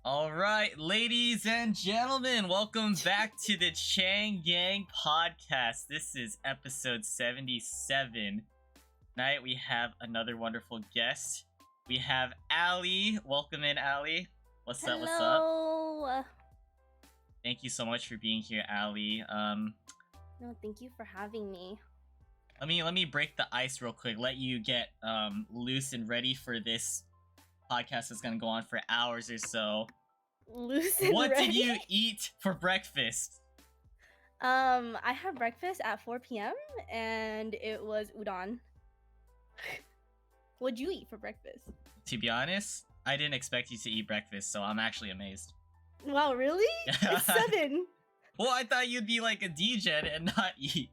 All right, ladies and gentlemen, welcome back to the Chang Gang podcast. This is episode 77. Tonight we have another wonderful guest. We have Allie. Welcome in, Allie. What's up? What's up? Hello. Thank you so much for being here, Allie. No, thank you for having me. Let me break the ice real quick. Let you get loose and ready for this podcast that's gonna go on for hours or so. Loose and What ready? did you eat for breakfast? I had breakfast at 4 p.m. and it was udon. What'd you eat for breakfast? To be honest, I didn't expect you to eat breakfast, so I'm actually amazed. Wow, really? It's 7. Well, I thought you'd be like a degen and not eat.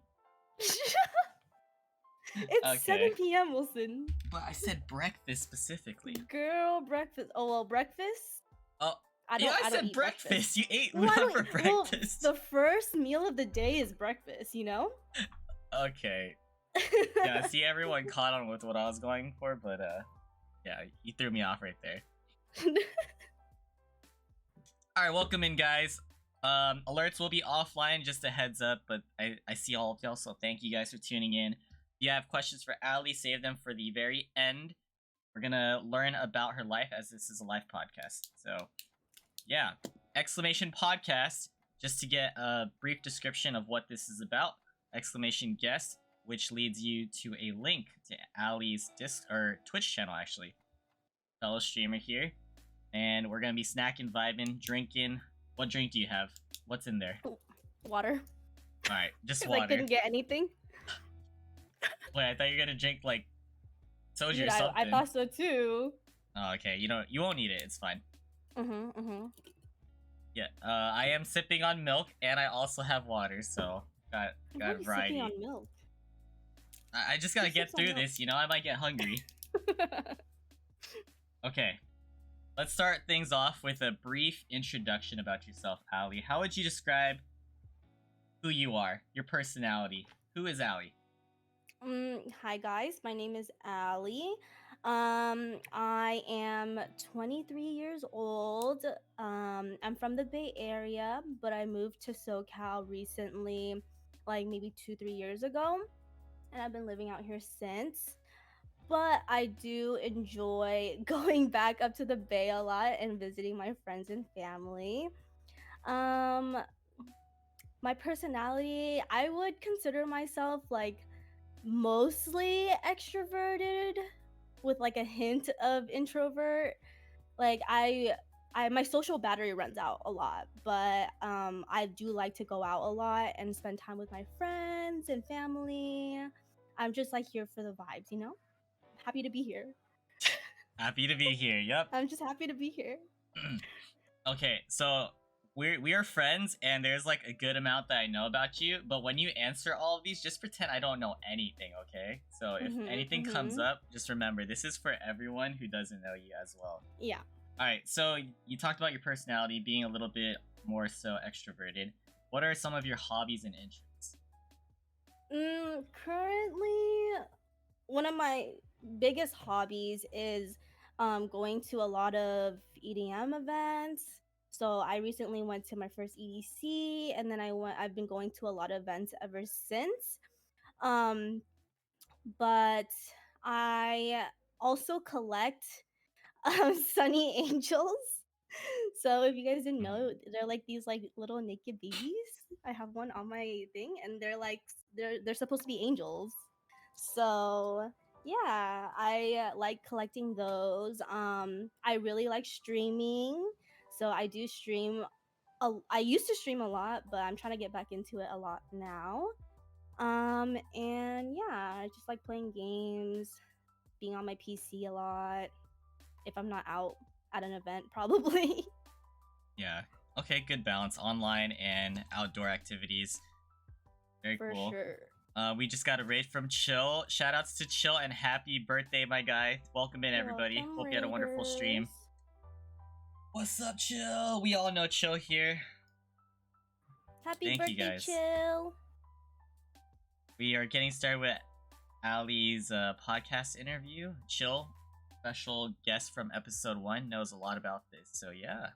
It's Okay. 7 p.m., Wilson. But I said breakfast specifically. Girl, breakfast. Oh, well, breakfast? Oh, I said don't eat breakfast. You ate Well, I udon don't- for well, breakfast. the first meal of the day is breakfast, you know? Okay. Yeah, see, everyone caught on with what I was going for, but yeah, you threw me off right there. Alright, welcome in, guys. Alerts will be offline, just a heads up, but I see all of y'all, so thank you guys for tuning in. If you have questions for Allie, save them for the very end. We're gonna learn about her life, as this is a live podcast. So, yeah. Exclamation podcast, just to get a brief description of what this is about. Exclamation guest, which leads you to a link to Allie's Twitch channel, actually. Fellow streamer here. And we're gonna be snacking, vibing, drinking. What drink do you have? What's in there? Water. Alright, just 'Cause water. I couldn't get anything. Wait, I thought you were gonna drink like soju Dude, or something. I thought so too. Oh, okay. You won't need it. It's fine. Mm-hmm. Yeah. I am sipping on milk, and I also have water, so got a variety. Sipping on milk. I just gotta Who get sips on through milk? this. I might get hungry. Okay. Let's start things off with a brief introduction about yourself, Allie. How would you describe who you are, your personality? Who is Allie? Hi guys, my name is Allie. I am 23 years old. I'm from the Bay Area, but I moved to SoCal recently, like maybe 2-3 years ago, and I've been living out here since. But I do enjoy going back up to the Bay a lot and visiting my friends and family. Um, my personality, I would consider myself like mostly extroverted with like a hint of introvert. Like my social battery runs out a lot, but I do like to go out a lot and spend time with my friends and family. I'm just like here for the vibes, you know? Happy to be here. Happy to be here. Yep. I'm just happy to be here. Okay, so we are friends, and there's like a good amount that I know about you. But when you answer all of these, just pretend I don't know anything, okay? So if anything comes up, just remember this is for everyone who doesn't know you as well. Yeah. All right, so you talked about your personality being a little bit more so extroverted. What are some of your hobbies and interests? Currently, one of my biggest hobbies is going to a lot of EDM events. So I recently went to my first EDC, and then I've been going to a lot of events ever since. Um, but I also collect Sunny Angels. So if you guys didn't know, they're like these like little naked babies. I have one on my thing, and they're supposed to be angels. So yeah, I like collecting those. I really like streaming, so I do stream. I used to stream a lot, but I'm trying to get back into it a lot now. And yeah, I just like playing games, being on my PC a lot. If I'm not out at an event, probably. Yeah. Okay, good balance. Online and outdoor activities. Very For cool. sure. We just got a raid from Chill. Shoutouts to Chill and happy birthday, my guy. Welcome in, everybody. Welcome, Hope you had a wonderful stream. Raiders. What's up, Chill? We all know Chill here. Happy Thank you, birthday, guys. Chill. We are getting started with Allie's podcast interview. Chill, special guest from episode 1, knows a lot about this. So yeah,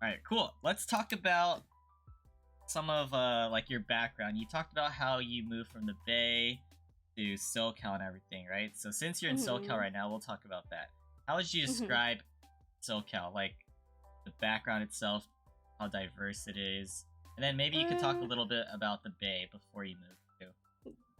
All right, cool. Let's talk about some of like your background. You talked about how you moved from the Bay to SoCal and everything, right? So since you're in SoCal Mhm. right now, we'll talk about that. How would you Mhm. describe SoCal? Like the background itself, how diverse it is, and then maybe you could talk a Mm, little bit about the Bay before you move too.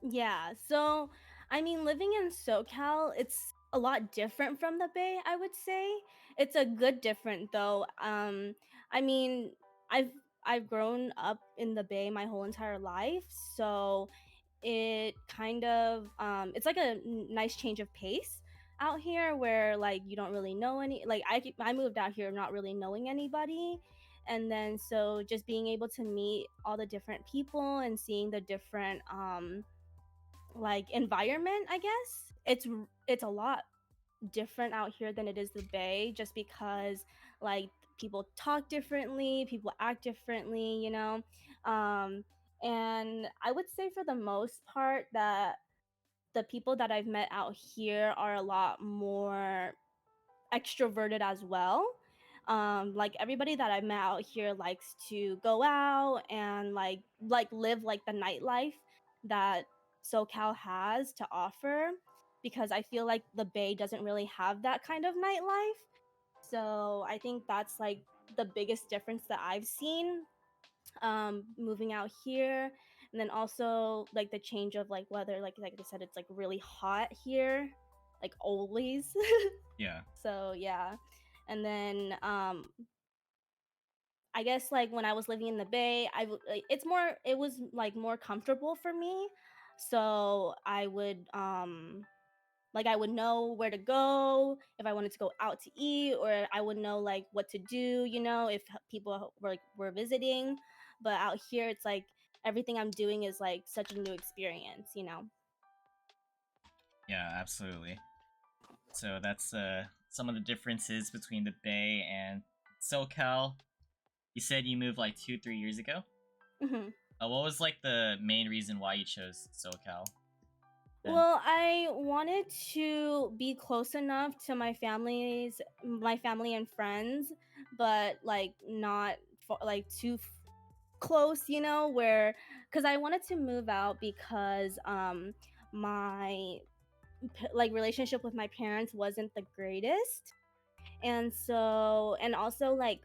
yeah. So, I mean, living in SoCal, it's a lot different from the Bay, I would say. It's a good different though. I mean, I've I've grown up in the Bay my whole entire life, so it kind of it's like a nice change of pace out here where like you don't really know any like I moved out here not really knowing anybody, and then so just being able to meet all the different people and seeing the different like environment, I guess it's a lot different out here than it is the Bay, just because like people talk differently, people act differently, um and I would say for the most part that the people that I've met out here are a lot more extroverted as well. Like everybody that I met out here likes to go out and like live like the nightlife that SoCal has to offer, because I feel like the Bay doesn't really have that kind of nightlife. So I think that's like the biggest difference that I've seen moving out here. And then also like the change of like weather, like I said, it's like really hot here, like always. Yeah, So yeah. And then I guess like when I was living in the Bay, like, it was like more comfortable for me. So I would know where to go if I wanted to go out to eat, or I would know like what to do, if people were visiting. But out here it's like everything I'm doing is like such a new experience. yeah, absolutely. So that's some of the differences between the Bay and SoCal. You said you moved like 2, 3 years ago. Hmm. What was like the main reason why you chose SoCal then? Well, I wanted to be close enough to my family and friends, but like not like too close, where because I wanted to move out because my like relationship with my parents wasn't the greatest, and also like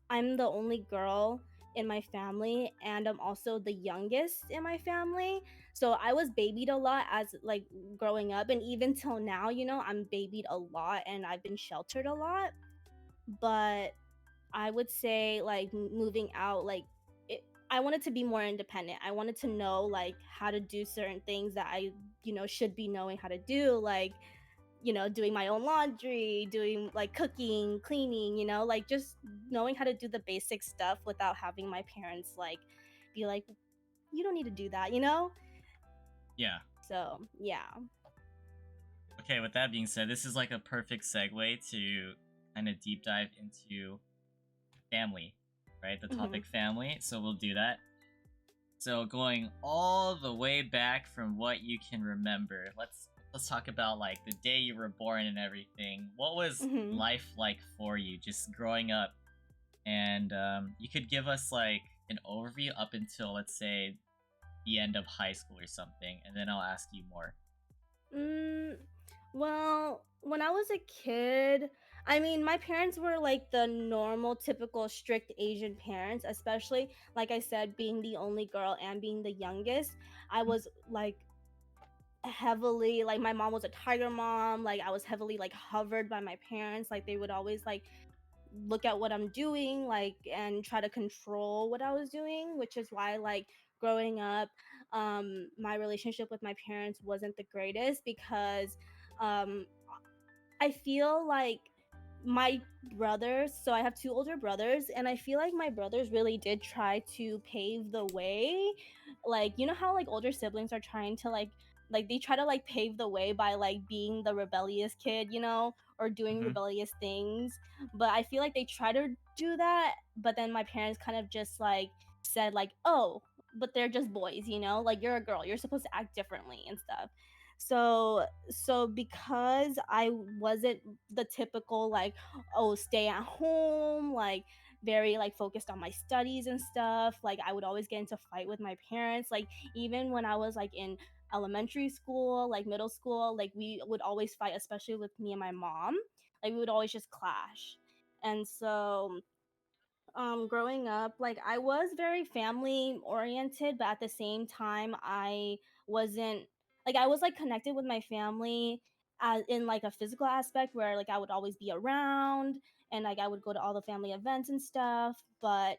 I'm the only girl in my family, and I'm also the youngest in my family. So I was babied a lot as like growing up, and even till now, I'm babied a lot and I've been sheltered a lot. But I would say like moving out, like I wanted to be more independent. I wanted to know like how to do certain things that I, should be knowing how to do, like doing my own laundry, doing like cooking, cleaning, like just knowing how to do the basic stuff without having my parents like be like, you don't need to do that. Yeah. So, yeah. Okay, with that being said, this is like a perfect segue to kind of deep dive into family, right? The Hmm. topic family. So we'll do that. So going all the way back from what you can remember, let's talk about like the day you were born and everything. What was Hmm. life like for you just growing up? And you could give us like an overview up until let's say the end of high school or something, and then I'll ask you more. Mm, well, when I was a kid, I mean, my parents were like the normal, typical, strict Asian parents, especially, like I said, being the only girl and being the youngest. I was like heavily, like, my mom was a tiger mom. Like, I was heavily, like, hovered by my parents. Like, they would always, like, look at what I'm doing, like, and try to control what I was doing, which is why, like, growing up, my relationship with my parents wasn't the greatest because um, I feel like my brothers, so I have two older brothers, and I feel like my brothers really did try to pave the way. Like, you know how like older siblings are trying to like they try to like pave the way by like being the rebellious kid, or doing Mm-hmm. rebellious things. But I feel like they try to do that, but then my parents kind of just like said like, "Oh, but they're just boys, Like you're a girl, you're supposed to act differently and stuff." So because I wasn't the typical like, oh, stay at home, like very like focused on my studies and stuff. Like I would always get into fight with my parents. Like even when I was like in elementary school, like middle school, like we would always fight, especially with me and my mom. Like we would always just clash. And so growing up, like I was very family oriented, but at the same time I wasn't, like I was like connected with my family as in like a physical aspect where like I would always be around and like I would go to all the family events and stuff, but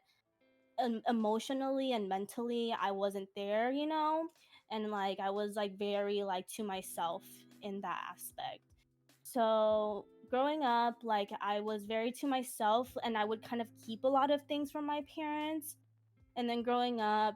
emotionally and mentally I wasn't there, you know? And like I was like very like to myself in that aspect. So growing up, like I was very to myself and I would kind of keep a lot of things from my parents. And then growing up,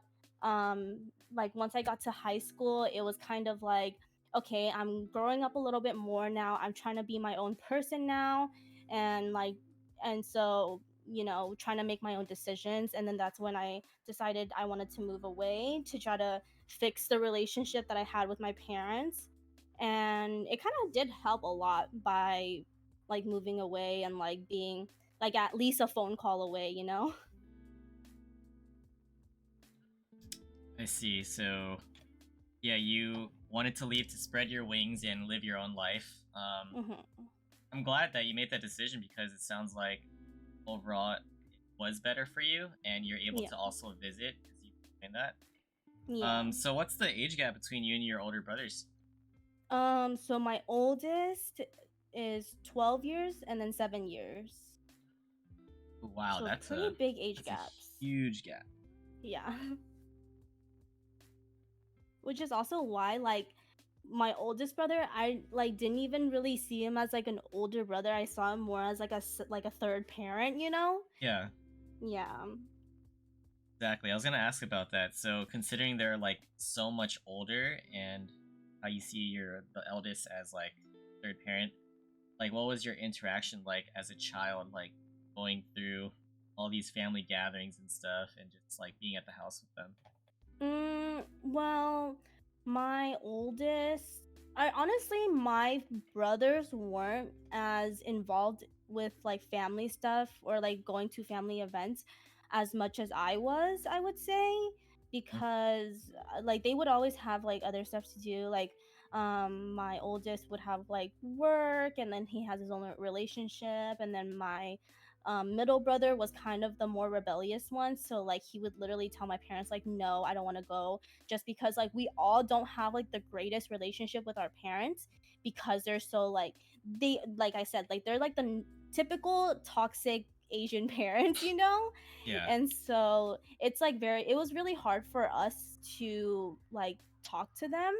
like once I got to high school, it was kind of like, okay, I'm growing up a little bit more now. I'm trying to be my own person now. And like, and so, you know, trying to make my own decisions. And then that's when I decided I wanted to move away to try to fix the relationship that I had with my parents. And it kind of did help a lot by like moving away and like being like at least a phone call away, you know? I see. So yeah, you wanted to leave to spread your wings and live your own life. Hmm. I'm glad that you made that decision because it sounds like overall it was better for you, and you're able Yeah. to also visit because you explained that. Yeah. So what's the age gap between you and your older brothers? So my oldest is 12 years and then 7 years. Wow, So that's pretty big age a gaps. huge gap. Yeah. Which is also why like my oldest brother, I like didn't even really see him as like an older brother. I saw him more as like like a third parent, you know? Yeah, Yeah. exactly. I was gonna ask about that. So considering they're like so much older, and how you see your the eldest as like third parent, like what was your interaction like as a child, like going through all these family gatherings and stuff, and just like being at the house with them? Well, my oldest, I honestly, my brothers weren't as involved with like family stuff or like going to family events as much as I was, I would say, Mm. because like they would always have like other stuff to do. Like, my oldest would have like work and then he has his own relationship, and then my middle brother was kind of the more rebellious one, so like he would literally tell my parents like, no, I don't want to go, just because like we all don't have like the greatest relationship with our parents because they're so like, they, like I said, like they're like the typical toxic Asian parents, you know? Yeah. And so it's like very, it was really hard for us to like talk to them.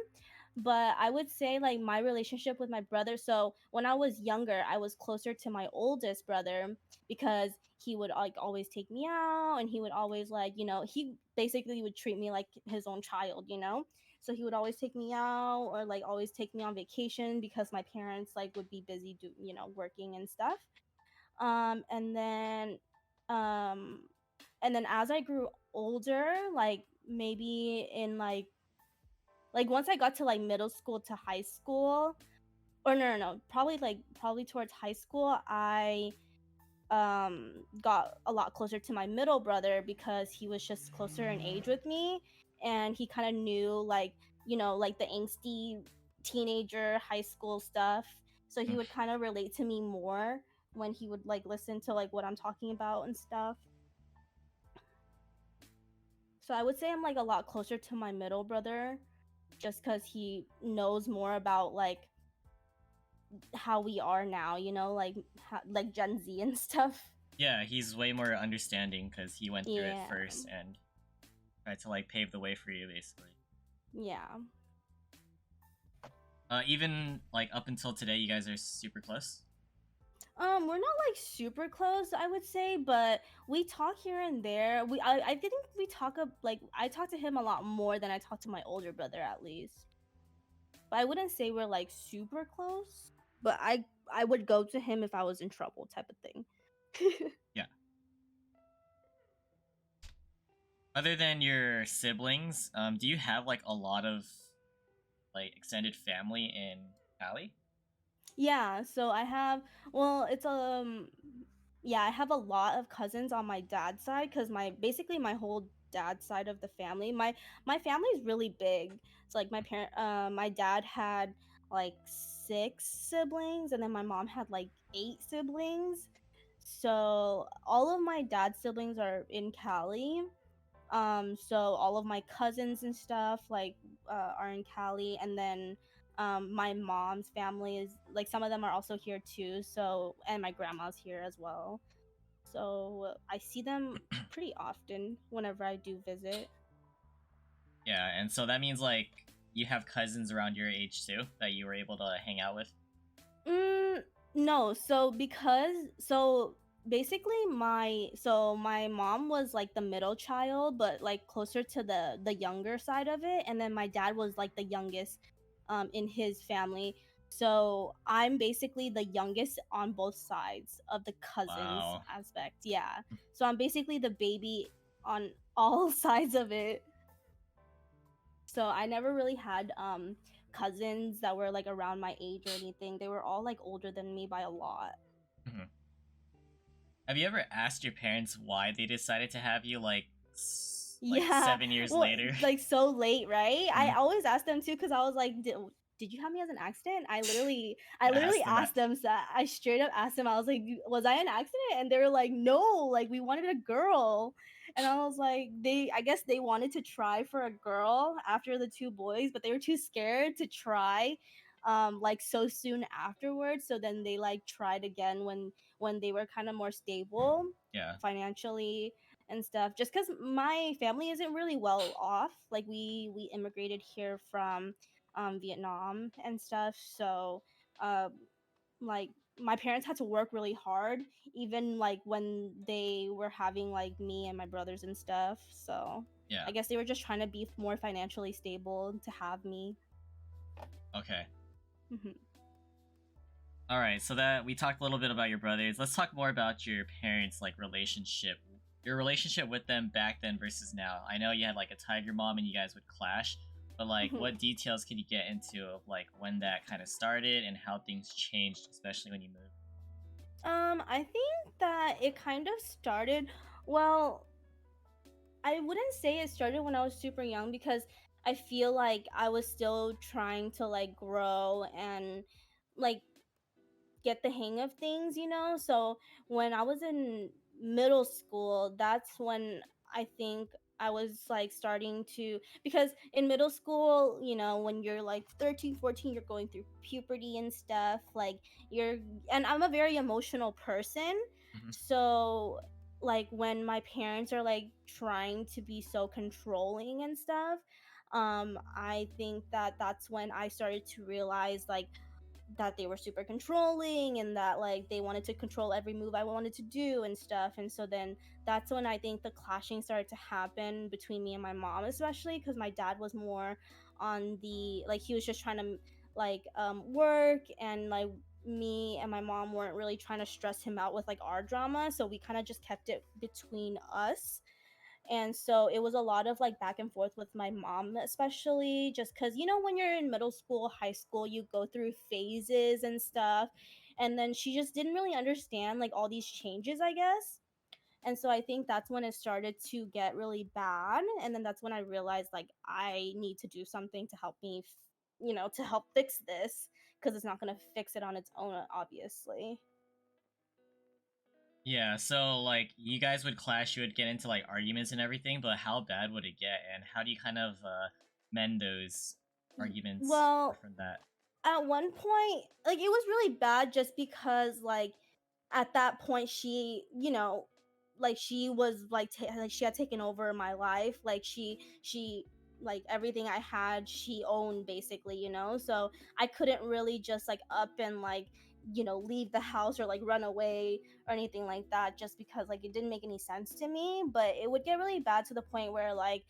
But I would say like my relationship with my brother, so when I was younger I was closer to my oldest brother because he would like always take me out and he would always like, you know, he basically would treat me like his own child, you know? So he would always take me out or like always take me on vacation because my parents like would be busy you know, working and stuff. And then um as I grew older, like maybe in like once I got to like middle school to high school, or no, probably towards high school, I got a lot closer to my middle brother because he was just closer in age with me, and he kind of knew like, you know, like the angsty teenager high school stuff, so he Mm. would kind of relate to me more when he would like listen to like what I'm talking about and stuff. So I would say I'm like a lot closer to my middle brother just because he knows more about like how we are now, you know, like like Gen Z and stuff. Yeah, he's way more understanding because he went through it Yeah. first and tried to like pave the way for you, basically. Yeah. Even like up until today, you guys are super close. We're not like super close, I would say, but we talk here and there. I think we talk like I talk to him a lot more than I talk to my older brother at least. But I wouldn't say we're like super close. But I would go to him if I was in trouble, type of thing. Yeah. Other than your siblings, do you have like a lot of like extended family in Cali? Yeah, so I have, well, it's yeah, I have a lot of cousins on my dad's side because my basically my whole dad's side of the family. My family is really big. It's like my dad had like 6 siblings, and then my mom had like 8 siblings. So all of my dad's siblings are in Cali. So all of my cousins and stuff like are in Cali, and then my mom's family is like some of them are also here too. So and my grandma's here as well. So I see them pretty often whenever I do visit. Yeah, and so that means like you have cousins around your age too that you were able to hang out with. Mm, no, so basically my mom was like the middle child, but like closer to the younger side of it, and then my dad was like the youngest in his family. So I'm basically the youngest on both sides of the cousins Wow. aspect. Yeah. So I'm basically the baby on all sides of it. So I never really had cousins that were like around my age or anything. They were all like older than me by a lot. Mhm. Have you ever asked your parents why they decided to have you like Yeah, 7 years well, later? like so late, right? I Mhm. always ask them too because I was like, did you have me as an accident? I Yeah, literally ask them that. asked them that. I straight up asked them. I was like, was I an accident? And they were like, no, like we wanted a girl. And I was like, I guess they wanted to try for a girl after the 2 boys, but they were too scared to try like so soon afterwards. So then they like tried again when they were kind of more stable Yeah, financially and stuff, just because my family isn't really well off. Like we immigrated here from Vietnam and stuff. So uh, like my parents had to work really hard, even like when they were having like me and my brothers and stuff. So yeah. I guess they were just trying to be more financially stable to have me. Okay. Mhm. All right. So that we talked a little bit about your brothers. Let's talk more about your parents' like relationship. Your relationship with them back then versus now. I know you had like a tie with your mom and you guys would clash, but like what details can you get into of like when that kind of started and how things changed, especially when you moved? I think that it kind of started, well, I wouldn't say it started when I was super young because I feel like I was still trying to like grow and like get the hang of things, you know? So when I was in middle school, that's when I think I was like starting to, because in middle school, you know, when you're like 13, 14, you're going through puberty and stuff. Like you're, and I'm a very emotional person. Hmm. So like when my parents are like trying to be so controlling and stuff, I think that that's when I started to realize like that they were super controlling and that like they wanted to control every move I wanted to do and stuff. And so then that's when I think the clashing started to happen between me and my mom, especially because my dad was more on the like he was just trying to like work, and like me and my mom weren't really trying to stress him out with like our drama, so we kind of just kept it between us. And so it was a lot of like back and forth with my mom, especially just because, you know, when you're in middle school, high school, you go through phases and stuff. And then she just didn't really understand like all these changes, I guess. And so I think that's when it started to get really bad. And then that's when I realized like I need to do something to help me, you know, to help fix this because it's not going to fix it on its own, obviously. Yeah, so like you guys would clash, you would get into like arguments and everything, but how bad would it get, and how do you kind of mend those arguments or Well, from that? at one point, like it was really bad just because like at that point she, you know, like she was like like she had taken over my life. Like she like everything I had she owned basically, you know. So I couldn't really just like up and like, you know, leave the house or like run away or anything like that just because like it didn't make any sense to me. But it would get really bad to the point where like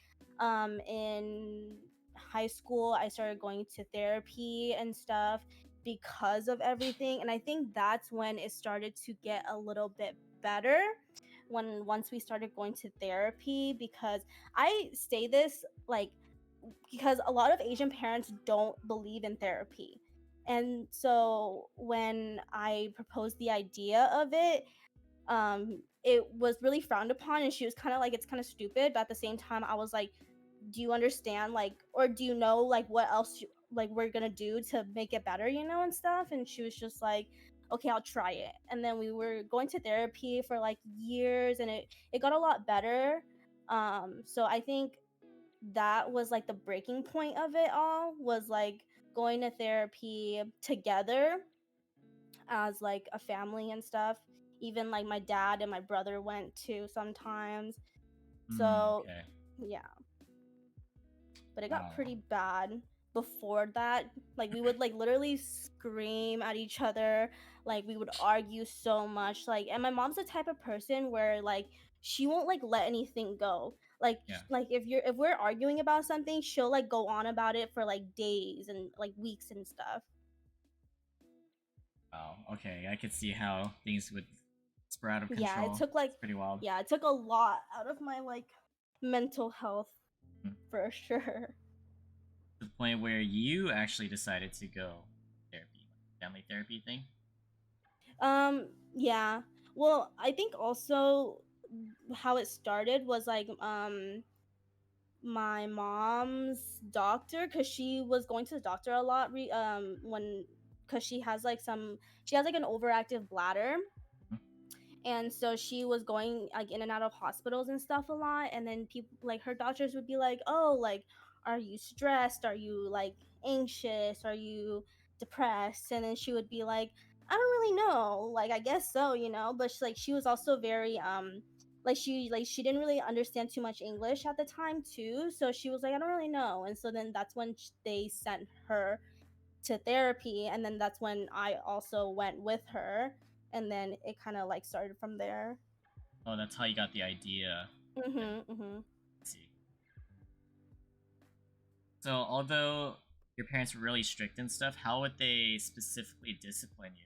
in high school I started going to therapy and stuff because of everything. And I think that's when it started to get a little bit better, when once we started going to therapy. Because I say this like because a lot of Asian parents don't believe in therapy. And so when I proposed the idea of it, it was really frowned upon, and she was kind of like, it's kind of stupid, but at the same time I was like, do you understand, like, or do you know like what else like we're gonna do to make it better, and stuff. And she was just like, okay, I'll try it. And then we were going to therapy for like years, and it got a lot better. So I think that was like the breaking point of it all, was like going to therapy together as like a family and stuff. Even like my dad and my brother went to sometimes. So Okay. yeah, but it got Wow. pretty bad before that. Like we would like literally scream at each other, like we would argue so much. Like, and my mom's the type of person where like she won't like let anything go. Like Yeah. like if we're arguing about something, she'll like go on about it for like days and like weeks and stuff. Wow. Okay, I could see how things would spread out of Yeah, it control. took like, It's pretty wild. yeah, it took a lot out of my like mental health Mm. for sure. To the point where you actually decided to go therapy, family therapy thing. Yeah. Well, I think also how it started was like my mom's doctor, cuz she was going to the doctor a lot when cuz she has like an overactive bladder, Mhm. and so she was going like in and out of hospitals and stuff a lot. And then people like her doctors would be like, oh, like, are you stressed, are you like anxious, are you depressed? And then she would be like, I don't really know, like, I guess so, but she was also very like she didn't really understand too much English at the time too, so she was like, I don't really know. And so then that's when they sent her to therapy, and then that's when I also went with her, and then it kind of like started from there. Oh, that's how you got the idea. Okay. Mhm. Let's see. So, although your parents were really strict and stuff, how would they specifically discipline you?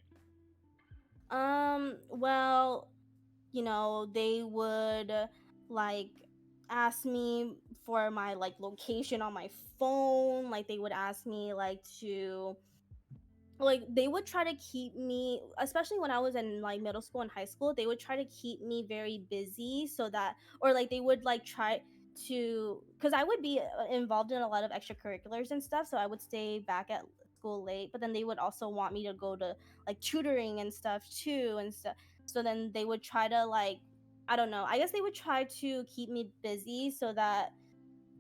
Well, they would like ask me for my like location on my phone. Like they would ask me like to like they would try to keep me, especially when I was in like middle school and high school, they would try to keep me very busy, so that, or like they would like try to, because I would be involved in a lot of extracurriculars and stuff, so I would stay back at school late, but then they would also want me to go to like tutoring and stuff too and stuff. So then they would try to like, I don't know, I guess they would try to keep me busy so that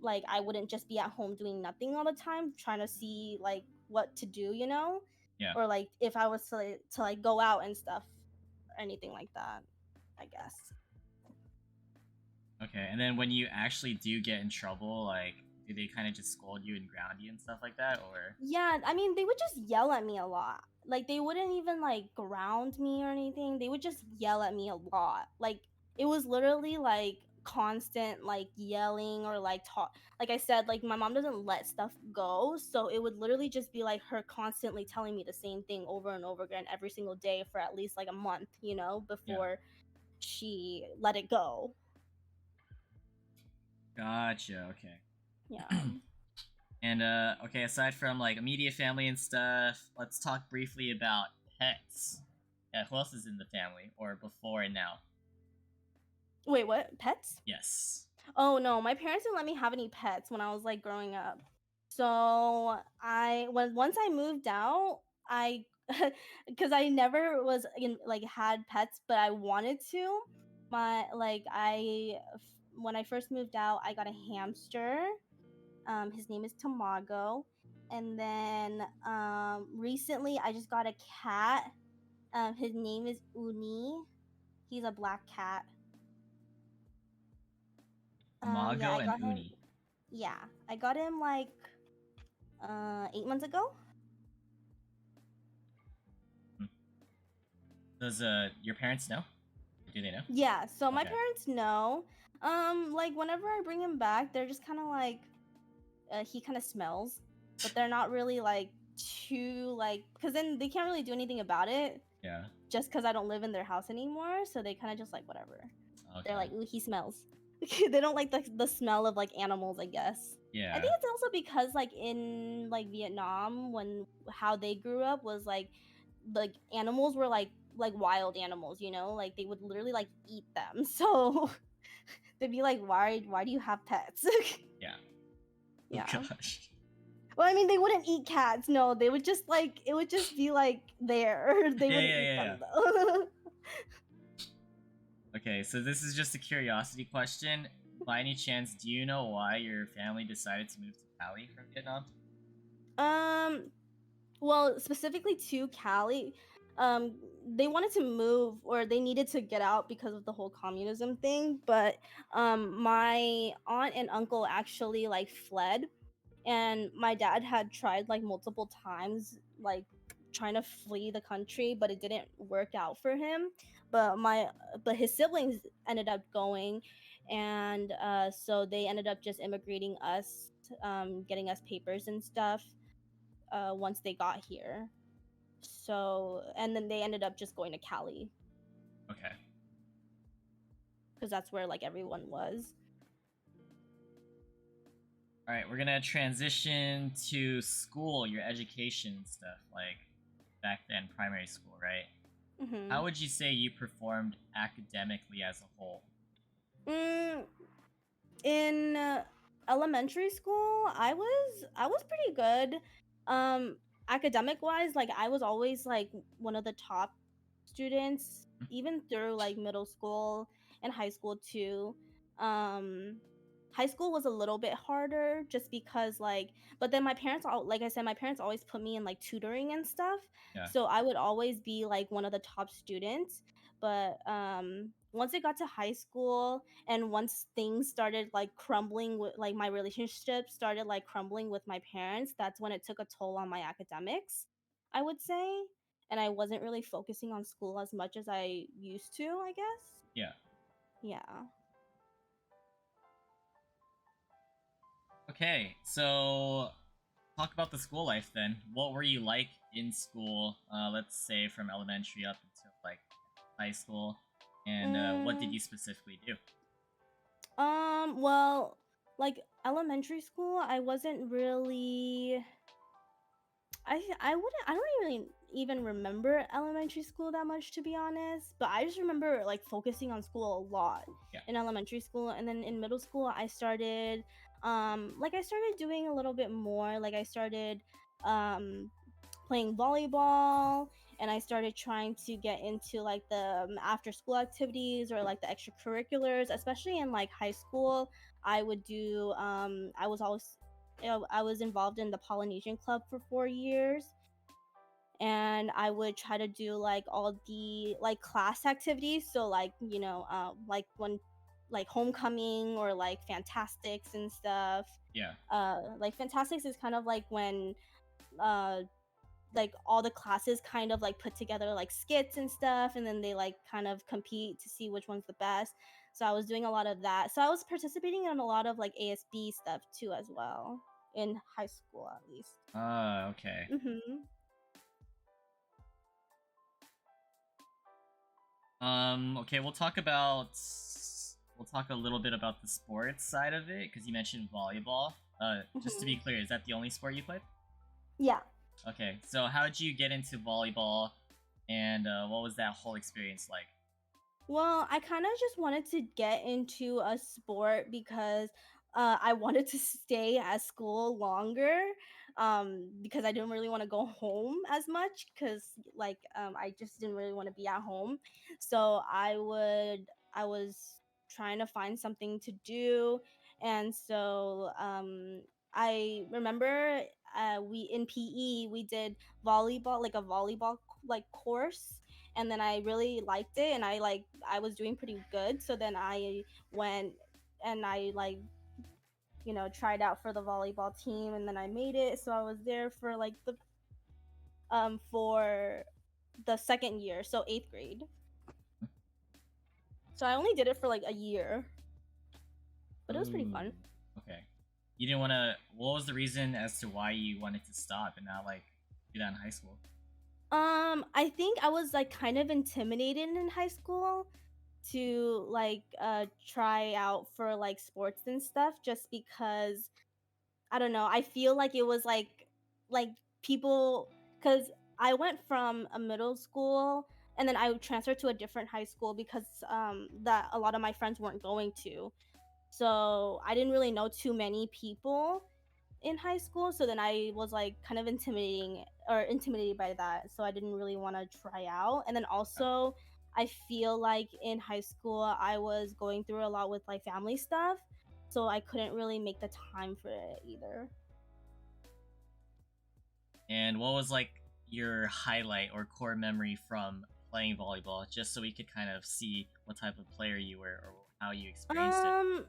like I wouldn't just be at home doing nothing all the time, trying to see like what to do, Yeah. or like if I was to like go out and stuff, or anything like that, I guess. Okay, and then when you actually do get in trouble, like, do they kind of just scold you and ground you and stuff like that, or? Yeah, I mean, they would just yell at me a lot. Like they wouldn't even like ground me or anything. They would just yell at me a lot. Like it was literally like constant like yelling, or like talk, like I said, like my mom doesn't let stuff go, so it would literally just be like her constantly telling me the same thing over and over again every single day for at least like a month, Yeah. before she let it go. Gotcha. Okay. Yeah. And okay, aside from like immediate family and stuff, let's talk briefly about pets. Yeah, who else is in the family, or before and now? Wait, what? Pets? Yes. Oh no, my parents didn't let me have any pets when I was like growing up. So when once I moved out, I because I never was in like had pets, but I wanted to. My like I When I first moved out, I got a hamster. His name is Tamago. And then recently I just got a cat. His name is Uni. He's a black cat. Yeah, Amago I and got him. Uni. Yeah, I got him like 8 months ago. Hmm. Does your parents know? Do they know? Yeah, so my Okay. parents know. Like whenever I bring him back, they're just kind of like, he kind of smells, but they're not really like too like, because then they can't really do anything about it. Yeah. Just because I don't live in their house anymore, so they kind of just like whatever. They're Okay. like, ooh, he smells. They don't like the smell of like animals, I guess. I Yeah. think it's also because like in like Vietnam, when how they grew up was like animals were like wild animals, you know, like they would literally like eat them. So they'd be like, why do you have pets? Yeah. Oh Yeah. gosh. Well, I mean, they wouldn't eat cats. No, they would just like it would just be like there. They Yeah, wouldn't yeah, eat yeah, yeah. them though. Okay, so this is just a curiosity question. By any chance, do you know why your family decided to move to Cali from Vietnam? um, well, specifically to Cali, um, they wanted to move or they needed to get out because of the whole communism thing. But my aunt and uncle actually like fled, and my dad had tried like multiple times like trying to flee the country, but it didn't work out for him. But his siblings ended up going, and so they ended up just immigrating us, getting us papers and stuff once they got here. So and then they ended up just going to Cali Okay. because that's where like everyone was. All right, we're gonna transition to school, your education and stuff, like back then, primary school, right? Mm-hmm. How would you say you performed academically as a whole? Mm, in elementary school, I was pretty good. um Academic wise, like I was always like one of the top students even through like middle school and high school too. um High school was a little bit harder just because like, but then my parents like I said, my parents always put me in like tutoring and stuff, Yeah, so I would always be like one of the top students. But once it got to high school, and once things started like crumbling with like my relationship started like crumbling with my parents, that's when it took a toll on my academics, I would say. And I wasn't really focusing on school as much as I used to, I guess. yeah. Yeah. Okay, so talk about the school life then. What were you like in school? Let's say from elementary up until like high school, and what did mm, you specifically do? well, like elementary school, I wasn't really, I don't really even remember elementary school that much, to be honest, but I just remember like focusing on school a lot Yeah, in elementary school. And then in middle school I started I started doing a little bit more. Like I started um playing volleyball, and I started trying to get into like the after school activities or like the extracurriculars, especially in like high school. I would do I was always, you know, I was involved in the Polynesian Club for 4 years, and I would try to do like all the like class activities. So like, you know, like when like homecoming or like fantastics and stuff. yeah, Like fantastics is kind of like when uh like all the classes kind of like put together like skits and stuff, and then they like kind of compete to see which one's the best. So I was doing a lot of that, so I was participating in a lot of like ASB stuff too as well, in high school at least. Okay. Mm-hmm. Okay, we'll talk a little bit about the sports side of it because you mentioned volleyball. Just to be Mm-hmm. clear, is that the only sport you played? Yeah. Okay, so how did you get into volleyball, and what was that whole experience like? Well, I kind of just wanted to get into a sport because I wanted to stay at school longer, because I didn't really want to go home as much because I just didn't really want to be at home. So I was trying to find something to do, and so I remember we in PE we did volleyball, like a volleyball like course, and then I really liked it, and I was doing pretty good. So then I went and I like, you know, tried out for the volleyball team, and then I made it. So I was there for like for the second year, so 8th grade. So I only did it for like a year, but it was pretty Ooh, fun. okay. You didn't want to. What was the reason as to why you wanted to stop and not like do that in high school? I think I was like kind of intimidated in high school to like try out for like sports and stuff, just because I don't know. I feel like it was like people, cuz I went from a middle school and then I transferred to a different high school because that a lot of my friends weren't going to. So I didn't really know too many people in high school. So then I was like kind of intimidated by that. So I didn't really want to try out. And then also I feel like in high school I was going through a lot with like family stuff. So I couldn't really make the time for it either. And what was like your highlight or core memory from playing volleyball, just so we could kind of see what type of player you were or how you experienced it? Um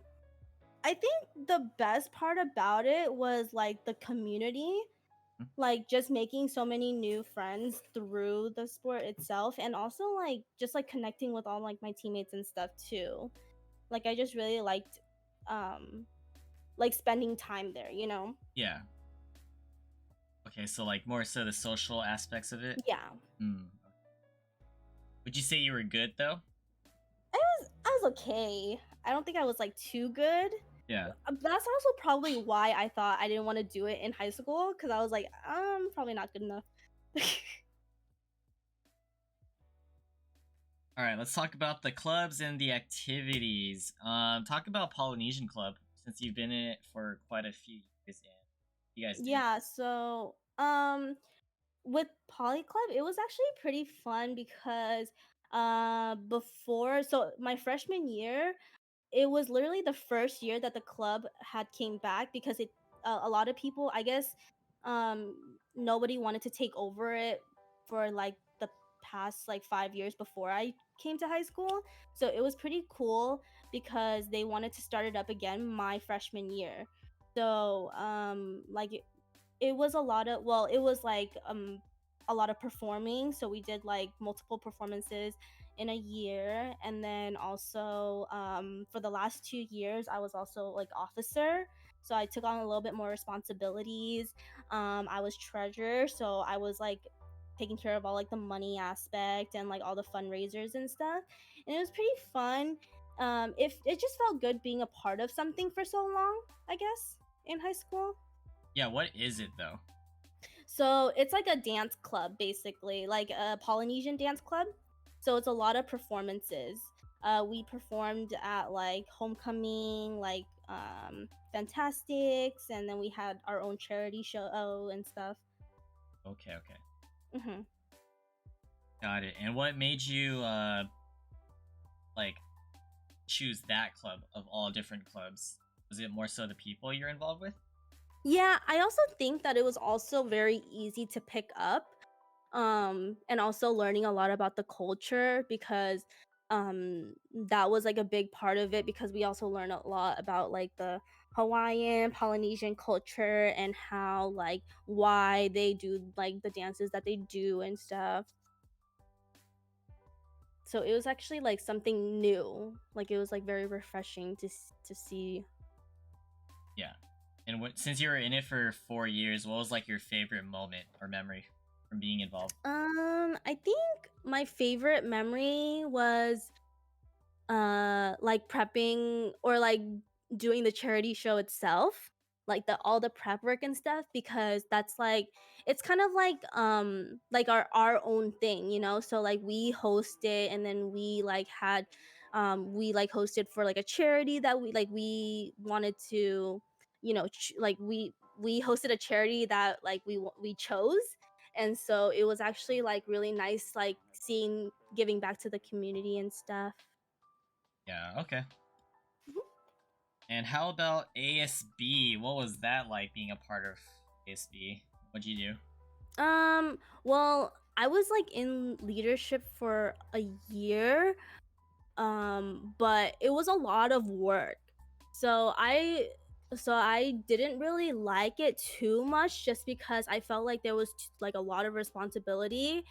I think the best part about it was like the community, Hmm? like just making so many new friends through the sport itself, and also like just like connecting with all like my teammates and stuff too. Like I just really liked um like spending time there, you know? Yeah. Okay, so like more so the social aspects of it. Yeah. Hmm. Would you say you were good though? I was okay. I don't think I was like too good. Yeah. That's also probably why I thought I didn't want to do it in high school, because I was like, I'm probably not good enough. All right, let's talk about the clubs and the activities. Talk about Polynesian Club since you've been in it for quite a few years. And you guys do. Yeah, so with Poly Club, it was actually pretty fun because before, so my freshman year, it was literally the first year that the club had came back, because it a lot of people, I guess, nobody wanted to take over it for like the past like 5 years before I came to high school. So it was pretty cool because they wanted to start it up again my freshman year. So like it was a lot of, well, it was like a lot of performing. So we did like multiple performances in a year, and then also for the last 2 years I was also like officer, so I took on a little bit more responsibilities. I was treasurer, so I was like taking care of all like the money aspect and like all the fundraisers and stuff, and it was pretty fun. If it just felt good being a part of something for so long, I guess, in high school. Yeah, what is it though? So it's like a dance club, basically, like a Polynesian dance club. So it's a lot of performances. We performed at like homecoming, like Fantastics, and then we had our own charity show and stuff. Okay, okay. Hmm. Got it. And what made you like choose that club of all different clubs? Was it more so the people you're involved with? Yeah, I also think that it was also very easy to pick up, and also learning a lot about the culture, because that was like a big part of it, because we also learn a lot about like the Hawaiian Polynesian culture and how like why they do like the dances that they do and stuff. So it was actually like something new. Like it was like very refreshing to see. Yeah. And what, since you were in it for 4 years, what was like your favorite moment or memory from being involved? I think my favorite memory was like prepping, or like doing the charity show itself, like the all the prep work and stuff, because that's like, it's kind of like our own thing, you know. So like we host it, and then we like had we like hosted for like a charity that we wanted to, you know, like we hosted a charity that like we chose. And so it was actually like really nice, like seeing, giving back to the community and stuff. Yeah, okay. And how about ASB? What was that like being a part of ASB? What'd you do? Well, I was like in leadership for a year, but it was a lot of work. So I didn't really like it too much, just because I felt like there was like a lot of responsibility,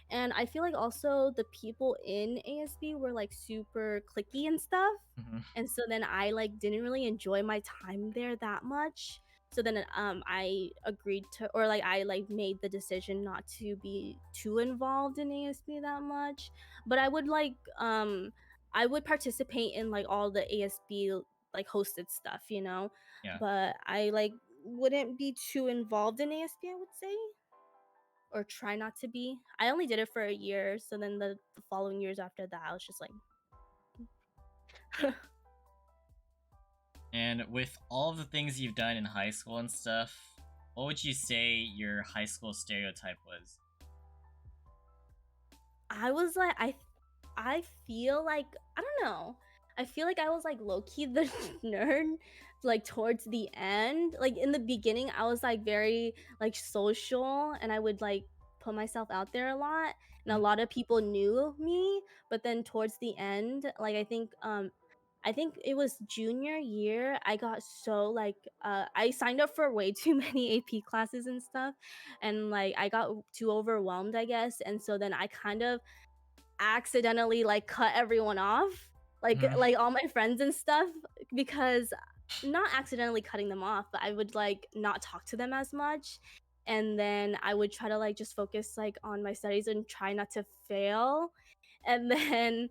and I feel like also the people in ASB were like super clicky and stuff. Hmm. And so then I like didn't really enjoy my time there that much. So then I agreed to, or like I like made the decision not to be too involved in ASB that much. But I would participate in like all the ASB like hosted stuff, you know. Yeah. But I like wouldn't be too involved in ASB, I would say. or try not to be. I only did it for a year, so then the following years after that, I was just like, Yeah. And with all of the things you've done in high school and stuff, what would you say your high school stereotype was? I was like, I feel like I don't know. I feel like I was like low key the nerd, like towards the end. Like in the beginning, I was like very like social, and I would like put myself out there a lot, and a Mhm. lot of people knew me. But then towards the end, like I think it was junior year, I got so like I signed up for way too many AP classes and stuff, and like I got too overwhelmed, I guess, and so then I kind of accidentally like cut everyone off, Mhm. like all my friends and stuff, because not accidentally cutting them off, but I would like not talk to them as much, and then I would try to like just focus like on my studies and try not to fail, and then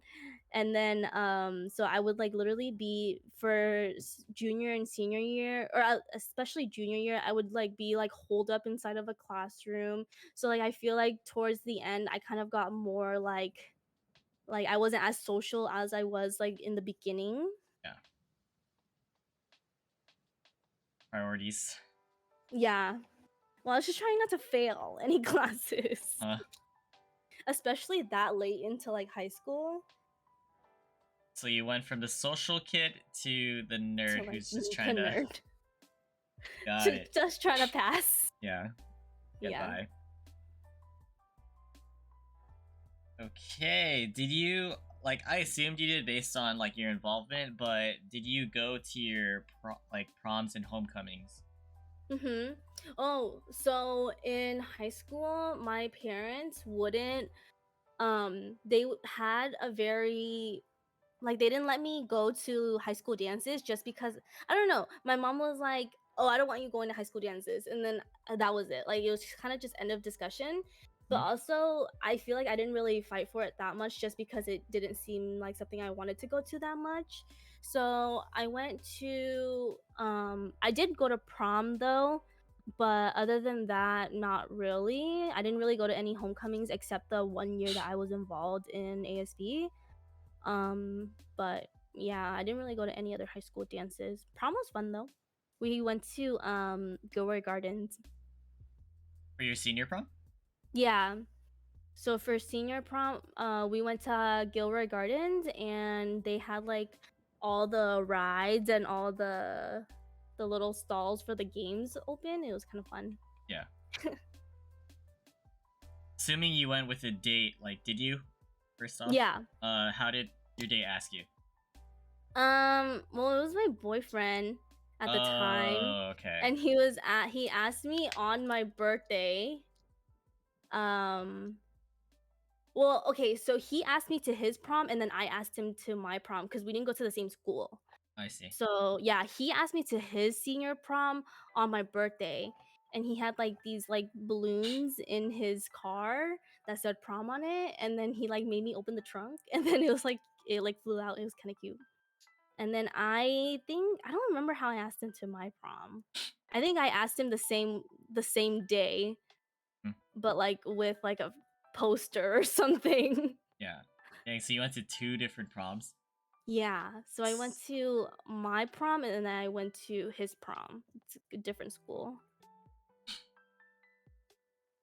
so I would like literally be for junior and senior year, or especially junior year, I would like be like holed up inside of a classroom. So like I feel like towards the end I kind of got more like I wasn't as social as I was like in the beginning. Yeah. Priorities. Yeah. Well, I was just trying not to fail any classes, Huh? especially that late into like high school, So you went from the social kid to the to nerd like who's just the trying to. nerd, Got to it. just trying to pass. Yeah. Get Yeah. by. Okay. Did you like? I assumed you did based on like your involvement, but did you go to your like proms and homecomings? Mhm. Oh, so in high school, my parents wouldn't had a very like they didn't let me go to high school dances just because I don't know. My mom was like, "Oh, I don't want you going to high school dances," and then that was it. Like it was kind of just end of discussion. But Hmm? also, I feel like I didn't really fight for it that much just because it didn't seem like something I wanted to go to that much. So I went to I did go to prom though, but other than that, not really. I didn't really go to any homecomings except the one year that I was involved in ASB. But yeah, I didn't really go to any other high school dances. Prom was fun though. We went to Gilroy Gardens. For your senior prom? Yeah. So for senior prom, we went to Gilroy Gardens, and they had like all the rides and all the little stalls for the games open. It was kind of fun. Yeah. Assuming you went with a date, like, did you? First off, Yeah. how did your date ask you? Well, it was my boyfriend at the time, Oh, okay. and he asked me on my birthday. Um, well, okay, so he asked me to his prom, and then I asked him to my prom because we didn't go to the same school. I see. So yeah, he asked me to his senior prom on my birthday, and he had like these like balloons in his car that said prom on it, and then he like made me open the trunk, and then it like flew out. It was kind of cute. And then I think I don't remember how I asked him to my prom. I think I asked him the same day, Hmm. but like with like a poster or something. Yeah. Dang, so you went to two different proms? Yeah, so I went to my prom, and then I went to his prom. It's a different school.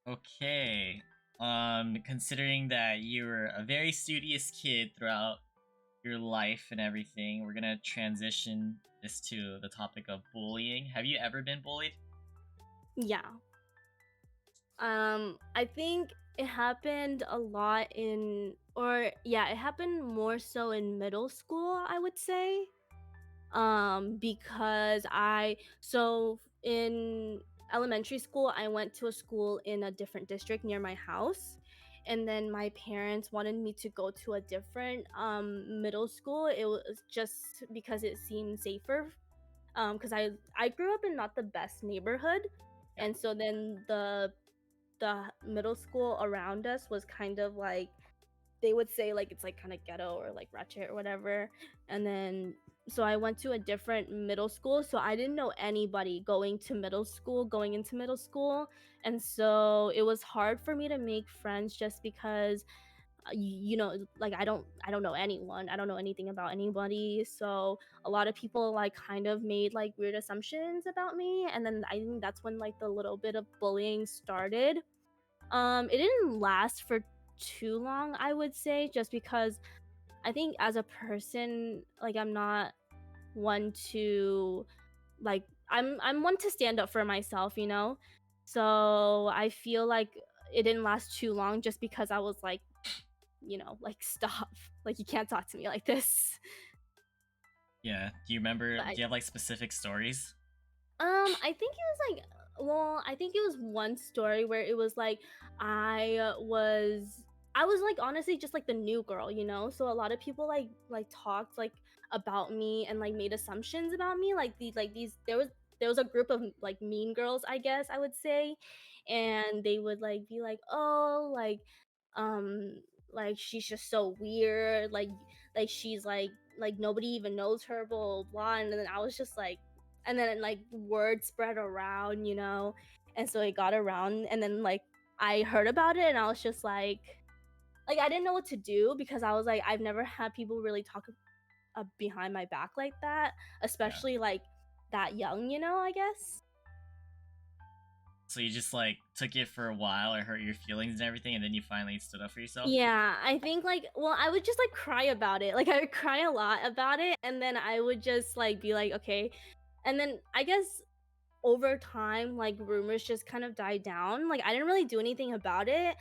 Okay. Considering that you were a very studious kid throughout your life and everything, we're gonna transition this to the topic of bullying. Have you ever been bullied? Yeah. I think it happened a lot it happened more so in middle school, I would say. Because in elementary school, I went to a school in a different district near my house, and then my parents wanted me to go to a different middle school. It was just because it seemed safer, because I grew up in not the best neighborhood, Yeah. and so then the middle school around us was kind of like, they would say like it's like kind of ghetto or like ratchet or whatever. And then so I went to a different middle school, so I didn't know anybody going into middle school, and so it was hard for me to make friends just because like I don't know anyone. I don't know anything about anybody. So a lot of people like kind of made like weird assumptions about me, and then I think that's when like the little bit of bullying started. It didn't last for too long, I would say, just because I think as a person, like I'm not one to like I'm one to stand up for myself, you know? So I feel like it didn't last too long just because I was like, like stop. Like you can't talk to me like this. Yeah. Do you remember? But Do you have like specific stories? I think it was like, well, I think it was one story where it was like I was like honestly just like the new girl, you know? So a lot of people like talked like about me and like made assumptions about me. Like these there was a group of like mean girls, I guess I would say. And they would like be like, "Oh, um like she's just so weird. Like she's like nobody even knows her, blah blah blah." And then I was just like, and then like word spread around, and so it got around, and then like I heard about it, and I was just like I didn't know what to do because I was like I've never had people really talk behind my back like that, Yeah. especially like that young, I guess. So you just like took it for a while, or hurt your feelings and everything, and then you finally stood up for yourself. Yeah, I think like, well, I would just like cry about it. Like I would cry a lot about it, and then I would just like be like, okay. And then I guess over time, like rumors just kind of died down. Like I didn't really do anything about it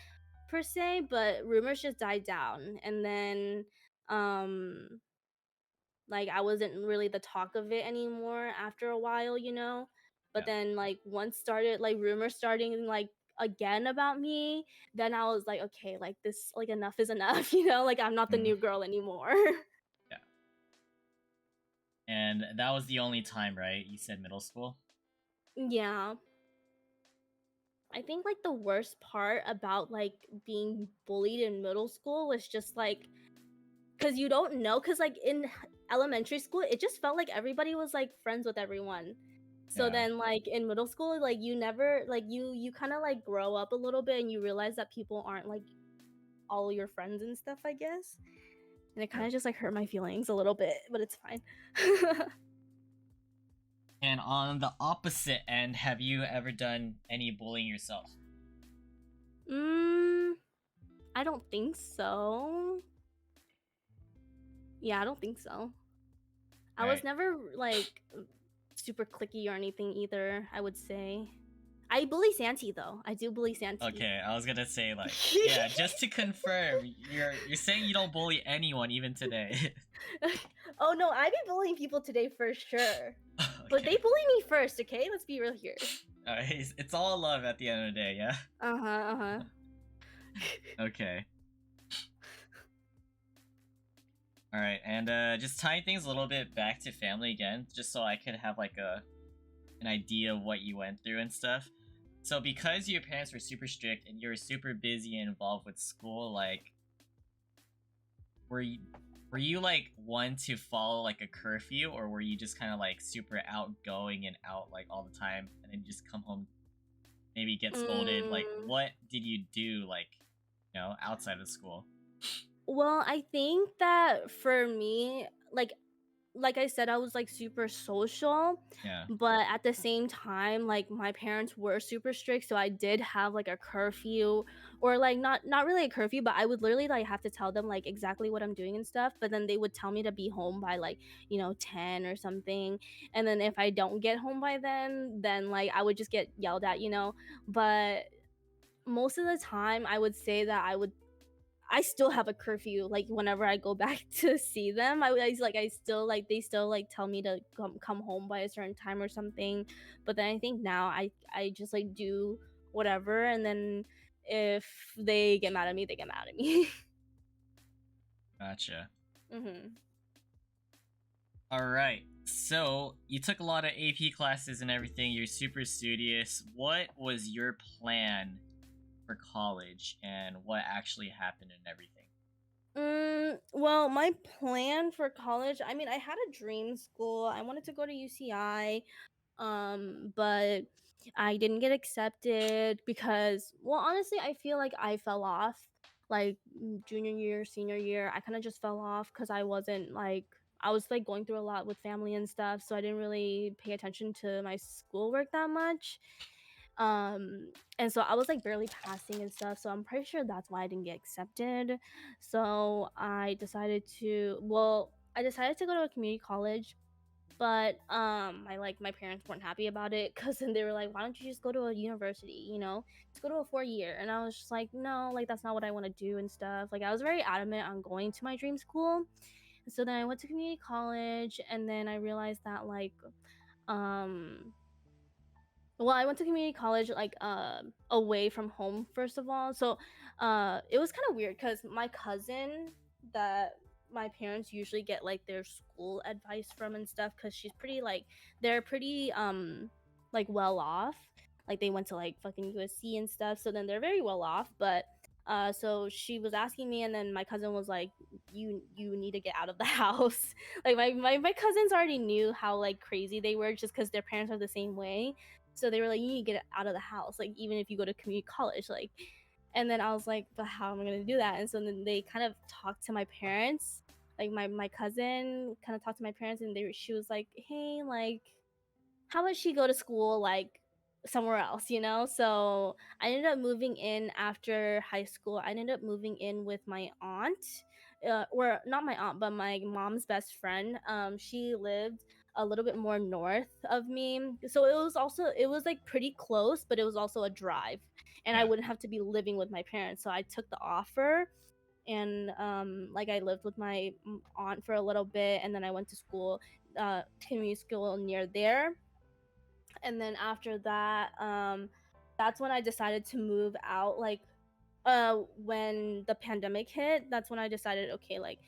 per se, but rumors just died down. And then um like I wasn't really the talk of it anymore after a while, you know? But Yeah. then like once started like rumors starting like again about me, then I was like, okay, like this like enough is enough, like I'm not the Mm, new girl anymore. yeah. And that was the only time, right? You said middle school. Yeah. I think like the worst part about like being bullied in middle school was just like because you don't know, because like in elementary school it just felt like everybody was like friends with everyone. So Yeah. then like in middle school, like you never like you kind of like grow up a little bit and you realize that people aren't like all your friends and stuff, I guess. And it kind Sure. of just like hurt my feelings a little bit, but it's fine. And on the opposite end, have you ever done any bullying yourself? mm, I don't think so. Yeah, I don't think so. I All was right. never like super clicky or anything either, I would say. I bully Santi though. I do bully Santi. Okay, I was gonna say like, yeah, just to confirm, you're saying you don't bully anyone even today. Oh no, I be bullying people today for sure. But they Okay. bully me first, okay? Let's be real here. It's all love at the end of the day, yeah. Uh-huh, uh-huh. Okay. All right, and just tying things a little bit back to family again, just so I could have like an idea of what you went through and stuff. So because your parents were super strict and you were super busy and involved with school, like were you were you like one to follow like a curfew, or were you just kind of like super outgoing and out like all the time, and then just come home, maybe get scolded? Like Mm, what did you do, like, outside of school? well, I think that for me, like I said, I was like super social, Yeah. but at the same time, like my parents were super strict, so I did have like a curfew, or like not really a curfew, but I would literally like have to tell them like exactly what I'm doing and stuff. But then they would tell me to be home by like 10 or something, and then if I don't get home by then like I would just get yelled at, But most of the time, I would say that I still have a curfew. Like whenever I go back to see them, I still like they still like tell me to come home by a certain time or something. But then I think now I just like do whatever, and then if they get mad at me, they get mad at me. Gotcha. hmm All right. So you took a lot of AP classes and everything. You're super studious. What was your plan for college, and what actually happened and everything? Well, my plan for college, I mean, I had a dream school. I wanted to go to UCI, but I didn't get accepted because, well, honestly, I feel like I fell off like junior year, senior year. I kind of just fell off because I wasn't like, I was like going through a lot with family and stuff, so I didn't really pay attention to my schoolwork that much. And so I was like barely passing and stuff, so I'm pretty sure that's why I didn't get accepted. So I decided to go to a community college, but my parents weren't happy about it because then they were like, why don't you just go to a university, just go to a 4 year. And I was just like, no, like that's not what I want to do and stuff. Like I was very adamant on going to my dream school. So then I went to community college, and then I realized that like um well, I went to community college like away from home first of all. So it was kind of weird cuz my cousin that my parents usually get like their school advice from and stuff, cuz she's pretty like they're pretty like well off. Like they went to like fucking USC and stuff. So then they're very well off, but so she was asking me, and then my cousin was like, you need to get out of the house. Like my cousins already knew how like crazy they were just because their parents are the same way. So they were like, you need to get out of the house, like even if you go to community college, like. And then I was like, but how am I gonna do that? And so then they kind of talked to my parents, like my cousin kind of talked to my parents, and she was like, hey, like how about she go to school like somewhere else, So I ended up moving in after high school. I ended up moving in with my aunt, or not my aunt, but my mom's best friend. She lived a little bit more north of me, so it was like pretty close, but it was also a drive, and I Yeah. wouldn't have to be living with my parents. So I took the offer, and like I lived with my aunt for a little bit, and then I went to school, community school near there. And then after that, that's when I decided to move out. Like when the pandemic hit, that's when I decided, okay, like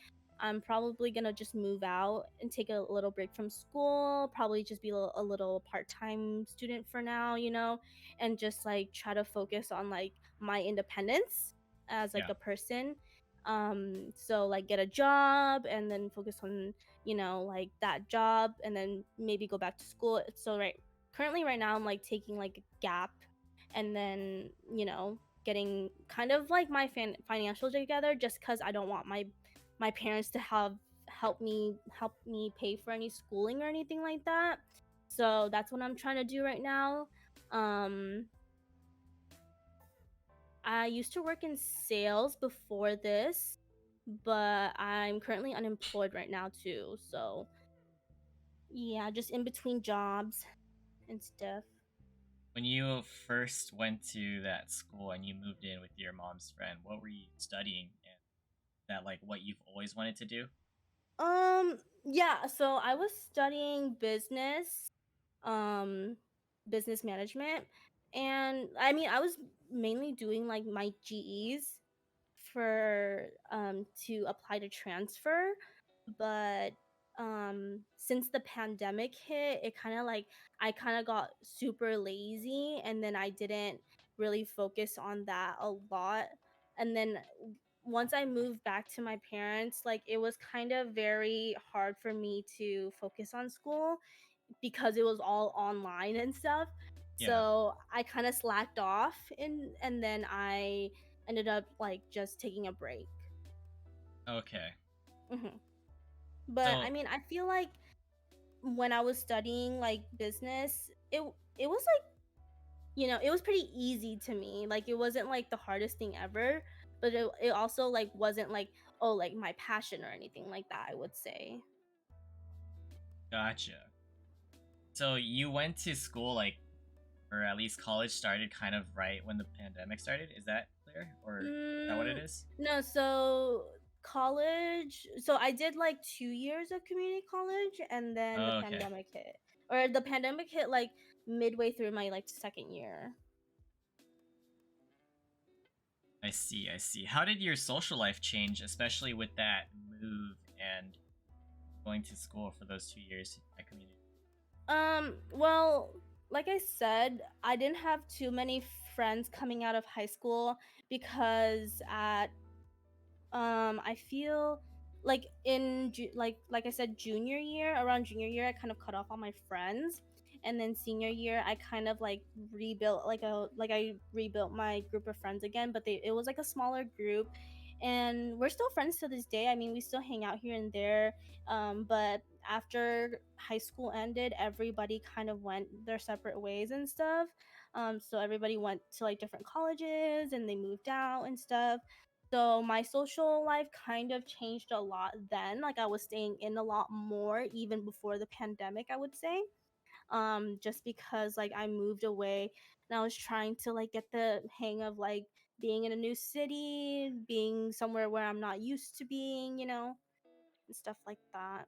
I'm probably gonna just move out and take a little break from school, probably just be a little part-time student for now, and just like try to focus on like my independence as like Yeah. a person. So like get a job and then focus on, like that job, and then maybe go back to school. So currently right now I'm like taking like a gap, and then getting kind of like my financials together, just because I don't want my parents to have help me pay for any schooling or anything like that. So that's what I'm trying to do right now. um I used to work in sales before this, but I'm currently unemployed right now too. So yeah, just in between jobs and stuff. When you first went to that school and you moved in with your mom's friend, what were you studying? And that like what you've always wanted to do? Yeah, so I was studying um, business management, and I mean, I was mainly doing like my GEs for to apply to transfer, but since the pandemic hit, it kind of like I kind of got super lazy, and then I didn't really focus on that a lot. And then once I moved back to my parents, like it was kind of very hard for me to focus on school because it was all online and stuff. Yeah. So I kind of slacked off, and then I ended up like just taking a break. Okay. hmm But I So mean, I feel like when I was studying like business, it was like, it was pretty easy to me. Like it wasn't like the hardest thing ever, but it also like wasn't like, oh, like my passion or anything like that, I would say. gotcha. So you went to school like, or at least college started kind of right when the pandemic started. Is that clear, or is that what it Mm, is? no, so college, so I did like 2 years of community college, and then the Okay. pandemic hit. Or the pandemic hit like midway through my like second year. I see. I see. How did your social life change, especially with that move and going to school for those 2 years at community? Well, like I said, I didn't have too many friends coming out of high school because at I feel like like I said, junior year, around junior year, I kind of cut off all my friends, and then senior year, I kind of like rebuilt I rebuilt my group of friends again, but it was like a smaller group, and we're still friends to this day. I mean, we still hang out here and there, but after high school ended, everybody kind of went their separate ways and stuff. So everybody went to like different colleges and they moved out and stuff. So my social life kind of changed a lot then. Like I was staying in a lot more even before the pandemic, I would say. Just because like I moved away and I was trying to like get the hang of like being in a new city, being somewhere where I'm not used to being, and stuff like that.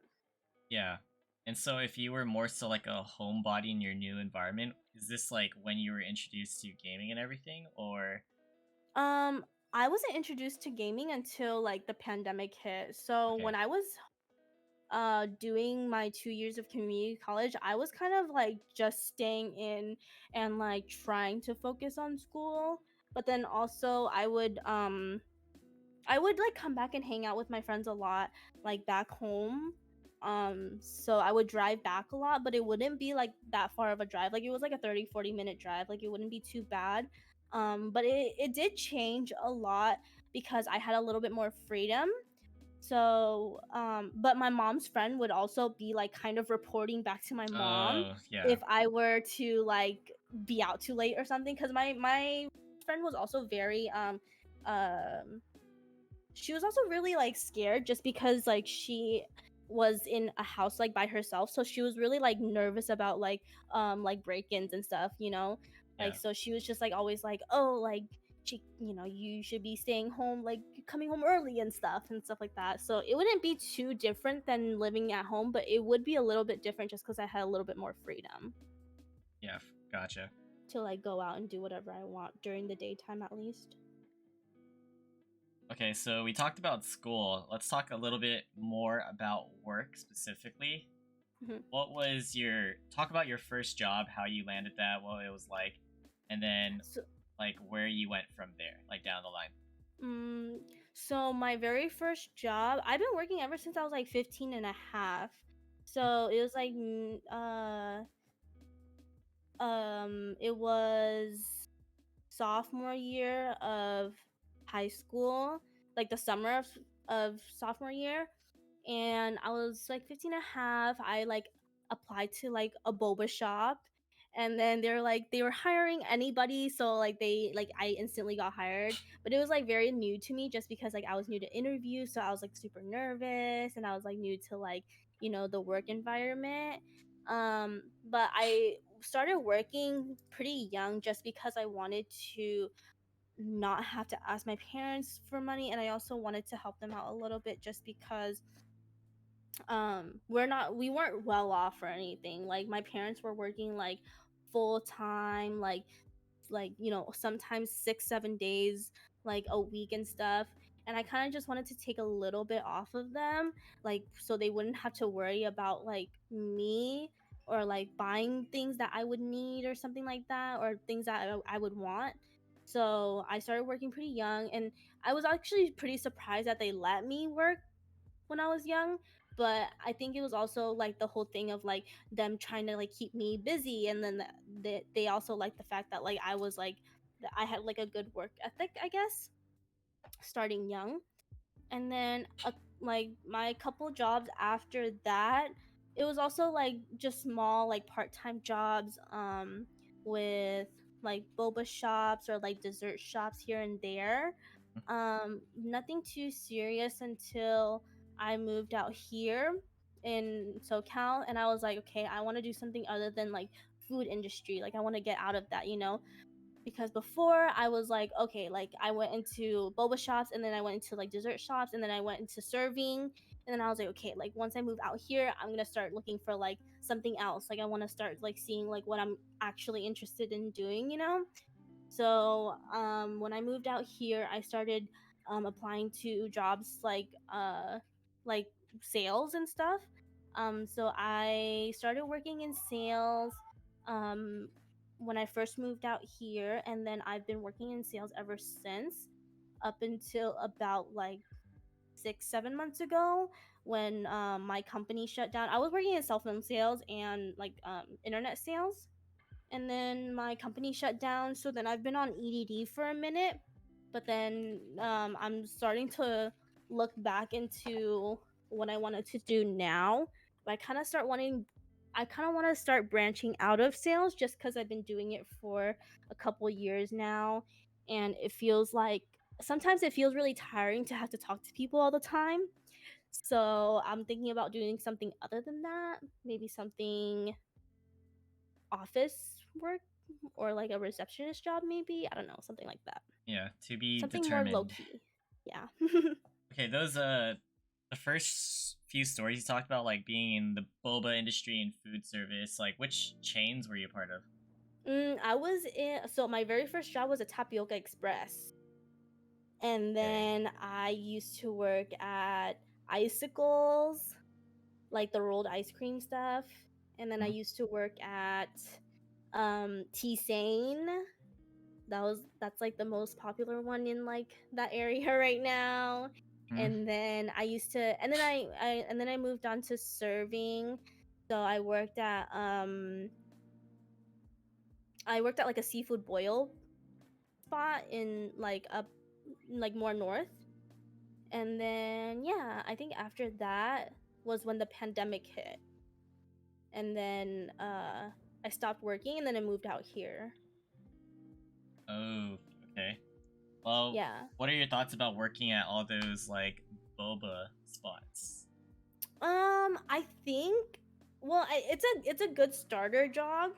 Yeah. And so if you were more so like a homebody in your new environment, is this like when you were introduced to gaming and everything, or Um, I wasn't introduced to gaming until like the pandemic hit. So okay. when I was doing my 2 years of community college, I was kind of like just staying in and like trying to focus on school. But then also I would like come back and hang out with my friends a lot, like back home. So I would drive back a lot, but it wouldn't be like that far of a drive. Like it was like a 30-40 minute drive. Like it wouldn't be too bad. But it did change a lot because I had a little bit more freedom. So, but my mom's friend would also be like kind of reporting back to my mom Oh, yeah. if I were to like be out too late or something. Because my friend was also very um she was also really like scared just because like she was in a house like by herself, so she was really like nervous about like break-ins and stuff, like Yeah. so she was just like always like, oh, like you should be staying home, like coming home early and stuff like that. So it wouldn't be too different than living at home, but it would be a little bit different just because I had a little bit more freedom Yeah. Gotcha. to like go out and do whatever I want during the daytime at least. Okay, so we talked about school. Let's talk a little bit more about work specifically. Mhm. What was your talk about your first job, how you landed that, what it was like, and then So like where you went from there, like down the line. Mm, so my very first job, I've been working ever since I was like 15 and a half. So it was like it was sophomore year of high school, like the summer of sophomore year, and I was like 15 and a half. I like applied to like a boba shop, and then they're like they were hiring anybody, so I instantly got hired. But it was like very new to me just because like I was new to interview, so I was like super nervous and I was like new to like, the work environment. But I started working pretty young just because I wanted to not have to ask my parents for money, and I also wanted to help them out a little bit just because we weren't well off or anything. Like my parents were working like full time, like sometimes 6-7 days like a week and stuff, and I kind of just wanted to take a little bit off of them, like so they wouldn't have to worry about like me or like buying things that I would need or something like that, or things that I would want. So I started working pretty young, and I was actually pretty surprised that they let me work when I was young. But I think it was also like the whole thing of like them trying to like keep me busy, and then they also like the fact that like I was like that I had like a good work ethic, I guess, starting young. And then like my couple jobs after that, it was also like just small like part-time jobs with like boba shops or like dessert shops here and there. Nothing too serious until I moved out here in SoCal, and I was like, okay, I want to do something other than like food industry. Like I want to get out of that, because before I was like, okay, like I went into boba shops, and then I went into like dessert shops, and then I went into serving, and then I was like, okay, like once I move out here, I'm gonna start looking for like something else. Like I want to start like seeing like what I'm actually interested in doing. So when I moved out here, I started applying to jobs like sales and stuff. So I started working in sales um, when I first moved out here, and then I've been working in sales ever since, up until about like 6-7 months ago when my company shut down. I was working in cell phone sales and like internet sales, and then my company shut down. So then I've been on EDD for a minute, but then I'm starting to look back into what I wanted to do now. But I kind of want to start branching out of sales just because I've been doing it for a couple years now, and it feels like sometimes it feels really tiring to have to talk to people all the time. So I'm thinking about doing something other than that, maybe something office work or like a receptionist job, maybe. I don't know, something like that. Yeah, to be Something more low determined. key. Yeah. Okay, those the first few stories you talked about, like being in the boba industry and food service, like which chains were you a part of? I was in, so my very first job was a Tapioca Express. And Okay. then I used to work at Icicles, like the rolled ice cream stuff. And then I Hmm. used to work at T Sane. That's like the most popular one in like that area right now. Hmm. And then I used to and then I moved on to serving. So I worked at like a seafood boil spot in like up like more north. And then yeah, I think after that was when the pandemic hit. And then I stopped working and then I moved out here. Oh, okay. Well, Yeah. what are your thoughts about working at all those like boba spots? I think it's a good starter job,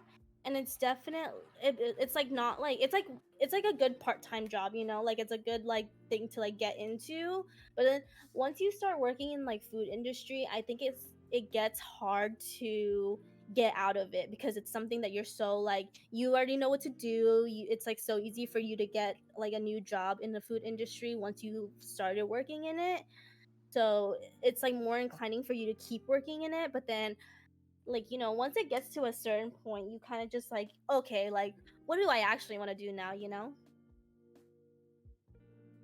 and it's it's like not like it's like a good part-time job, you know? Like it's a good like thing to like get into. But then once you start working in like food industry, I think it gets hard to get out of it because it's something that you're so like you already know what to do. It's like so easy for you to get like a new job in the food industry once you started working in it, so it's like more inclining for you to keep working in it. But then like once it gets to a certain point, you kind of just like, okay, like what do I actually want to do now, you know?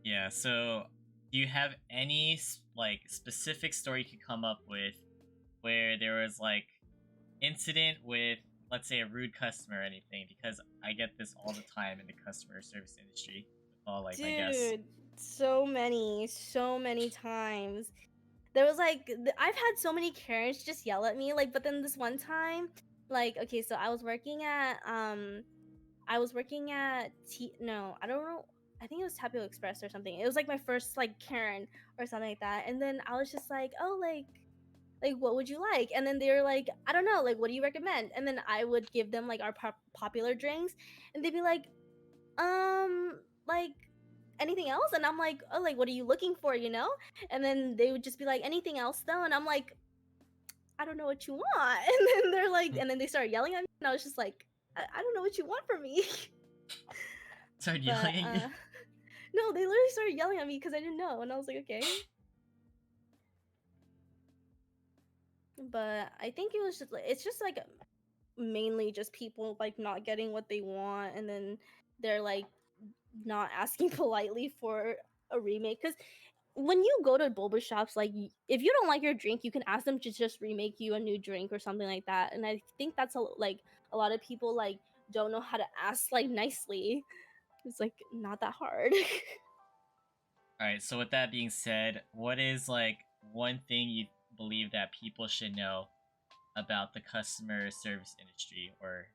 Yeah, so do you have any like specific story you could come up with where there was like incident with, let's say, a rude customer or anything? Because I get this all the time in the customer service industry with all like my guests. Dude, so many times. There was like I've had so many Karens just yell at me, like, but then this one time, like, okay, so I was working at no, I don't know. I think it was Tapio Express or something. It was like my first like Karen or something like that. And then I was just like, "Oh, like what would you like?" And then they were like, "I don't know, like what do you recommend?" And then I would give them like our popular drinks, and they'd be like anything else?" And I'm like, "Oh, like what are you looking for, you know?" And then they would just be like, "Anything else though?" And I'm like, "I don't know what you want." And then they're like, and then they started yelling at me, and I was just like, I don't know what you want from me." Started But yelling at you. no, they literally started yelling at me because I didn't know, and I was like, okay. But I think it's just like mainly just people like not getting what they want, and then they're like not asking politely for a remake. Because when you go to boba shops, like if you don't like your drink, you can ask them to just remake you a new drink or something like that. And I think that's like a lot of people like don't know how to ask like nicely. It's like not that hard. All right. So with that being said, what is like one thing you believe that people should know about the customer service industry, or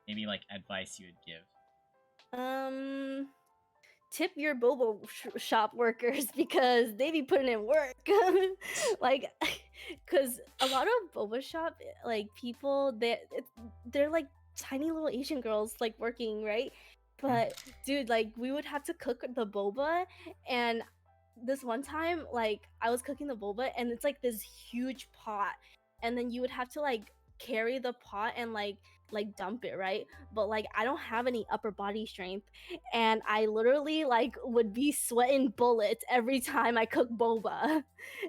maybe like advice you would give? um Tip your boba shop workers because they be putting in work. Like because a lot of boba shop like people, they're like tiny little Asian girls like working, right? Hmm. But dude, like we would have to cook the boba, and this one time like I was cooking the boba and it's like this huge pot, and then you would have to like carry the pot and like dump it, right? But like I don't have any upper body strength, and I literally like would be sweating bullets every time I cook boba.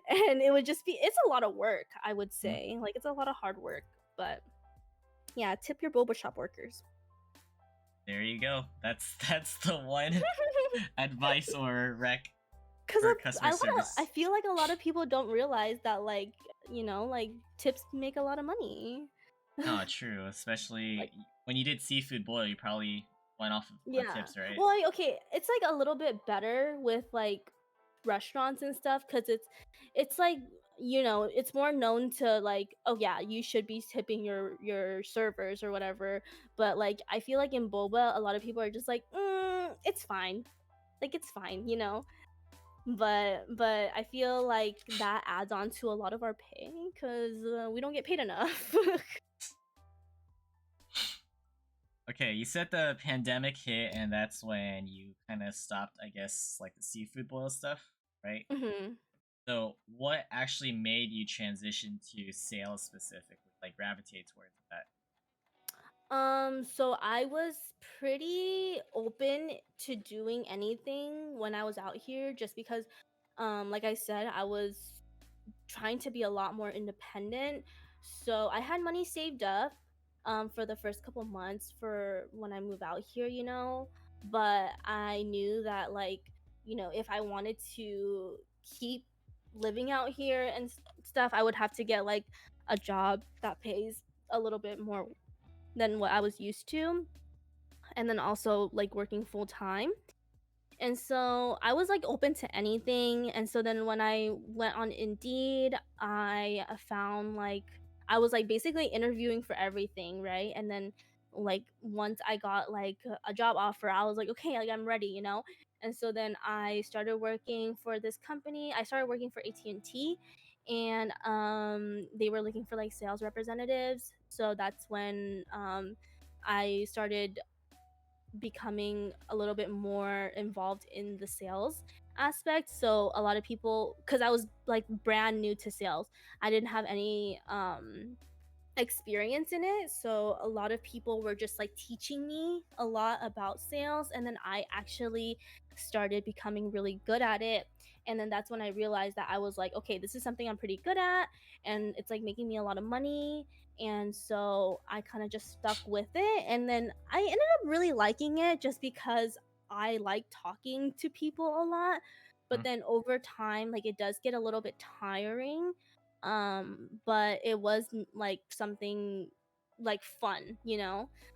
And it would just be it's a lot of work, I would Hmm. say. Like it's a lot of hard work, but yeah, tip your boba shop workers. There you go. That's the one advice or rec Cause for customer I service. feel like a lot of people don't realize that, like, like tips make a lot of money. Oh, true. Especially Like, when you did seafood boil, you probably went off on yeah. tips, right? Well, okay, it's like a little bit better with like restaurants and stuff because it's like it's more known to like, oh yeah, you should be tipping your servers or whatever. But like I feel like in boba, a lot of people are just like, it's fine, like it's fine. But I feel like that adds on to a lot of our pay because we don't get paid enough. Okay, you said the pandemic hit, and that's when you kind of stopped, I guess, like the seafood boil stuff, right? hmm So, what actually made you transition to sales specifically, like gravitate towards that? So I was pretty open to doing anything when I was out here just because like I said, I was trying to be a lot more independent. So I had money saved up for the first couple months for when I move out here. But I knew that like, if I wanted to keep living out here and stuff, I would have to get like a job that pays a little bit more than what I was used to, and then also like working full time. And so I was like open to anything. And so then when I went on Indeed, I found like I was like basically interviewing for everything, right? And then like once I got like a job offer, I was like, okay, like I'm ready. And so then I started working for this company. I started working for AT&T, and they were looking for like sales representatives. So that's when I started becoming a little bit more involved in the sales aspect. So a lot of people, because I was like brand new to sales, I didn't have any experience in it. So a lot of people were just like teaching me a lot about sales. And then I actually started becoming really good at it. And then that's when I realized that I was like, okay, this is something I'm pretty good at. And it's like making me a lot of money. And so I kind of just stuck with it. And then I ended up really liking it just because I like talking to people a lot. But Hmm? then over time, like it does get a little bit tiring, but it was like something like fun.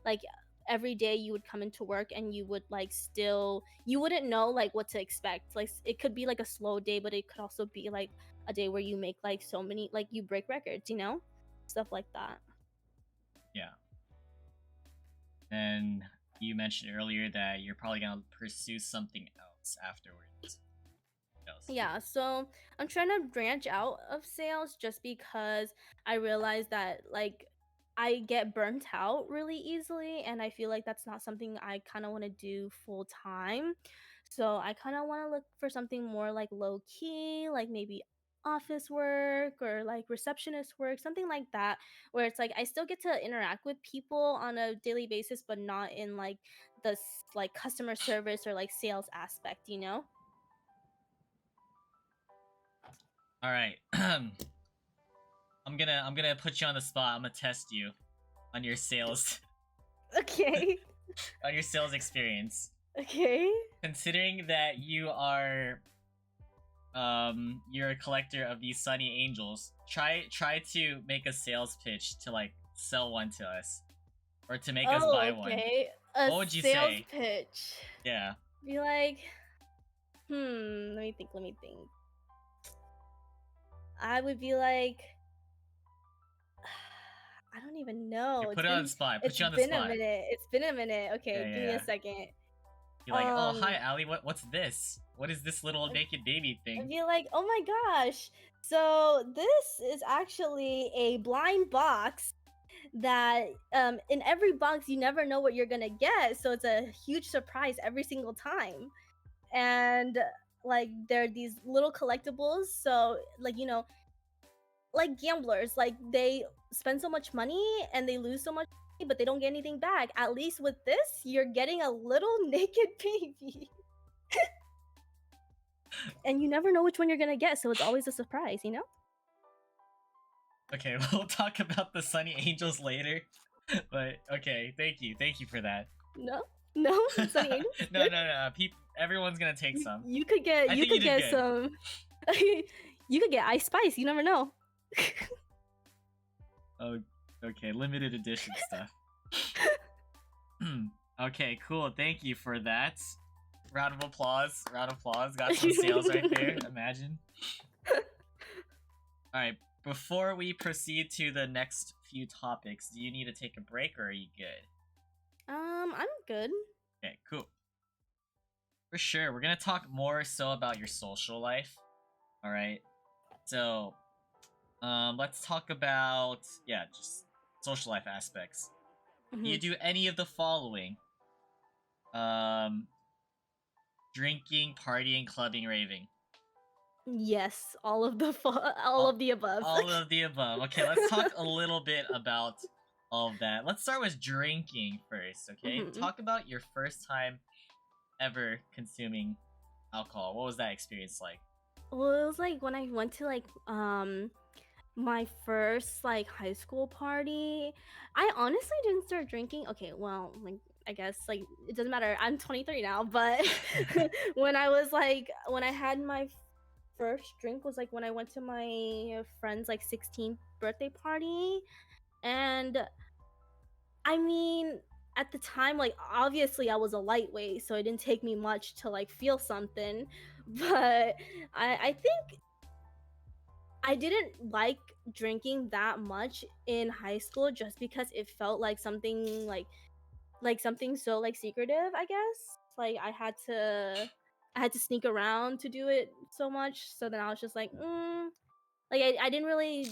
Like every day you would come into work and you would like still you wouldn't know like what to expect. Like it could be like a slow day, but it could also be like a day where you make like so many, like you break records, stuff like that. Yeah. And you mentioned earlier that you're probably gonna pursue something else afterwards. Else. Yeah, so I'm trying to branch out of sales just because I realize that like I get burnt out really easily, and I feel like that's not something I kind of want to do full time. So I kind of want to look for something more like low key, like maybe office work or like receptionist work, something like that, where it's like I still get to interact with people on a daily basis, but not in like this like customer service or like sales aspect. All right. I'm gonna put you on the spot. I'm gonna test you on your sales Okay. on your sales experience. Okay. Considering that you're a collector of these sunny angels, try to make a sales pitch to like sell one to us or to make us Oh, buy one. okay. A What would you sales say? pitch. Yeah. Be like, let me think. I would be like, I don't even You know. put it on the spot. Put It's you on the been a spot. minute. It's been a minute. Yeah, Okay, yeah, give me a yeah. second. You're like, oh hi, Um, Ali. What's this? What is this little naked baby I'd thing? be like, oh my gosh. So this is actually a blind box that in every box you never know what you're gonna get. So it's a huge surprise every single time. And like there are these little collectibles, so like like gamblers, like they spend so much money and they lose so much money, but they don't get anything back. At least with this, you're getting a little naked baby, and you never know which one you're gonna get, so it's always a surprise. Okay, we'll talk about the sunny angels later. But okay, thank you for that. No, no. Sunny Angels, No, good. no, no. Everyone's gonna take some. You could get I you think you could did get good. some. You could get ice spice. You never know. Oh, okay. Limited edition stuff. Okay, cool. Thank you for that. Round of applause. Round of applause. Got some sales right there. Imagine. Alright, before we proceed to the next few topics, do you need to take a break or are you good? I'm good. Okay, cool. For sure, we're gonna talk more so about your social life. Alright. So, let's talk about just social life aspects. Do you do any of the following? Drinking, partying, clubbing, raving. Yes, all of the of the above. All of the above. Okay, let's talk a little bit about all of that. Let's start with drinking first, okay? Talk about your first time ever consuming alcohol. What was that experience like? Well, it was like when I went to like my first like high school party. I honestly didn't start drinking. Okay, well, like I guess like it doesn't matter. I'm 23 now, but when I had my first drink was like when I went to my friend's like 16th birthday party. And I mean, at the time, like obviously I was a lightweight, so it didn't take me much to like feel something. But I think I didn't like drinking that much in high school just because it felt like something like something so like secretive, I guess. Like I had to sneak around to do it so much. So then I was just like, like I didn't really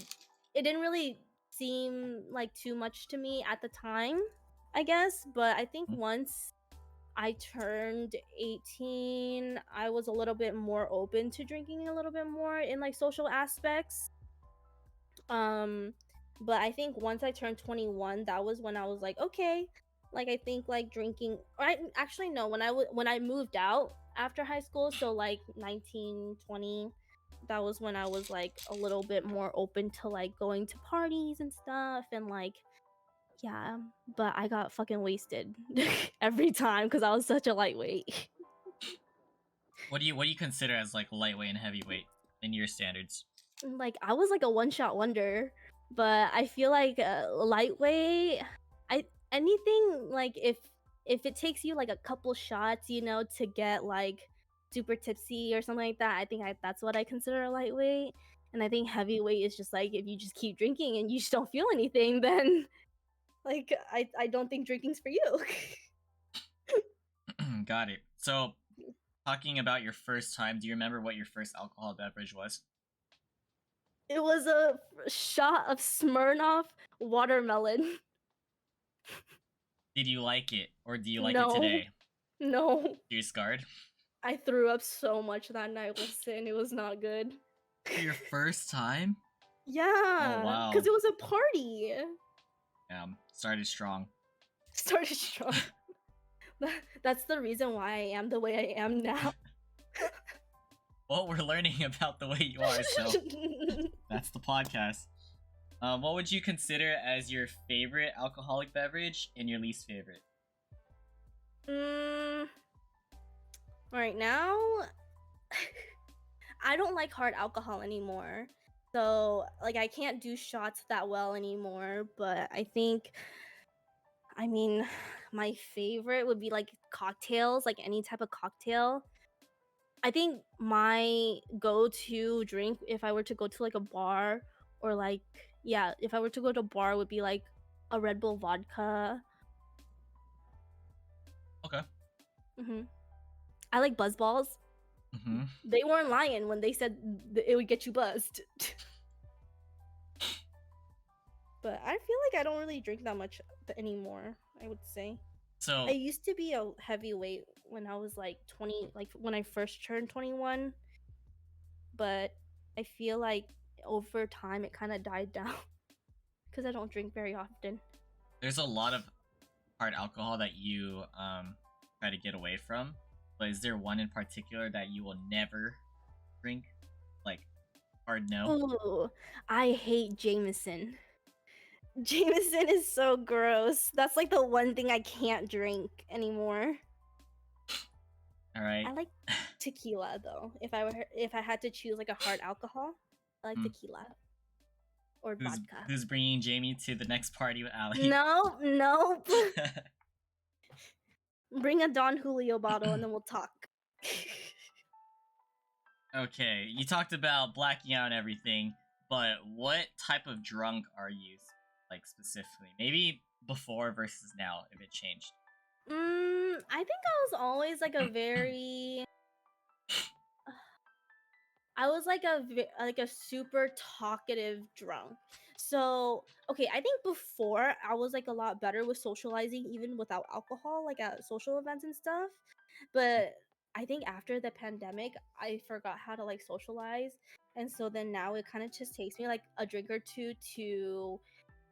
it didn't really seem like too much to me at the time, I guess. But I think once I turned 18, I was a little bit more open to drinking a little bit more in like social aspects. But I think once I turned 21, that was when I was like, okay, like I think like drinking, or actually no, when I moved out after high school, so like 19, 20, that was when I was like a little bit more open to like going to parties and stuff. And like, yeah, but I got fucking wasted every time because I was such a lightweight. What do you consider as like lightweight and heavyweight in your standards? Like I was like a one-shot wonder, but I feel like lightweight, I anything like if it takes you like a couple shots, you know, to get like super tipsy or something like that, I think that's what I consider a lightweight. And I think heavyweight is just like if you just keep drinking and you just don't feel anything, then like I don't think drinking's for you. Got it. So, talking about your first time, do you remember what your first alcohol beverage was? It was a shot of Smirnoff watermelon. Did you like it, or do you like it No. today? No. You're scarred? I threw up so much that night. Listen, it was not good. For your first time? Yeah. Oh, wow. Because it was a party. Started strong. Started strong. That's the reason why I am the way I am now. Well, we're learning about the way you are, so that's the podcast. What would you consider as your favorite alcoholic beverage and your least favorite? Right now, I don't like hard alcohol anymore. So, like, I can't do shots that well anymore. But I think, I mean, my favorite would be like cocktails, like any type of cocktail. I think my go-to drink, if I were to go to like a bar or like, yeah, if I were to go to a bar, would be like a Red Bull vodka. Okay. I like buzz balls. They weren't lying when they said it would get you buzzed. But I feel like I don't really drink that much anymore, I would say. So I used to be a heavyweight when I was like 20, like when I first turned 21. But I feel like over time it kind of died down because I don't drink very often. there's a lot of hard alcohol that you try to get away from, but is there one in particular that you will never drink? Like, hard no? Ooh, I hate Jameson. Jameson is so gross. That's like the one thing I can't drink anymore. All right. I like tequila though. If I had to choose like a hard alcohol, I like Hmm. tequila or Who's vodka. who's bringing Jamie to the next party with Ali? No, nope. Bring a Don Julio bottle and then we'll talk. Okay, you talked about blacking out and everything, but what type of drunk are you, like specifically? Maybe before versus now, if it changed. I think I was always like a very I was like a super talkative drunk. So, okay, I think before I was like a lot better with socializing even without alcohol, like at social events and stuff. But I think after the pandemic, I forgot how to like socialize. And so then now it kind of just takes me like a drink or two to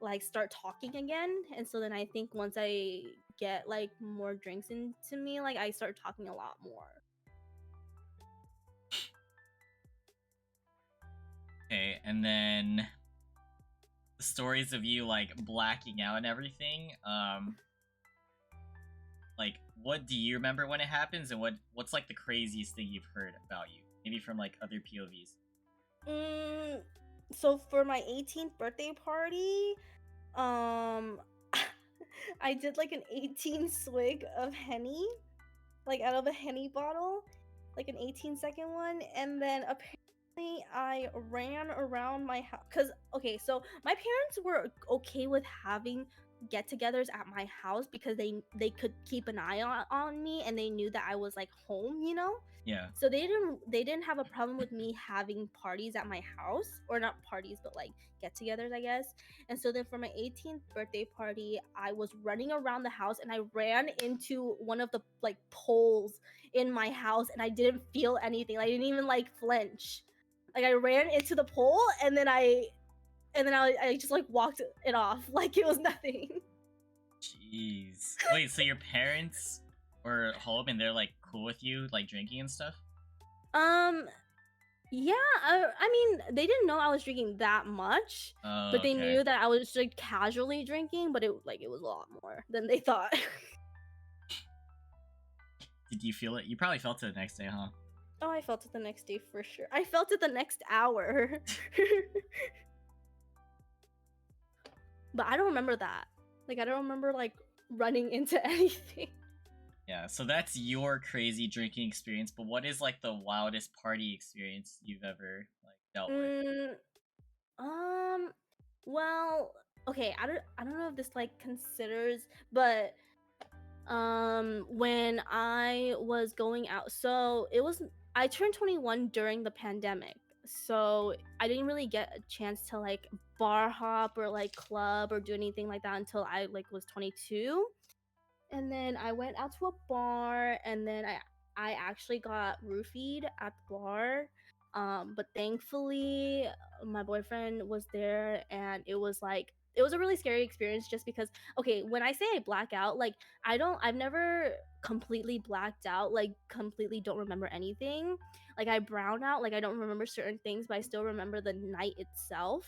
like start talking again. And so then I think once I get like more drinks into me, like I start talking a lot more. Okay, and then the stories of you like blacking out and everything. Like what do you remember when it happens, and what's like the craziest thing you've heard about you? Maybe from like other POVs. Mm, so for my 18th birthday party, um, I did like an 18 swig of Henny, like out of a Henny bottle, like an 18-second one, and then apparently I ran around my house. Cause okay, so my parents were okay with having get-togethers at my house because they could keep an eye on me and they knew that I was like home, you know. Yeah. So they didn't have a problem with me having parties at my house, or not parties but like get-togethers, I guess. And so then for my 18th birthday party, I was running around the house and I ran into one of the like poles in my house and I didn't feel anything. I didn't even like flinch. Like I ran into the pole and then I just like walked it off like it was nothing. Jeez. Wait, so your parents were home and they're like cool with you, like drinking and stuff? Um Yeah, I mean, they didn't know I was drinking that much, Oh, but they okay. knew that I was like casually drinking, but it was a lot more than they thought. Did you feel it? You probably felt it the next day, huh? Oh, I felt it the next day for sure. I felt it the next hour. But I don't remember that. Like I don't remember like running into anything. Yeah, so that's your crazy drinking experience, but what is like the wildest party experience you've ever like dealt with? Mm, um well, okay, I don't know if this like considers, but when I was going out, so I turned 21 during the pandemic, so I didn't really get a chance to like bar hop or like club or do anything like that until I like was 22. And then I went out to a bar and then I actually got roofied at the bar. But thankfully my boyfriend was there and it was a really scary experience just because okay, when I say I black out, like I've never completely blacked out, like completely don't remember anything. Like I brown out, like I don't remember certain things, but I still remember the night itself.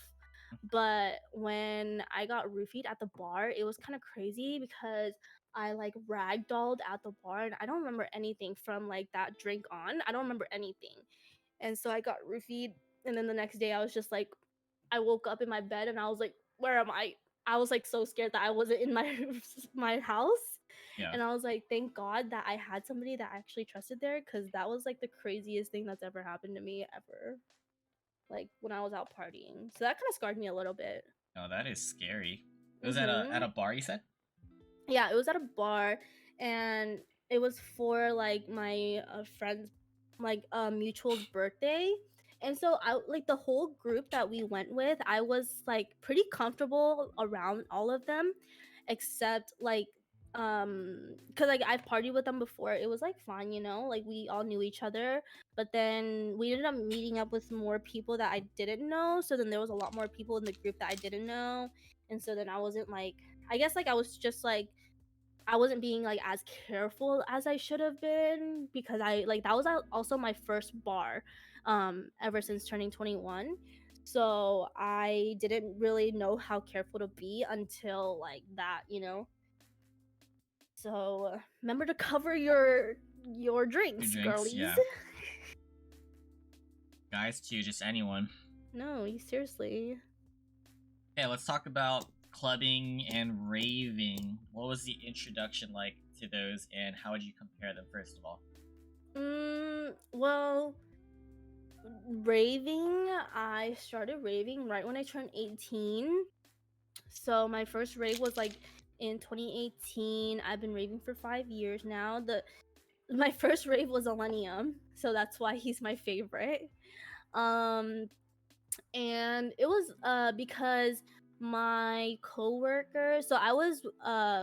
But when I got roofied at the bar, it was kind of crazy because I like ragdolled at the bar and I don't remember anything from like that drink on. I don't remember anything. And so I got roofied and then the next day I was just like I woke up in my bed and I was like, where am I? I was like so scared that I wasn't in my my house. Yeah. And I was like, thank God that I had somebody that I actually trusted there because that was like the craziest thing that's ever happened to me ever. Like when I was out partying. So that kind of scarred me a little bit. Oh, that is scary. It was at Mhm. a bar, you said? Yeah, it was at a bar and it was for like my friend's like mutual's birthday. And so I like the whole group that we went with, I was like pretty comfortable around all of them except like because like I've partied with them before. It was like fun, you know, like we all knew each other, but then we ended up meeting up with more people that I didn't know. So then there was a lot more people in the group that I didn't know. And so then I wasn't like I guess like I was just like I wasn't being like as careful as I should have been because I like that was also my first bar ever since turning 21. So I didn't really know how careful to be until like that, you know. So remember to cover your Your drinks, drinks, girlies. yeah. Guys too, just anyone. No, you seriously. Okay, let's talk about clubbing and raving. What was the introduction like to those, and how would you compare them, first of all? Well, raving, I started raving right when I turned 18. So my first rave was like in 2018. I've been raving for 5 years now. The My first rave was Millennium, so that's why he's my favorite. Um, and it was because my coworker, so I was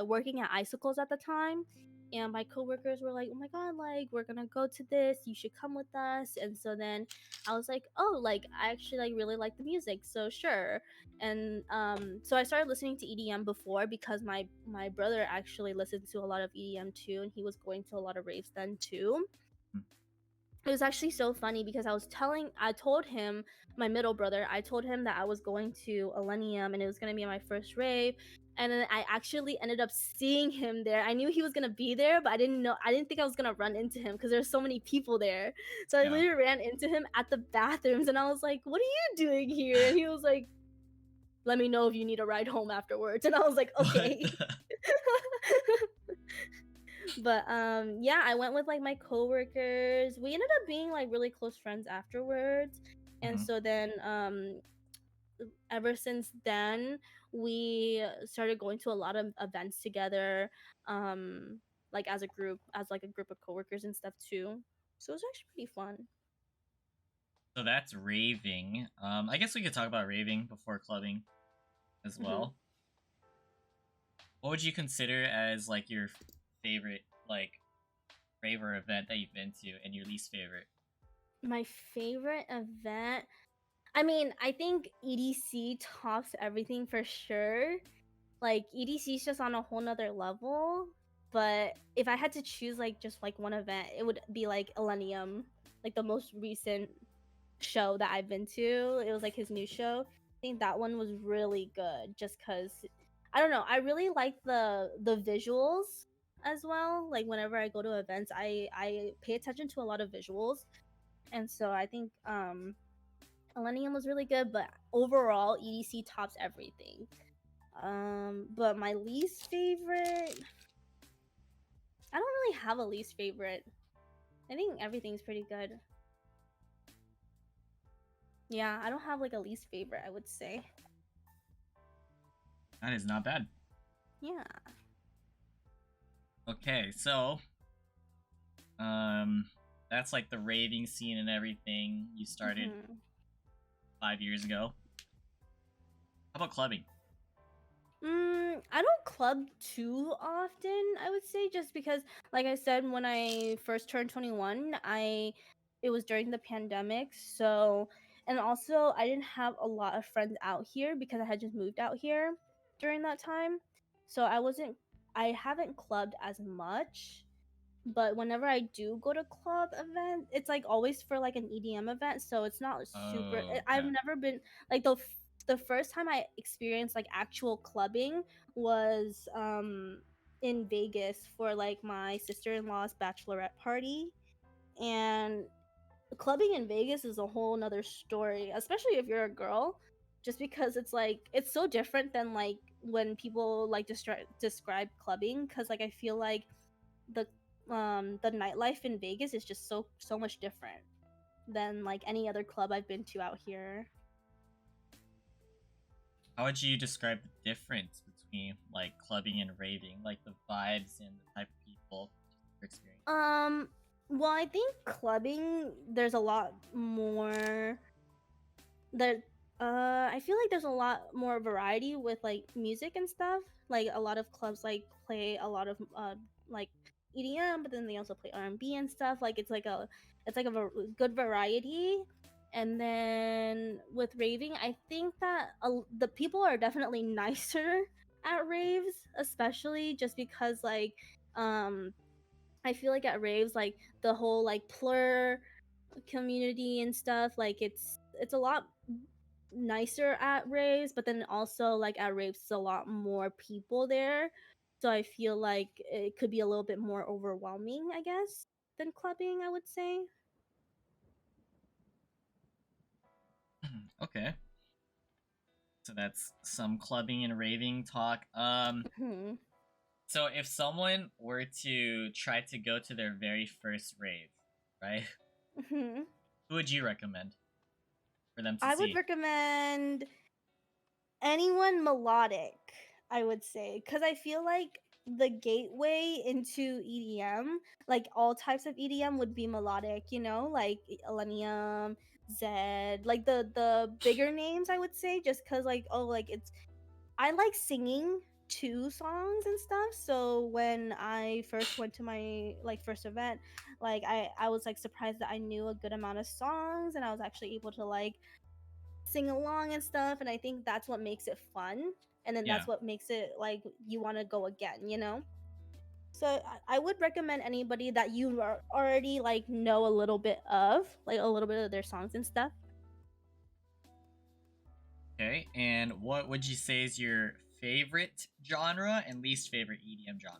working at Icicles at the time, and my coworkers were like, "Oh my god, like we're gonna go to this, you should come with us." And so then I was like, "Oh, like I actually like really like the music, so sure." And so I started listening to EDM before because my brother actually listened to a lot of EDM too, and he was going to a lot of raves then too. Hmm. It was actually so funny because I told him, my middle brother, I told him that I was going to Millennium and it was going to be my first rave. And then I actually ended up seeing him there. I knew he was going to be there, but I didn't think I was going to run into him because there's so many people there. So I Yeah. literally ran into him at the bathrooms and I was like, "What are you doing here?" And he was like, "Let me know if you need a ride home afterwards." And I was like, What? "Okay." But yeah, I went with like my coworkers. We ended up being like really close friends afterwards. And Mhm. so then ever since then we started going to a lot of events together, um like as a group, as like a group of coworkers and stuff too. So it was actually pretty fun. So that's raving. I guess we could talk about raving before clubbing as Hmm. well. What would you consider as like your favorite like rave or event that you've been to, and your least favorite? My favorite event, I mean, I think EDC tops everything for sure. Like EDC is just on a whole nother level. But if I had to choose like just like one event, it would be like Millennium, like the most recent show that I've been to. It was like his new show. I think that one was really good just cuz I don't know, I really like the visuals as well. Like whenever I go to events, I pay attention to a lot of visuals. And so I think Millennium was really good, but overall EDC tops everything. But my least favorite, I don't really have a least favorite. I think everything's pretty good. Yeah, I don't have like a least favorite, I would say. That is not bad. Yeah. Okay, so um, that's like the raving scene and everything you started Hmm. 5 years ago. How about clubbing? I don't club too often, I would say, just because, like I said, when I first turned 21, it was during the pandemic, so, and also I didn't have a lot of friends out here because I had just moved out here during that time, so I haven't clubbed as much. But whenever I do go to club event, it's like always for like an EDM event, so it's not super. Oh, I've okay. never been like the first time I experienced like actual clubbing was in Vegas for like my sister-in-law's bachelorette party. And clubbing in Vegas is a whole nother story, especially if you're a girl, just because it's like it's so different than like when people like describe clubbing, because like I feel like the the nightlife in Vegas is just so much different than like any other club I've been to out here. How would you describe the difference between like clubbing and raving, like the vibes and the type of people you're experiencing? Um well, I think clubbing there's a lot more there I feel like there's a lot more variety with like music and stuff. Like a lot of clubs like play a lot of like EDM, but then they also play R&B and stuff. Like it's like good variety. And then with raving, I think that the people are definitely nicer at raves, especially just because like um I feel like at raves, like the whole like plur community and stuff, like it's a lot nicer at raves, but then also like at raves, it's a lot more people there. So I feel like it could be a little bit more overwhelming, I guess. than clubbing, I would say. Okay. So that's some clubbing and raving talk. Hmm. So if someone were to try to go to their very first rave, right? Hmm. Who would you recommend for them to I would see? recommend anyone melodic, I would say, because I feel like the gateway into EDM, like all types of EDM, would be melodic. You know, like Millennium, Zed, like the bigger names. I would say, just because like like it's I like singing to songs and stuff. So when I first went to my like first event, like I was like surprised that I knew a good amount of songs and I was actually able to like sing along and stuff, and I think that's what makes it fun, and then Yeah. that's what makes it like you want to go again, you know. So I would recommend anybody that you already like know a little bit of, like a little bit of their songs and stuff. Okay. And what would you say is your favorite genre and least favorite EDM genre?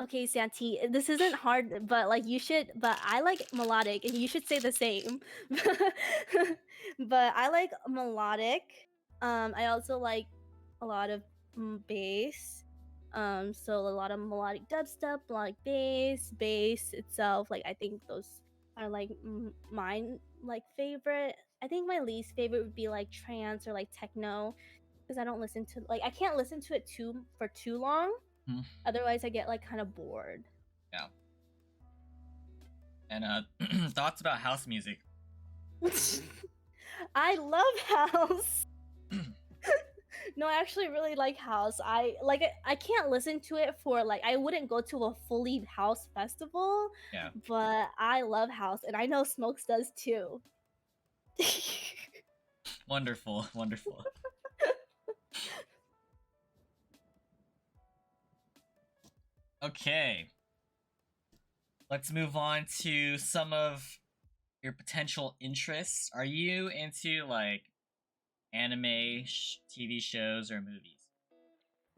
Okay, Santi, this isn't hard, but like you should, but I like melodic, and you should say the same. But I like melodic. I also like a lot of bass. So a lot of melodic dubstep, like bass itself. Like I think those are like mine like favorite. I think my least favorite would be like trance or like techno because I don't listen to like I can't listen to it for too long. Hmm. Otherwise, I get like kind of bored. Yeah. And thoughts about house music? I love house. No, I actually really like house. I can't listen to it for like I wouldn't go to a fully house festival, Yeah. but I love house and I know Smokes does too. Wonderful. Wonderful. Okay. Let's move on to some of your potential interests. Are you into like anime, TV shows, or movies?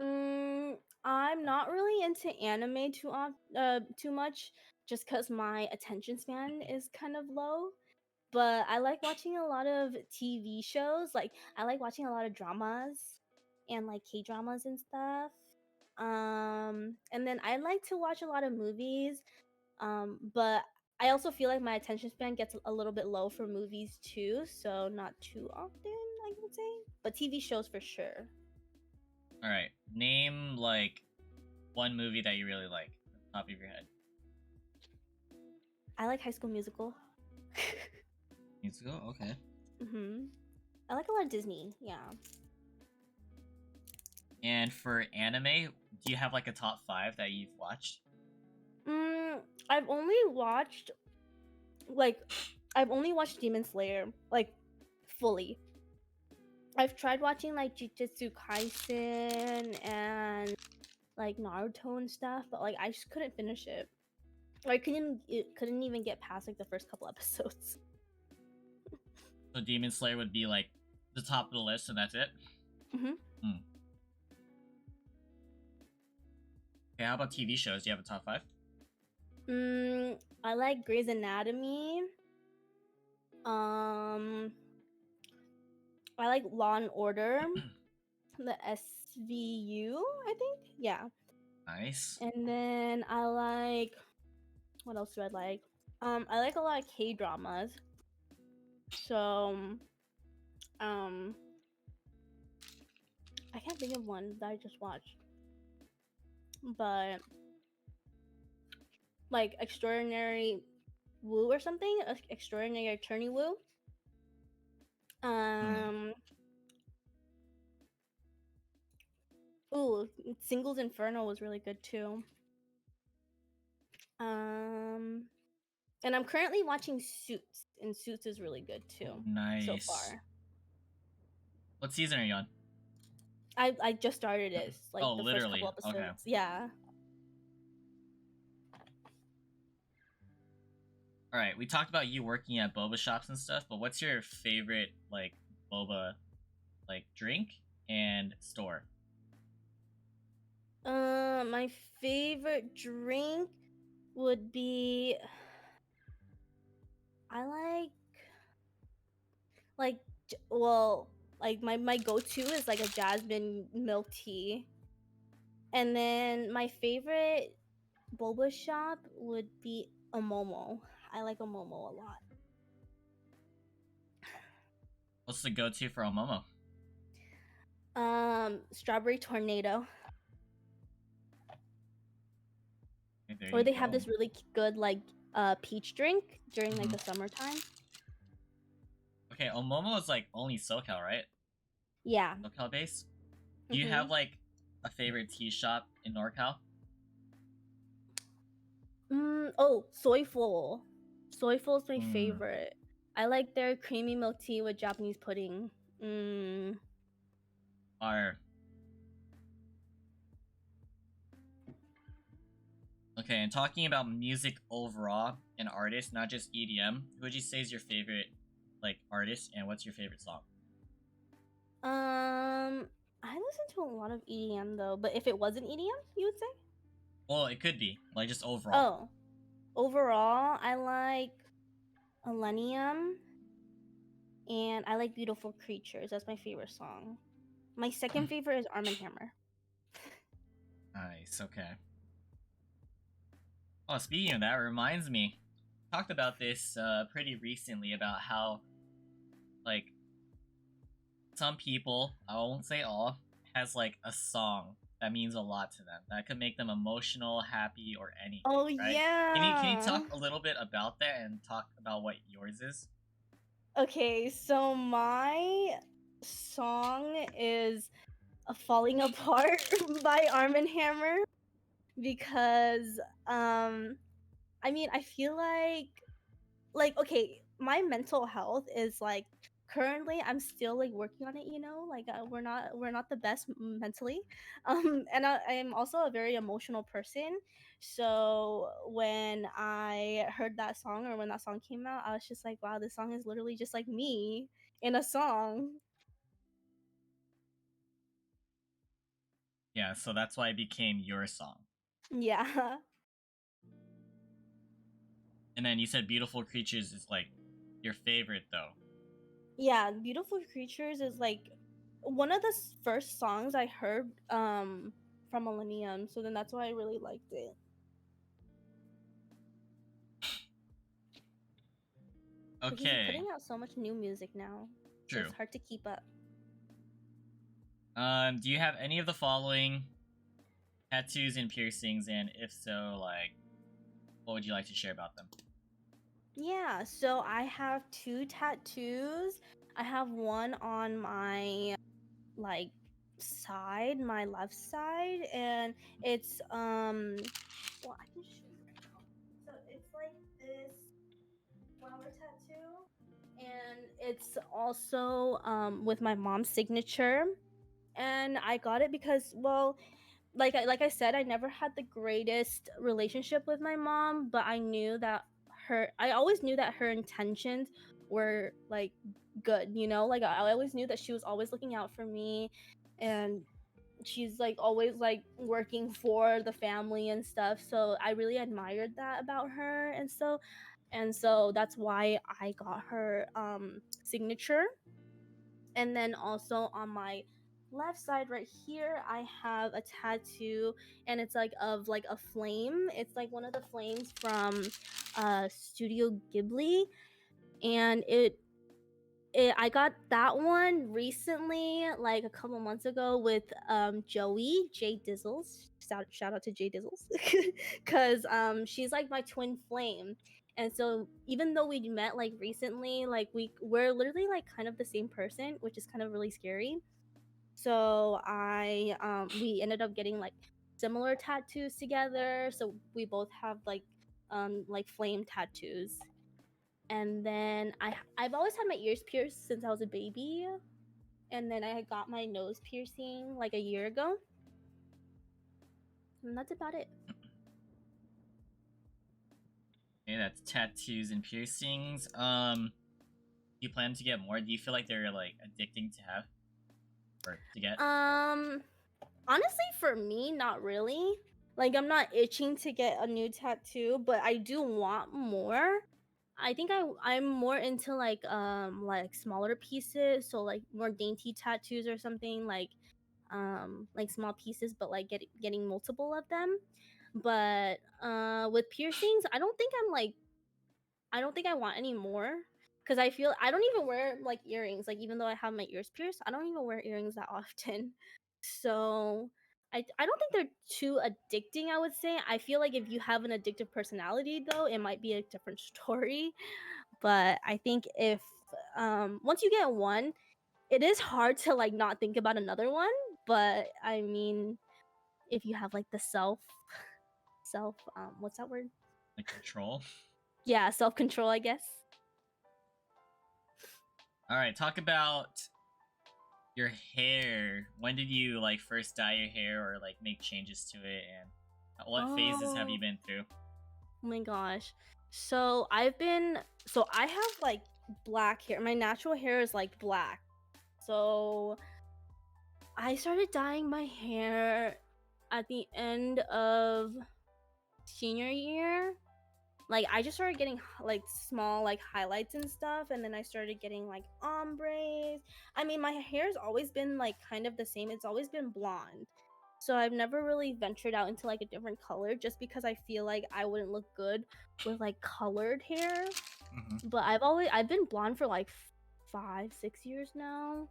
Mm, I'm not really into anime too much just cuz my attention span is kind of low. But I like watching a lot of TV shows. Like I like watching a lot of dramas and like K dramas and stuff. And then I like to watch a lot of movies. But I also feel like my attention span gets a little bit low for movies too, so not too often, I would say. But TV shows for sure. All right. Name like one movie that you really like off the top of your head. I like High School Musical. Musical? Okay. Hmm. I like a lot of Disney. Yeah. And for anime, do you have like a top five that you've watched? Mm, I've only watched like I've only watched Demon Slayer like fully. I've tried watching like Jujutsu Kaisen and like Naruto and stuff, but like I just couldn't finish it. I couldn't even get past like the first couple episodes. So Demon Slayer would be like the top of the list, and that's it. Hmm. Hmm. Okay, how about TV shows? Do you have a top five? I like Grey's Anatomy. Um, I like Law and Order, the SVU, I think. Yeah, Nice. and then I like what else do I like? I like a lot of K dramas. So, um, I can't think of one that I just watched, but like Extraordinary Woo or something, Extraordinary Attorney Woo. Hmm. Um, ooh, Singles Inferno was really good too. Um, and I'm currently watching Suits, and Suits is really good too Oh, so nice. far. What season are you on? I just started it, like Oh, the first couple literally. Okay. episodes. Yeah. All right. We talked about you working at boba shops and stuff, but what's your favorite like boba like drink and store? My favorite drink. would be I like well, like my go-to is like a jasmine milk tea. And then my favorite boba shop would be a Momo. I like a Momo a lot. What's the go-to for a Momo? Strawberry tornado. Okay, there Or you they have go. this really good like peach drink during like Mhm. the summertime. Okay, Omomo is like only SoCal, right? Yeah. SoCal base. Do you Mhm. have like a favorite tea shop in NorCal? Oh, Soyful. Soyful is my Hmm. favorite. I like their creamy milk tea with Japanese pudding. Mm. Are okay. And talking about music overall and artists, not just EDM, who would you say is your favorite like artist, and what's your favorite song? I listen to a lot of EDM though, but if it wasn't EDM, you would say? Well, it could be like just overall. Oh, overall, I like Millennium and I like Beautiful Creatures. That's my favorite song. My second favorite is Arm& Hammer. Nice. Okay. Oh, speaking of that, reminds me, talked about this pretty recently about how like some people, I won't say all, has like a song that means a lot to them that could make them emotional, happy, or anything, Oh right? Can you yeah. talk a little bit about that and talk about what yours is? Okay, so my song is Falling Apart by Arm& Hammer because I mean, I feel like okay, my mental health is like currently I'm still like working on it, you know, like we're not the best mentally. And I'm also a very emotional person. So when I heard that song or when that song came out, I was just like, wow, this song is literally just like me in a song. Yeah, so that's why it became your song. Yeah. And then you said Beautiful Creatures is like your favorite though. Yeah, Beautiful Creatures is like one of the first songs I heard from Millennium, so then that's why I really liked it. But he's Okay, putting out so much new music now, so true. it's hard to keep up. Do you have any of the following tattoos and piercings, and if so, like, what would you like to share about them? Yeah, so I have two tattoos. I have one on my like side, my left side, and it's well, I can show you right now. So it's like this flower tattoo, and it's also with my mom's signature. And I got it because, well, like I said, I never had the greatest relationship with my mom, but I always knew that her intentions were like good, you know? Like I always knew that she was always looking out for me, and she's like always like working for the family and stuff. So I really admired that about her, and so that's why I got her signature. And then also on my left side right here, I have a tattoo, and it's like of like a flame. It's like one of the flames from Studio Ghibli, and I got that one recently, like a couple months ago, with Joey J Dizzles. Shout out to J Dizzles, because she's like my twin flame, and so even though we met like recently, like we're literally like kind of the same person, which is kind of really scary. So we ended up getting like similar tattoos together. So we both have like flame tattoos. And then I've always had my ears pierced since I was a baby, and then I got my nose piercing like a year ago, and that's about it. Okay, that's tattoos and piercings. Do you plan to get more? Do you feel like they're like addicting to have or to get? Um, Honestly, for me, not really. Like I'm not itching to get a new tattoo, but I do want more. I think I'm more into like smaller pieces, so like more dainty tattoos or something like small pieces, but like getting multiple of them. But with piercings, I don't think I want any more because I feel I don't even wear like earrings. Like even though I have my ears pierced, I don't even wear earrings that often. So I don't think they're too addicting. I would say I feel like if you have an addictive personality though, it might be a different story. But I think if once you get one, it is hard to like not think about another one. But I mean, if you have like the self what's that word? Like control. Yeah, self control, I guess. All right, talk about your hair. When did you like first dye your hair or like make changes to it, and what phases have Oh, you been through? oh my gosh. So I have like black hair. My natural hair is like black. So I started dyeing my hair at the end of senior year. Like I just started getting like small like highlights and stuff, and then I started getting like ombres. I mean, my hair's always been like kind of the same. It's always been blonde. So I've never really ventured out into like a different color just because I feel like I wouldn't look good with like colored hair. Mm-hmm. But I've been blonde for like 5, 6 years now,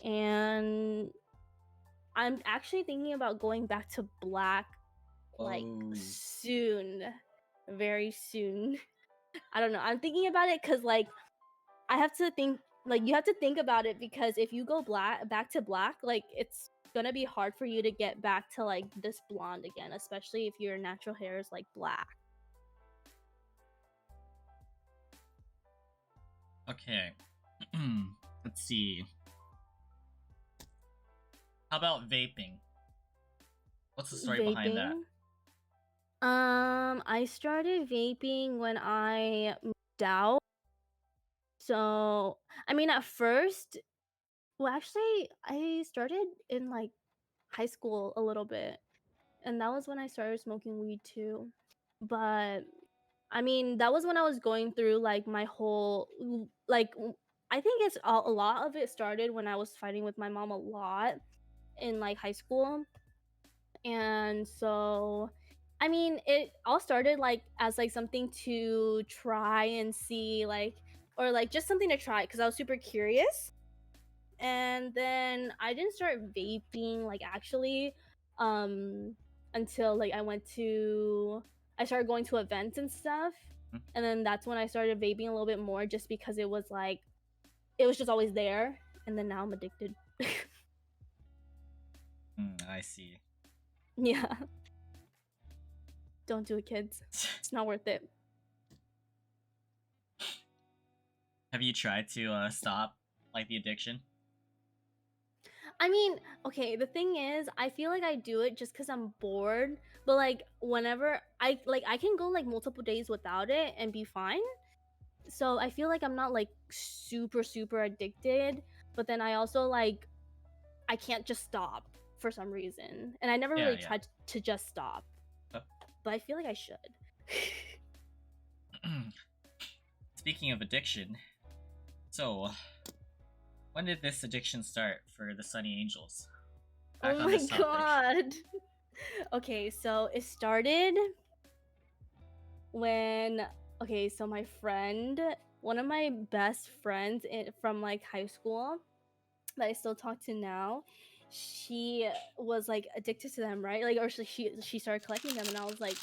and I'm actually thinking about going back to black like Oh, soon, very soon. I don't know. I'm thinking about it because like I have to think like you have to think about it because if you go back to black, like it's gonna be hard for you to get back to like this blonde again, especially if your natural hair is like black. okay. Let's see. How about vaping? What's the story behind that? Vaping. I started vaping when I moved out. So I mean at first well actually I started in like high school a little bit. And that was when I started smoking weed too. But I mean, that was when I was going through like my whole I think a lot of it started when I was fighting with my mom a lot in like high school. And so I mean, it all started like as like something to try and see like or like just something to try because I was super curious. And then I didn't start vaping like actually um until like I started going to events and stuff. Hmm? And then that's when I started vaping a little bit more just because it was just always there, and then now I'm addicted. I see. Yeah. Don't do it, kids. It's not worth it. Have you tried to stop like the addiction? I mean, okay, the thing is, I feel like I do it just because I'm bored. But like whenever I can go like multiple days without it and be fine. So I feel like I'm not like super addicted, but then I also like I can't just stop for some reason. And I never Yeah, really yeah. tried to just stop. Uh, But I feel like I should. Speaking of addiction, so when did this addiction start for the Sunny Angels? Back Oh on my this topic. god. Okay, so it started when so my friend, one of my best friends from like high school that I still talk to now, she was like addicted to them, right? Like, or she started collecting them, and I was like,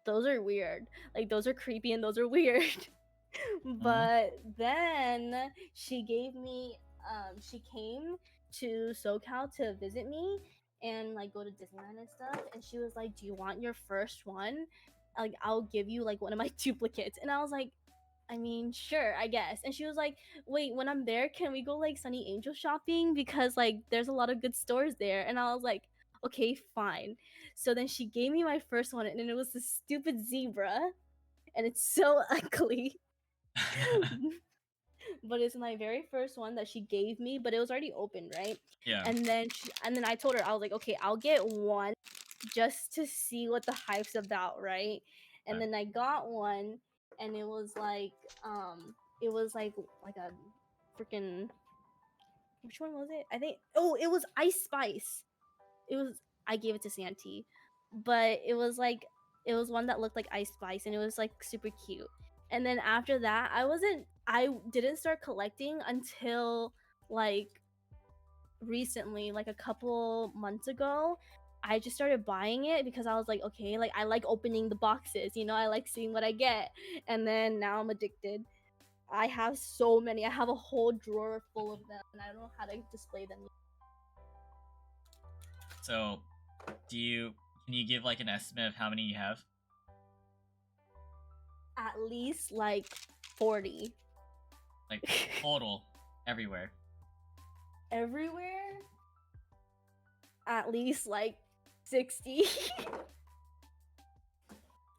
those are weird. Like, those are creepy and those are weird. Mm-hmm. But then she came to SoCal to visit me and like go to Disneyland and stuff. And she was like, "Do you want your first one? Like, I'll give you like one of my duplicates." And I was like, I mean, sure, I guess. And she was like, wait, when I'm there, can we go like Sunny Angel shopping? Because like there's a lot of good stores there. And I was like, okay, fine. So then she gave me my first one, and it was this stupid zebra. And it's so ugly. but it's my very first one that she gave me, but it was already open, right? Yeah. And then I told her, I was like, okay, I'll get one just to see what the hype's about, right? And then I got one, and it was like a freaking, which one was it? I think, oh, it was Ice Spice. I gave it to Santi, but it was one that looked like Ice Spice, and it was like super cute. And then after that, I didn't start collecting until like recently, like a couple months ago. I just started buying it because I was like, okay, like I like opening the boxes, I like seeing what I get. And then now I'm addicted. I have so many. I have a whole drawer full of them, and I don't know how to display them. So, can you give like an estimate of how many you have? At least like 40. Like total, everywhere. Everywhere? At least like 60.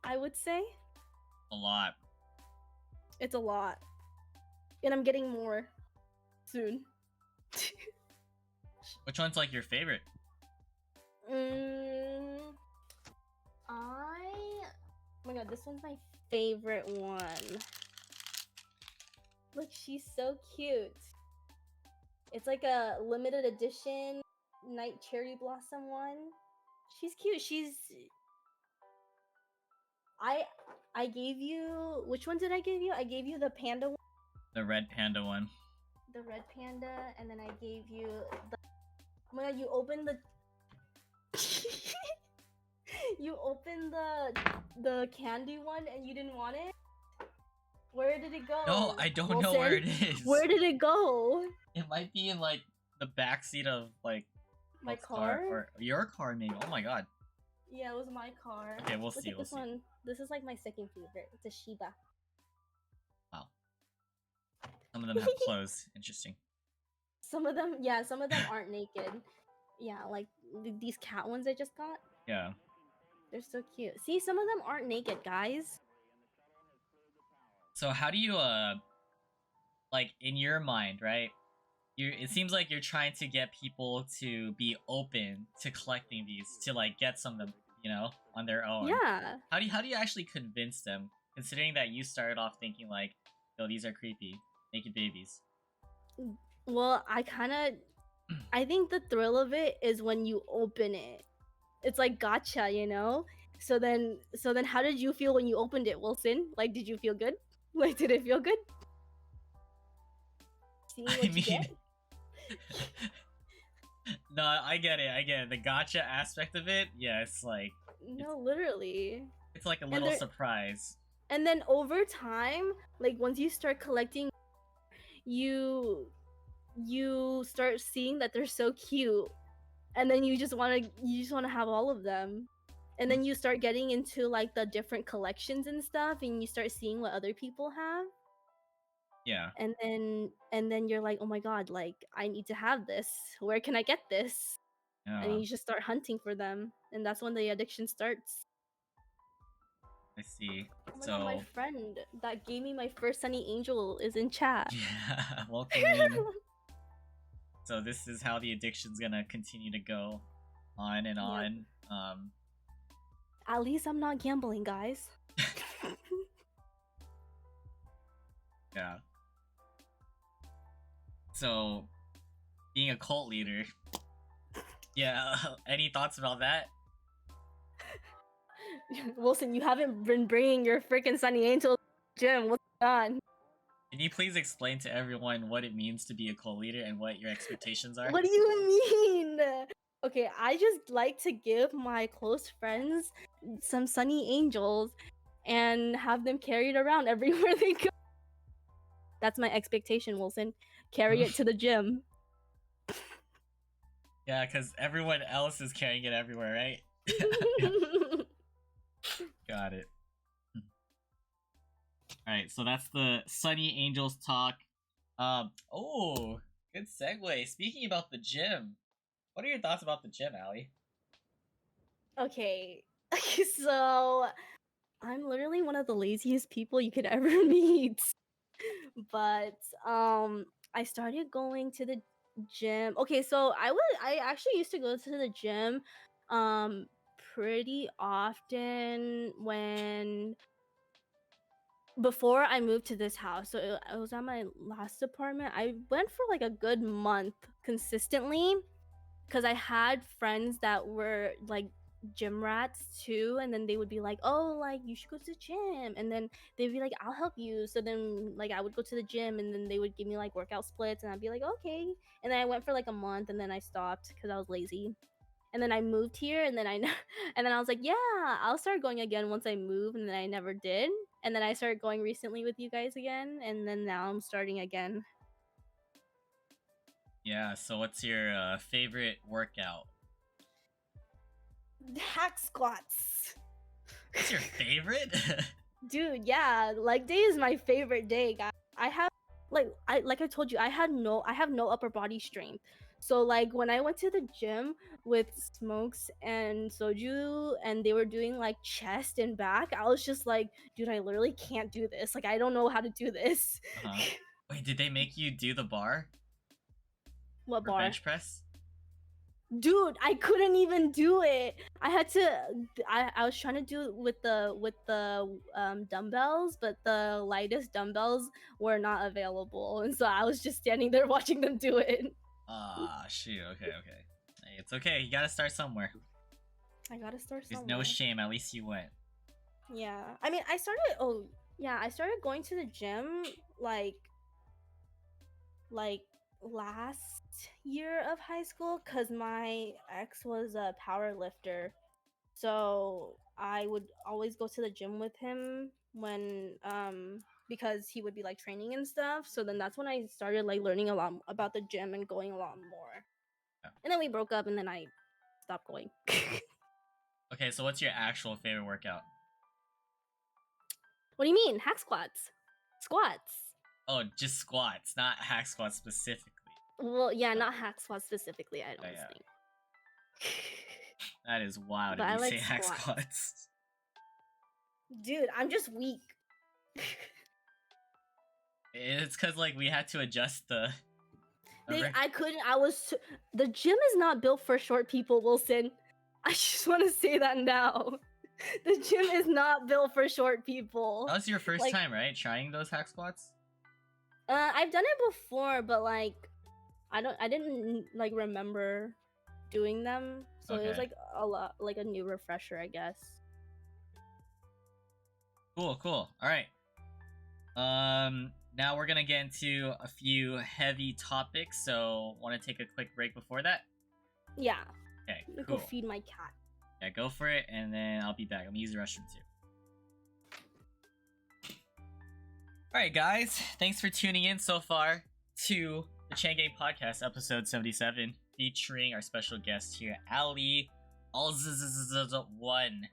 I would say. A lot. It's a lot. And I'm getting more soon. Which one's like your favorite? Oh my god, this one's my favorite one. Look, she's so cute. It's like a limited edition night cherry blossom one. She's cute. I gave you, which one did I give you? I gave you the panda one. The red panda one. The red panda, and then I gave you the, oh my god, you opened the you opened the candy one and you didn't want it? Where did it go? No, I don't know where it is. Where did it go? It might be in like the backseat of like my car? Or your car maybe. Oh my god. Yeah, it was my car. Okay, we'll see. This one. This is like my second favorite. It's a Shiba. Wow. Some of them have clothes. Interesting. Some of them aren't naked. Yeah, like these cat ones I just got. Yeah. They're so cute. See, some of them aren't naked, guys. So how do you like in your mind, right? It seems like you're trying to get people to be open to collecting these, to like get some of them, on their own. Yeah. How do you actually convince them, considering that you started off thinking like, "Oh, these are creepy, naked babies"? Well, I think the thrill of it is when you open it. It's like gotcha, So then how did you feel when you opened it, Wilson? Like, did you feel good? Like, did it feel good? Seeing what you get? No, I get it. The gotcha aspect of it, yeah, it's like... No, literally. It's like a little surprise. And then over time, like, once you start collecting, you start seeing that they're so cute. And then you just want to have all of them. And then you start getting into, like, the different collections and stuff, and you start seeing what other people have. Yeah. And then you're like, oh my god, like, I need to have this. Where can I get this? Yeah. And you just start hunting for them, and that's when the addiction starts. I see. Oh my god, my friend that gave me my first Sunny Angel is in chat. Yeah, welcome in. So this is how the addiction's gonna continue to go on and on. At least I'm not gambling, guys. Yeah. So, being a cult leader, yeah, any thoughts about that? Wilson, you haven't been bringing your freaking Sunny Angel gym. What's going on? Can you please explain to everyone what it means to be a cult leader and what your expectations are? What do you mean? Okay, I just like to give my close friends some Sunny Angels and have them carried around everywhere they go. That's my expectation, Wilson. Carry it to the gym. Yeah, because everyone else is carrying it everywhere, right? Got it. Alright, so that's the Sunny Angels talk. Oh, good segue. Speaking about the gym, what are your thoughts about the gym, Allie? Okay, so I'm literally one of the laziest people you could ever meet. But I started going to the gym. Okay, so I actually used to go to the gym um pretty often when before I moved to this house. So it was at my last apartment. I went for like a good month consistently because I had friends that were like gym rats too, and then they would be like, "Oh, like you should go to the gym," and then they'd be like, "I'll help you." So then like I would go to the gym, and then they would give me like workout splits, and I'd be like, "Okay." And then I went for like a month, and then I stopped because I was lazy. And then I moved here, and then and then I was like, "Yeah, I'll start going again once I move," and then I never did. And then I started going recently with you guys again, and then now I'm starting again. Yeah. So what's your favorite workout? Hack squats. What's your favorite? Dude, yeah, leg day is my favorite day, guys. I have like I told you, I have no upper body strength. So like when I went to the gym with Smokes and Soju and they were doing like chest and back, I was just like, dude, I literally can't do this. Like I don't know how to do this. Uh-huh. Wait, did they make you do the bar What or bar? bench press? Dude, I couldn't even do it. I had to I was trying to do it with the dumbbells, but the lightest dumbbells were not available. And so I was just standing there watching them do it. Ah, shoot. Okay, okay. Hey, it's okay. You gotta start somewhere. I gotta start There's somewhere. no shame. At least you went. Yeah. I mean, I started going to the gym like last year of high school cuz my ex was a power lifter. So I would always go to the gym with him when because he would be like training and stuff. So then that's when I started like learning a lot about the gym and going a lot more. Yeah. And then we broke up and then I stopped going. Okay, so what's your actual favorite workout? What do you mean? Hack squats. Squats. Oh, just squats, not hack squats specifically. Well, yeah, not hack squats specifically, I don't yeah. think. That is wild But if I you like say hack squats. squats. Dude, I'm just weak. It's because like we had to adjust the. I couldn't. The gym is not built for short people, Wilson. I just want to say that now. The gym is not built for short people. That was your first time, right? Trying those hack squats? I've done it before, but like I didn't like remember doing them. So it was like a lot like a new refresher, I guess. Cool, cool. All right. Now we're gonna get into a few heavy topics. So, want to take a quick break before that? Yeah. Okay. I'm gonna Cool. go feed my cat. Yeah, go for it, and then I'll be back. I'm gonna use the restroom too. All right, guys. Thanks for tuning in so far to the Chang Podcast, episode 77, featuring our special guest here, allzzz1.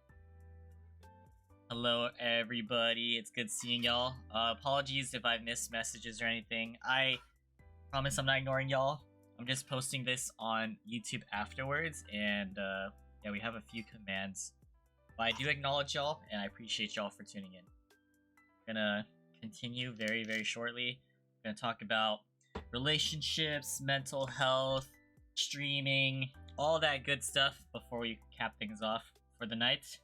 Hello, everybody. It's good seeing y'all. Apologies if I missed messages or anything. I promise I'm not ignoring y'all. I'm just posting this on YouTube afterwards, and yeah, we have a few commands. But I do acknowledge y'all, and I appreciate y'all for tuning in. I'm gonna continue very, very shortly. I'm gonna talk about relationships, mental health, streaming, all that good stuff before we cap things off for the night.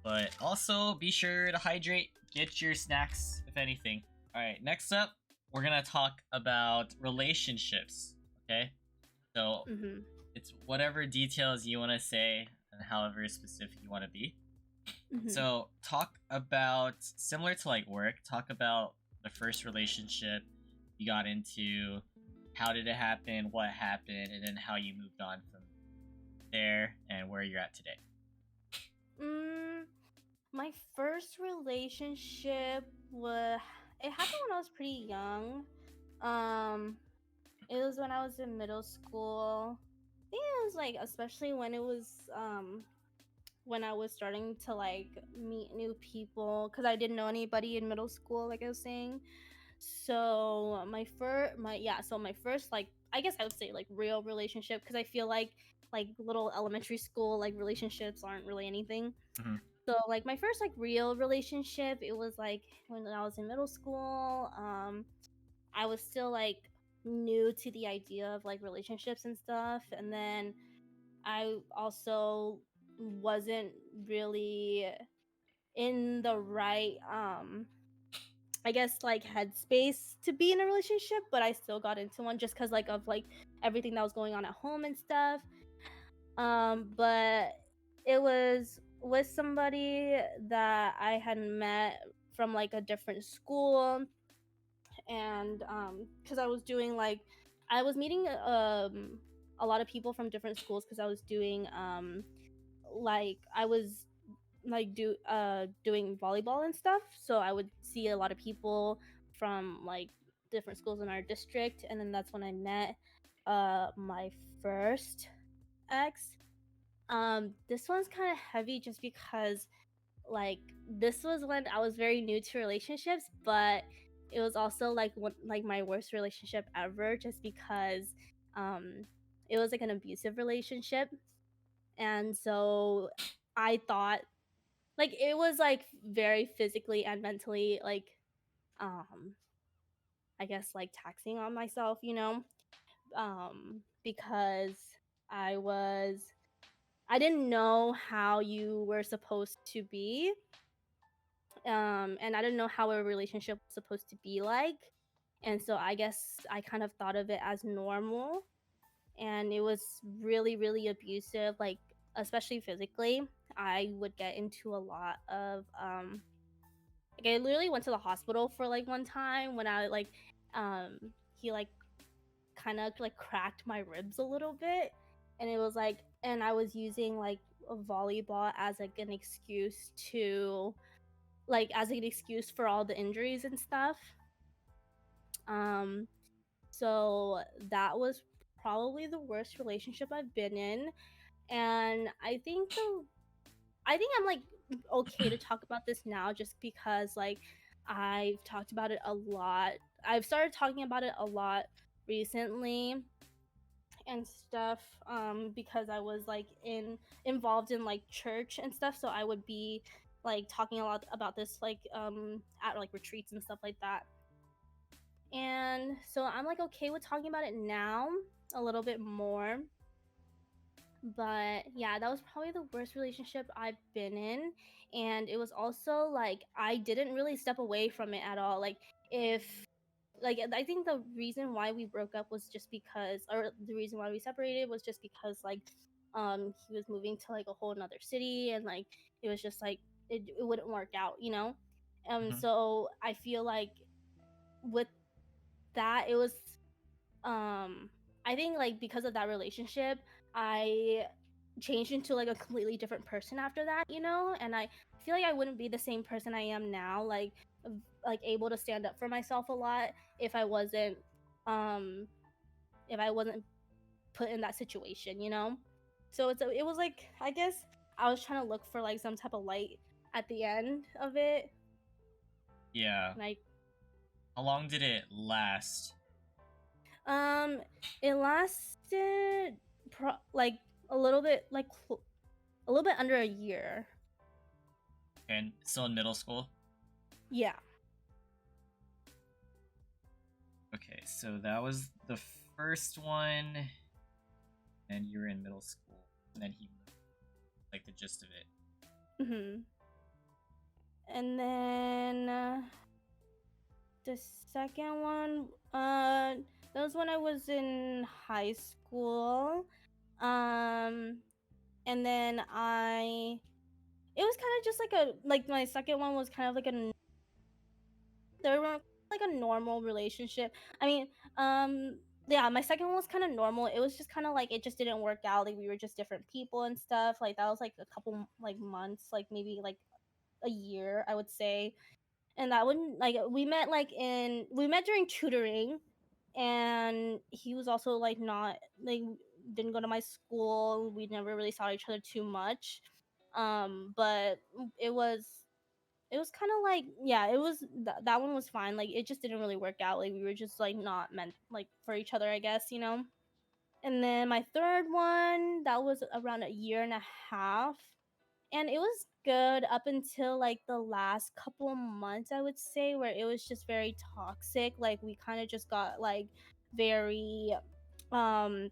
But also be sure to hydrate, get your snacks, if anything. Alright, next up, we're gonna talk about relationships, okay? So, it's whatever details you want to say and however specific you want to be. So, talk about, similar to like work, talk about the first relationship you got into, how did it happen, what happened, and then how you moved on from there and where you're at today. My first relationship it happened when I was pretty young. It was when I was in middle school. I think it was like especially when it was when I was starting to like meet new people because I didn't know anybody in middle school, like I was saying. So my first like I guess I would say like real relationship because I feel like little elementary school like relationships aren't really anything. So like my first like real relationship, it was like when I was in middle school. I was still like new to the idea of like relationships and stuff, and then I also wasn't really in the right I guess like headspace to be in a relationship, but I still got into one just cuz like of like everything that was going on at home and stuff. But it was with somebody that I had met from like a different school, and cuz I was doing like I was meeting a lot of people from different schools cuz I was doing like I was like doing volleyball and stuff, so I would see a lot of people from like different schools in our district, and then that's when I met my first ex. This one's kind of heavy just because like this was when I was very new to relationships, but it was also like one like my worst relationship ever just because um it was like an abusive relationship. And so I thought like it was like very physically and mentally like um I guess like taxing on myself, because I was I didn't know how you were supposed to be, and I didn't know how a relationship was supposed to be like. And so I guess I kind of thought of it as normal, and it was really, really abusive, like especially physically. I would get into a lot of like I literally went to the hospital for like one time when I like um he like kind of like cracked my ribs a little bit, and it was like and I was using like a volleyball as like an excuse to like as an excuse for all the injuries and stuff. Um so that was probably the worst relationship I've been in, and I think I'm like okay to talk about this now just because like I've talked about it a lot. I've started talking about it a lot recently and stuff because I was like involved in like church and stuff, so I would be like talking a lot about this like at like retreats and stuff like that. And so I'm like okay with talking about it now a little bit more. But yeah, that was probably the worst relationship I've been in. And it was also like I didn't really step away from it at all. Like if like I think the reason why we broke up was just because or the reason why we separated was just because like he was moving to like a whole another city, and like it was just like it wouldn't work out, Mhm. so I feel like with that it was I think like because of that relationship, I changed into like a completely different person after that, and I feel like I wouldn't be the same person I am now, like able to stand up for myself a lot if I wasn't um if I wasn't put in that situation, so it was like I guess I was trying to look for like some type of light at the end of it, Yeah. and I How long did it last? um it lasted like a little bit like a little bit under a year. And still in middle school? Yeah. Okay, so that was the first one, and you were in middle school, and then he moved, like the gist of it. Hmm. And then the second one, that was when I was in high school. Um, and then it was kind of just like like my second one was kind of like third one, like a normal relationship. I mean, yeah, my second one was kind of normal. It was just kind of like it just didn't work out. Like we were just different people and stuff. Like that was like a couple like months, like maybe like a year, I would say. And that wouldn't like we met during tutoring, and he was also like not like didn't go to my school. We never really saw each other too much. But it was it was kind of like yeah, it was that one was fine. Like it just didn't really work out. Like we were just like not meant like for each other, I guess, And then my third one, that was around a year and a half. and it was good up until like the last couple months, I would say, where it was just very toxic. Like we kind of just got like very um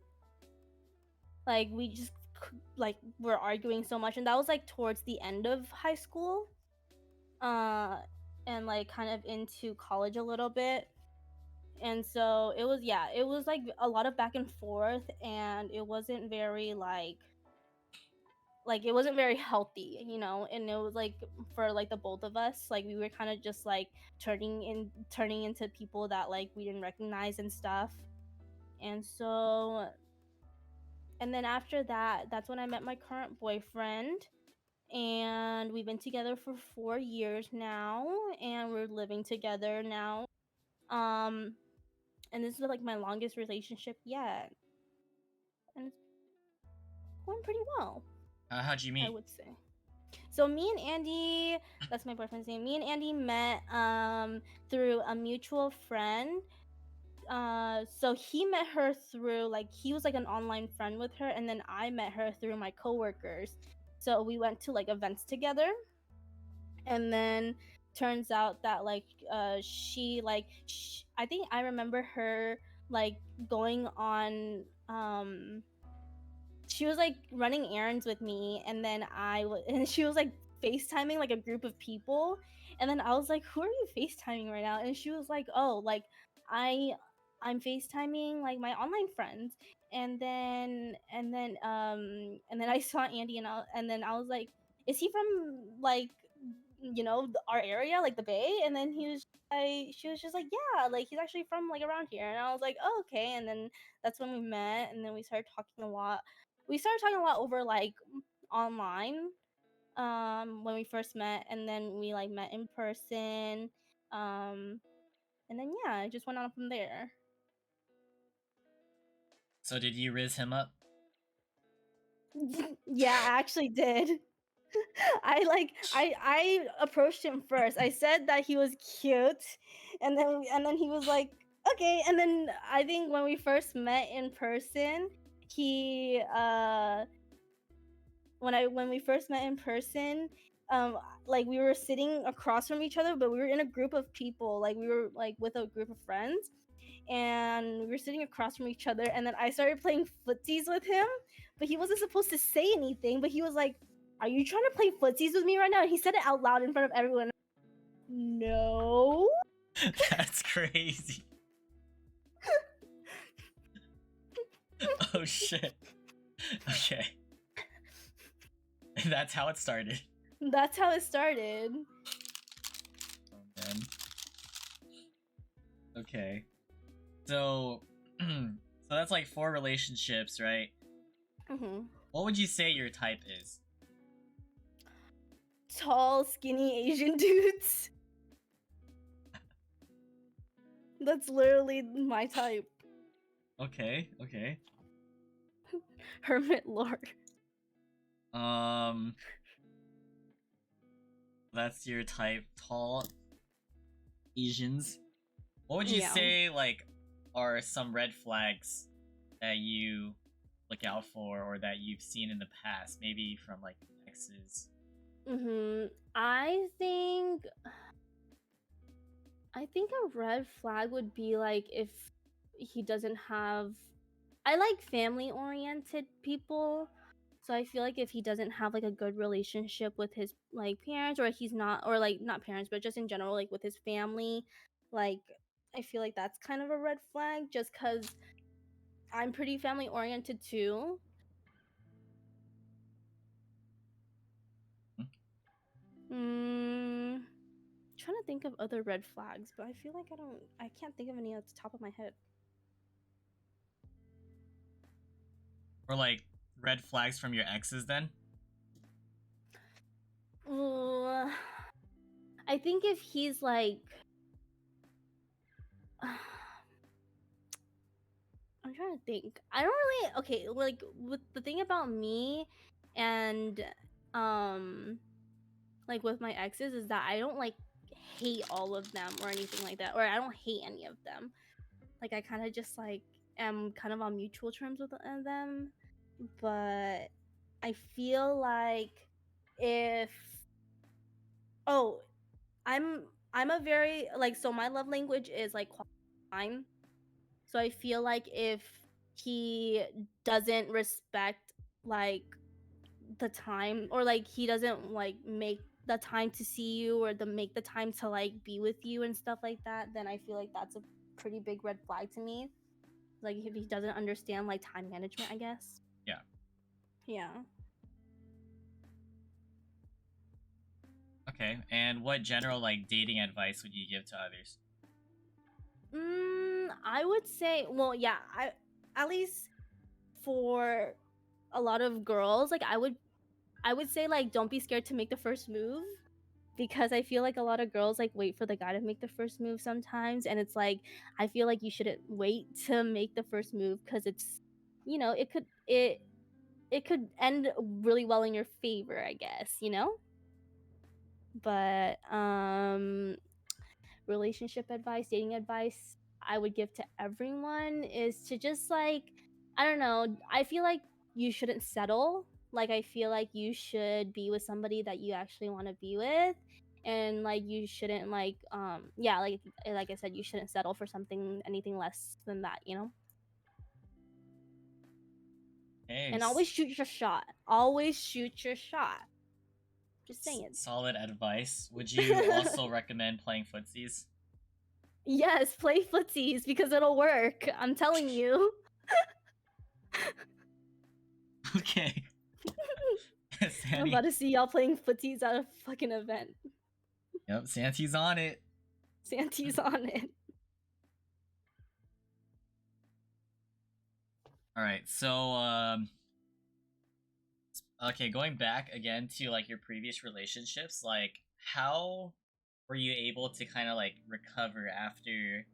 like we just like were arguing so much, and that was like towards the end of high school, uh and like kind of into college a little bit. And so it was, yeah, it was like a lot of back and forth, and it wasn't very like it wasn't very healthy, and it was like for like the both of us, like we were kind of just like turning into people that like we didn't recognize and stuff. And so, and then after that, that's when I met my current boyfriend, and we've been together for 4 years now, and we're living together now. um and this is like my longest relationship yet, and it's going pretty well, How'd you I meet? would say. So me and Andy, that's my boyfriend's name. Me and Andy met through a mutual friend. So he met her through, like, he was like an online friend with her, and then I met her through my coworkers. So we went to like events together, and then turns out that like she like I think I remember her like going on she was like running errands with me, and then and she was like FaceTiming like a group of people, and then I was like, "Who are you FaceTiming right now?" And she was like, "Oh, like I I'm FaceTiming like my online friends." And then I saw Andy, and then I was like, "Is he from like our area, like the Bay?" And then she was just like, "Yeah, like he's actually from like around here." And I was like, "Oh, okay." And then that's when we met, and then we started talking a lot. We started talking a lot over like online when we first met, and then we like met in person. um and then yeah, it just went on from there. So did you riz him up? Yeah, I actually did. I approached him first. I said that he was cute, and then he was like, okay. And then I think when we first met in person, he when we first met in person, like we were sitting across from each other, but we were in a group of people. Like we were like with a group of friends, and we were sitting across from each other. And then I started playing footsies with him, but he wasn't supposed to say anything. But he was like, "Are you trying to play footsies with me right now?" And he said it out loud in front of everyone. No. That's crazy. Oh shit. Okay. That's how it started. That's how it started. Oh man. Okay. So so that's like 4 relationships, right? Hmm. What would you say your type is? Tall, skinny Asian dudes. That's literally my type. Okay, okay. Hermit Lord. Um that's your type, tall Asians. What would you Yeah. say like are some red flags that you look out for or that you've seen in the past, maybe from like exes? I think a red flag would be like if he doesn't have, I like family oriented people. So I feel like if he doesn't have like a good relationship with his like parents, or he's not, or like not parents, but just in general, like with his family, like I feel like that's kind of a red flag, just cuz I'm pretty family oriented too. Hmm? Mm, trying to think of other red flags, but I feel like I can't think of any at the top of my head. Or like red flags from your exes then? Ooh, I think if he's like I'm trying to think. I don't really, okay, like with the thing about me and um like with my exes is that I don't like hate all of them or anything like that, or I don't hate any of them. Like I kind of just like am kind of on mutual terms with them, but I feel like if oh, I'm I'm a very like so my love language is like quality time. So I feel like if he doesn't respect like the time, or like he doesn't like make the time to see you, or the make the time to like be with you and stuff like that, then I feel like that's a pretty big red flag to me. Like if he doesn't understand like time management, I guess. Yeah. Yeah. Okay. And what general like dating advice would you give to others? I would say, well, yeah, I at least for a lot of girls, like I would say like don't be scared to make the first move, because I feel like a lot of girls like wait for the guy to make the first move sometimes, and it's like I feel like you shouldn't wait to make the first move, because it's, it could end really well in your favor, I guess, But relationship advice, dating advice I would give to everyone is to just like, I don't know, I feel like you shouldn't settle. Like I feel like you should be with somebody that you actually want to be with, and like you shouldn't like yeah, like I said, you shouldn't settle for something anything less than that, Hey, And always shoot your shot. Always shoot your shot. Just saying. solid advice. Would you also recommend playing footsies? Yes, play footsies because it'll work. I'm telling you. Okay. I'm Sandy. about to see y'all playing footsies at a fucking event. Yep, Santy's on it. Santy's on it. All right. So, okay, going back again to like your previous relationships, like how were you able to kind of like recover after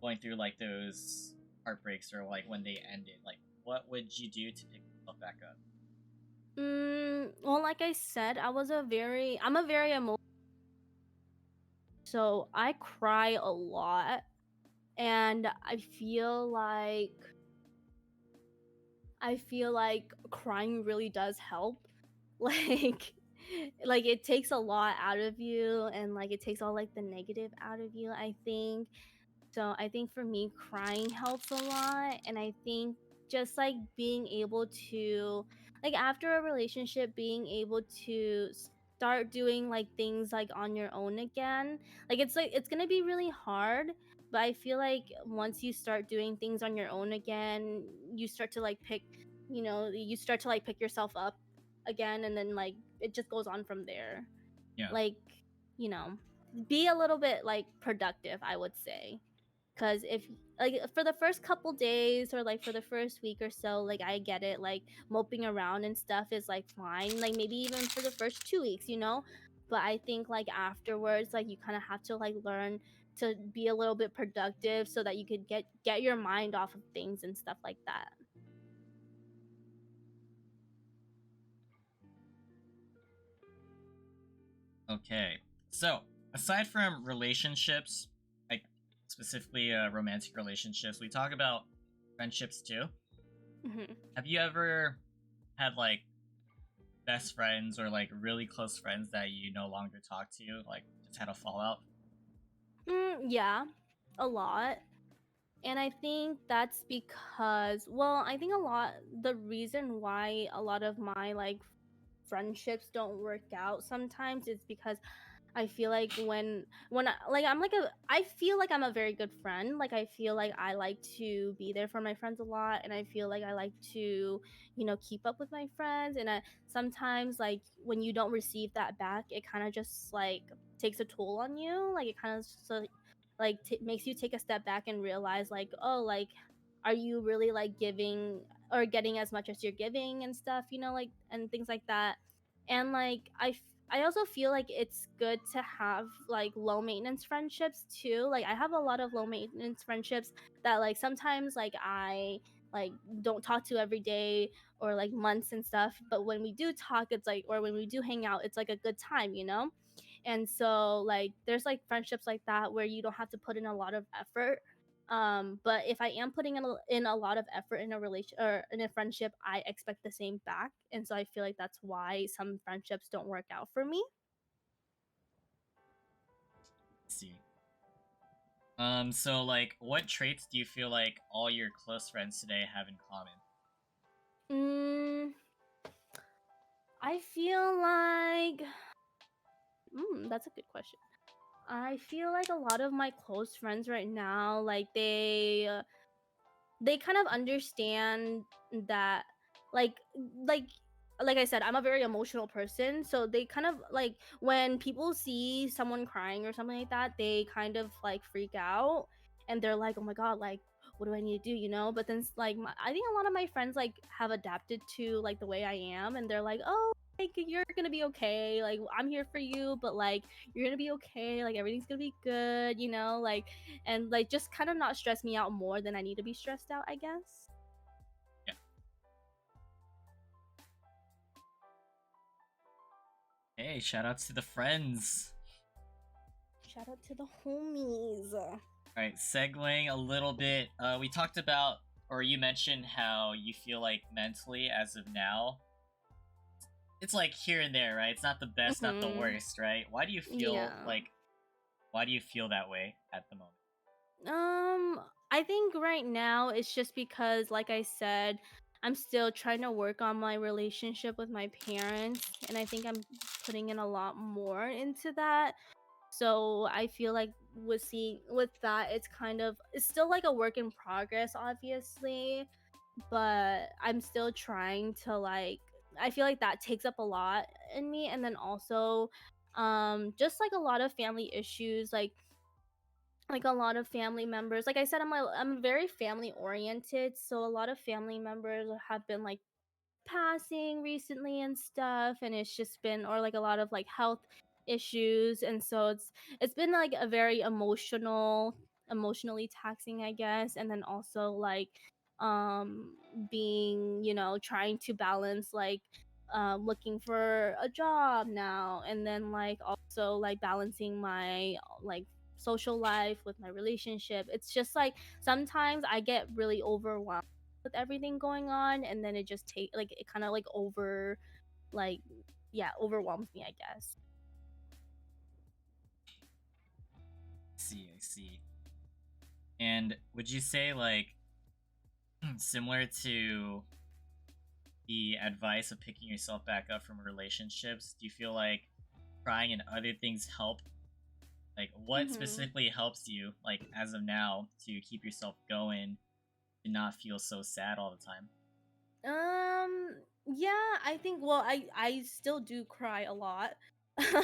going through like those heartbreaks or like when they ended? Like, what would you do to pick yourself back up? Well, like I said, I'm a very emotional, so I cry a lot, and I feel like crying really does help. Like like it takes a lot out of you, and like it takes all like the negative out of you, I think. So I think for me, crying helps a lot. And I think just like being able to, like after a relationship, being able to start doing like things like on your own again. Like it's gonna be really hard. But I feel like once you start doing things on your own again, you start to like you start to like pick yourself up again. And then like it just goes on from there. Yeah. Like, you know, be a little bit like productive, I would say, because if like for the first couple days, or like for the first week or so, like I get it, like moping around and stuff is like fine, like maybe even for the first 2 weeks, but I think like afterwards, like you kind of have to like learn to be a little bit productive so that you could get your mind off of things and stuff like that. Okay. So, aside from relationships, like specifically romantic relationships, we talk about friendships too. Hmm. Have you ever had like best friends or like really close friends that you no longer talk to, like just had a fallout? Yeah, a lot. And I think that's because, well, I think the reason why a lot of my like friendships don't work out sometimes is because I feel like I feel like I'm a very good friend. Like I feel like I like to be there for my friends a lot, and I feel like I like to, keep up with my friends. And sometimes like when you don't receive that back, it kind of just like takes a toll on you. Like it kind of makes you take a step back and realize like, oh, like are you really like giving or getting as much as you're giving and stuff, like, and things like that. And like I also feel like it's good to have like low maintenance friendships too. Like I have a lot of low maintenance friendships that like sometimes like I like don't talk to every day or like months and stuff, but when we do talk, it's like, or when we do hang out, it's like a good time. And so like there's like friendships like that where you don't have to put in a lot of effort, But if I am putting in a lot of effort in a relation or in a friendship, I expect the same back, and so I feel like that's why some friendships don't work out for me. See. So like, what traits do you feel like all your close friends today have in common? Mm, I feel like that's a good question. I feel like a lot of my close friends right now, like they kind of understand that like like like I said, I'm a very emotional person, so they kind of like when people see someone crying or something like that, they kind of like freak out and they're like, "Oh my god, like what do I need to do?" But then I think a lot of my friends like have adapted to like the way I am, and they're like, "Oh, like you're gonna be okay. Like I'm here for you, but like you're gonna be okay. Like everything's gonna be good, like and like just kind of not stress me out more than I need to be stressed out, I guess." Yeah. Hey, shout outs to the friends. Shout out to the homies. All right, segueing a little bit. We talked about, or you mentioned how you feel like mentally as of now. It's like here and there, right? It's not the best, not the Mhm. worst, right? Why do you feel Yeah. like? Why do you feel that way at the moment? I think right now it's just because, like I said, I'm still trying to work on my relationship with my parents, and I think I'm putting in a lot more into that. So I feel like with that, it's still like a work in progress, obviously, but I'm still trying to like I feel like that takes up a lot in me, and then also just like a lot of family issues, like a lot of family members, like I said, I'm very family oriented, so a lot of family members have been like passing recently and stuff, and it's just been or like a lot of like health issues, and so it's been like a very emotionally taxing, I guess, and then also like um being, trying to balance like looking for a job now, and then like also like balancing my like social life with my relationship. It's just like sometimes I get really overwhelmed with everything going on, and then it just take like it kind of like like yeah, overwhelms me, I guess. I see. And would you say like similar to the advice of picking yourself back up from relationships, do you feel like trying and other things help? Like, what Mhm. specifically helps you, like, as of now, to keep yourself going and not feel so sad all the time? Yeah, I think well, I still do cry a lot.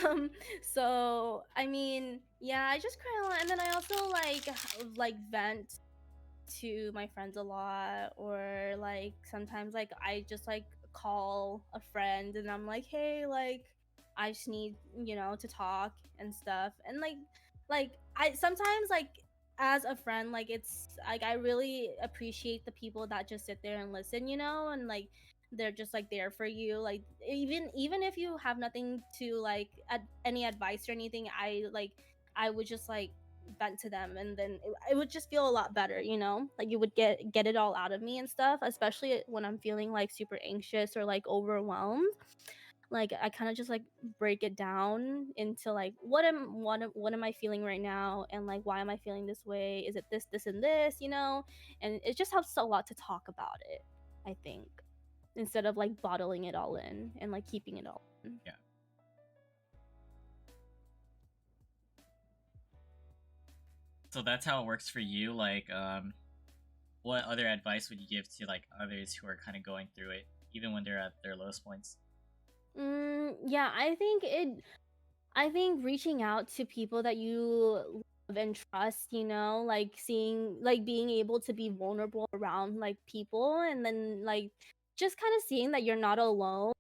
Um, so I mean, yeah, I just cry a lot, and then I also like vent to my friends a lot, or like sometimes like I just like call a friend and I'm like, "Hey, like I just need, to talk and stuff." And like I sometimes like as a friend, like it's like I really appreciate the people that just sit there and listen, and like they're just like there for you, like even if you have nothing to like any advice or anything, I would just like vent to them, and then it would just feel a lot better, like you would get it all out of me and stuff, especially when I'm feeling like super anxious or like overwhelmed. Like I kind of just like break it down into like what am I feeling right now, and like why am I feeling this way, is it this and this, and it just helps a lot to talk about it, I think, instead of like bottling it all in and like keeping it all in. Yeah. So that's how it works for you. Like, what other advice would you give to like others who are kind of going through it, even when they're at their lowest points? Yeah, I think reaching out to people that you love and trust, like being able to be vulnerable around like people, and then like just kind of seeing that you're not alone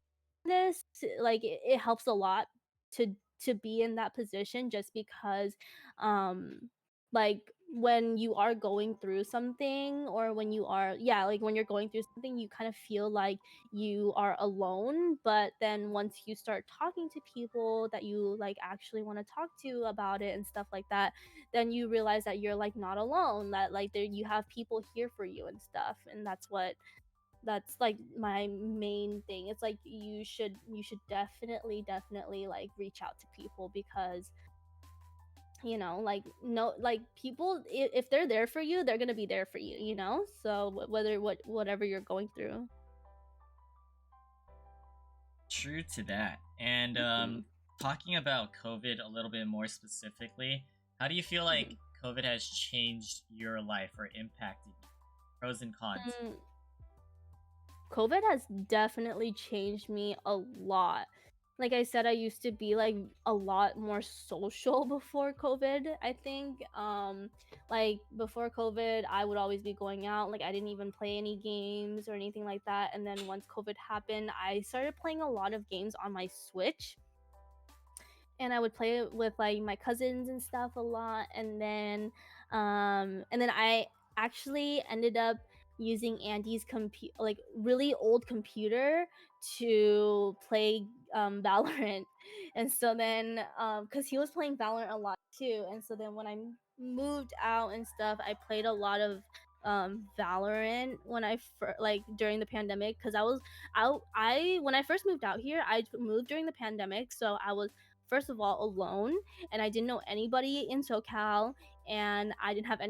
in this, like it helps a lot to be in that position, just because um like when you are going through something, or when you are, yeah, like when you're going through something, you kind of feel like you are alone. But then once you start talking to people that you like actually want to talk to about it and stuff like that, then you realize that you're like not alone, that like there you have people here for you and stuff. And that's like my main thing. It's like you should definitely like reach out to people, because like, no, like people, if they're there for you, they're gonna be there for you, so whatever you're going through. True to that. And Mhm. talking about COVID a little bit more specifically, how do you feel like Mhm. COVID has changed your life or impacted you? Pros and cons. Mm, COVID has definitely changed me a lot. Like I said, I used to be like a lot more social before COVID, I think. Like before COVID, I would always be going out. Like I didn't even play any games or anything like that. And then once COVID happened, I started playing a lot of games on my Switch, and I would play it with like my cousins and stuff a lot. And then I actually ended up using Andy's like really old computer to play Valorant. And so then cuz he was playing Valorant a lot too, and so then when I moved out and stuff, I played a lot of Valorant when like during the pandemic, cuz I when I first moved out here, I moved during the pandemic, so I was first of all alone, and I didn't know anybody in SoCal, and I didn't have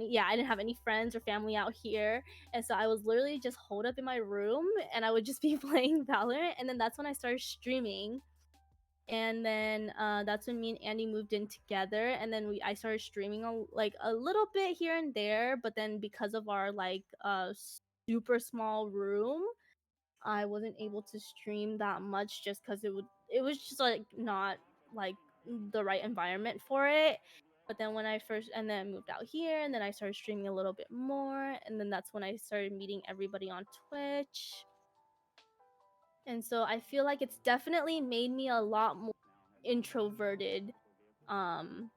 any friends or family out here. And so I was literally just holed up in my room, and I would just be playing Valorant. And then that's when I started streaming. And then that's when me and Andy moved in together, and then I started streaming like a little bit here and there. But then because of our like super small room, I wasn't able to stream that much, just because it was just like not like the right environment for it. But then when I first and then moved out here, and then I started streaming a little bit more, and then that's when I started meeting everybody on Twitch. And so I feel like it's definitely made me a lot more introverted. Um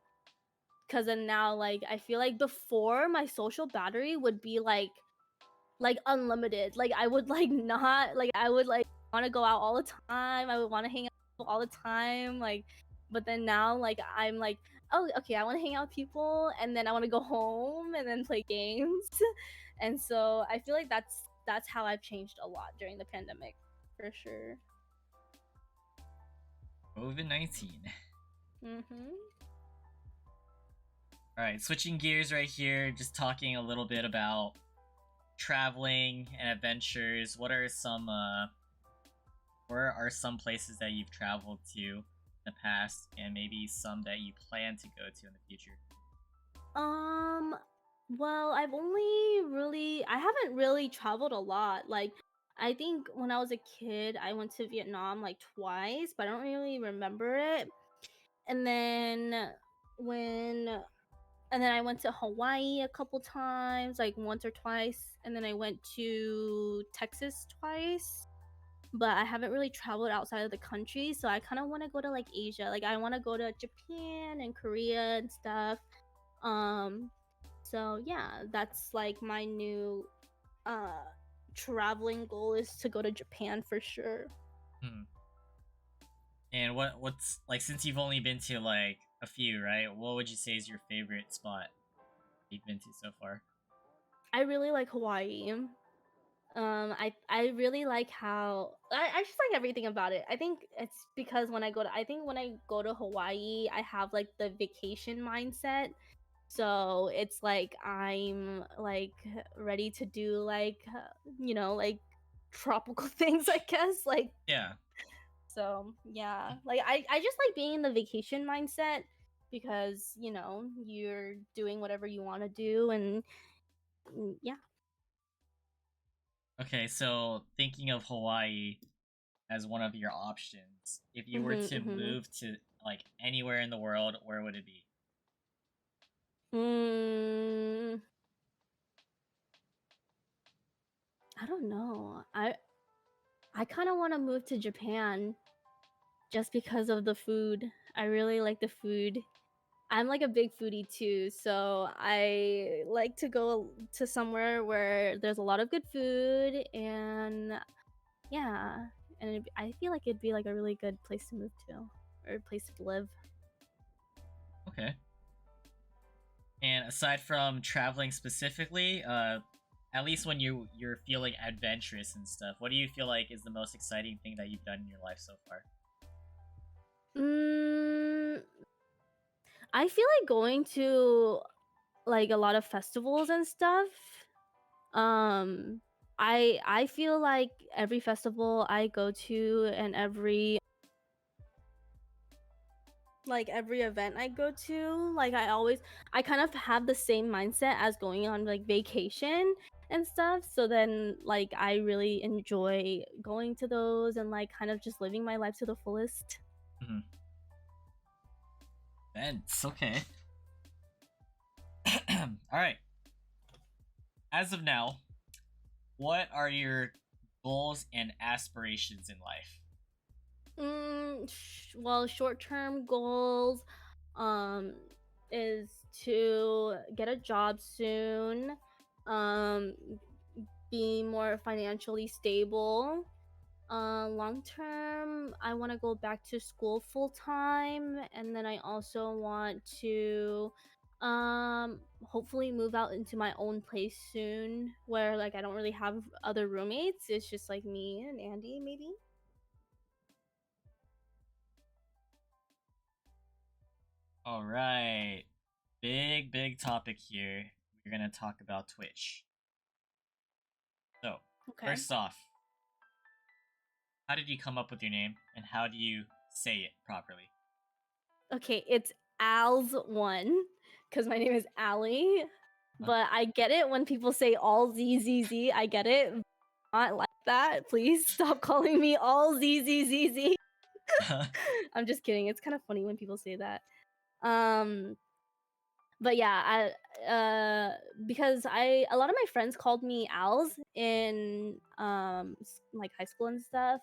because then now, like, I feel like before, my social battery would be like unlimited. Like I would like not like I would like want to go out all the time. I would want to hang out with people all the time. Like, but then now, like, I'm like, oh, okay, I want to hang out with people, and then I want to go home and then play games. And so I feel like that's how I've changed a lot during the pandemic, for sure. COVID-19. Mhm. All right, switching gears right here, just talking a little bit about traveling and adventures. Where are some places that you've traveled to in the past, and maybe some that you plan to go to in the future? Um, well, I haven't really traveled a lot. Like, I think when I was a kid, I went to Vietnam like twice, but I don't really remember it. And then when and then I went to Hawaii a couple times, like once or twice, and then I went to Texas twice. But I haven't really traveled outside of the country, so I kind of want to go to like Asia. Like I want to go to Japan and Korea and stuff. Um so yeah, that's like my new uh traveling goal, is to go to Japan for sure. Hmm. And what's like, since you've only been to like a few, right? What would you say is your favorite spot you've been to so far? I really like Hawaii. I really like how I just like everything about it. I think it's because when I go to Hawaii, I have like the vacation mindset. So it's like I'm like ready to do like like tropical things, I guess. Like, Yeah. so yeah, like I just like being in the vacation mindset, because you're doing whatever you want to do. And yeah. Okay, so thinking of Hawaii as one of your options, if you were Mhm. to Mhm. move to like anywhere in the world, where would it be? Mm, I don't know. I kind of want to move to Japan, just because of the food. I really like the food. I'm like a big foodie too, so I like to go to somewhere where there's a lot of good food and yeah, and I feel like it'd be like a really good place to move to or a place to live. Okay. And aside from traveling specifically, at least when you're feeling adventurous and stuff, what do you feel like is the most exciting thing that you've done in your life so far? Mm, I feel like going to like a lot of festivals and stuff. Um, I feel like every festival I go to and every event I go to, like I kind of have the same mindset as going on like vacation and stuff. So then like I really enjoy going to those and like kind of just living my life to the fullest. Mm-hmm. That's okay. All right. As of now, what are your goals and aspirations in life? Well, short-term goals um is to get a job soon, um be more financially stable. Long term, I want to go back to school full time, and then I also want to hopefully move out into my own place soon where like I don't really have other roommates. It's just like me and Andy maybe. All right. Big topic here. We're going to talk about Twitch. So, Okay. first off, how did you come up with your name and how do you say it properly? Okay, it's allzzz1 because my name is Allie. Huh? But I get it when people say allzzz. I get it. Not like that. Please stop calling me allzzz. I'm just kidding. It's kind of funny when people say that. Um, but yeah, because a lot of my friends called me Als in like high school and stuff.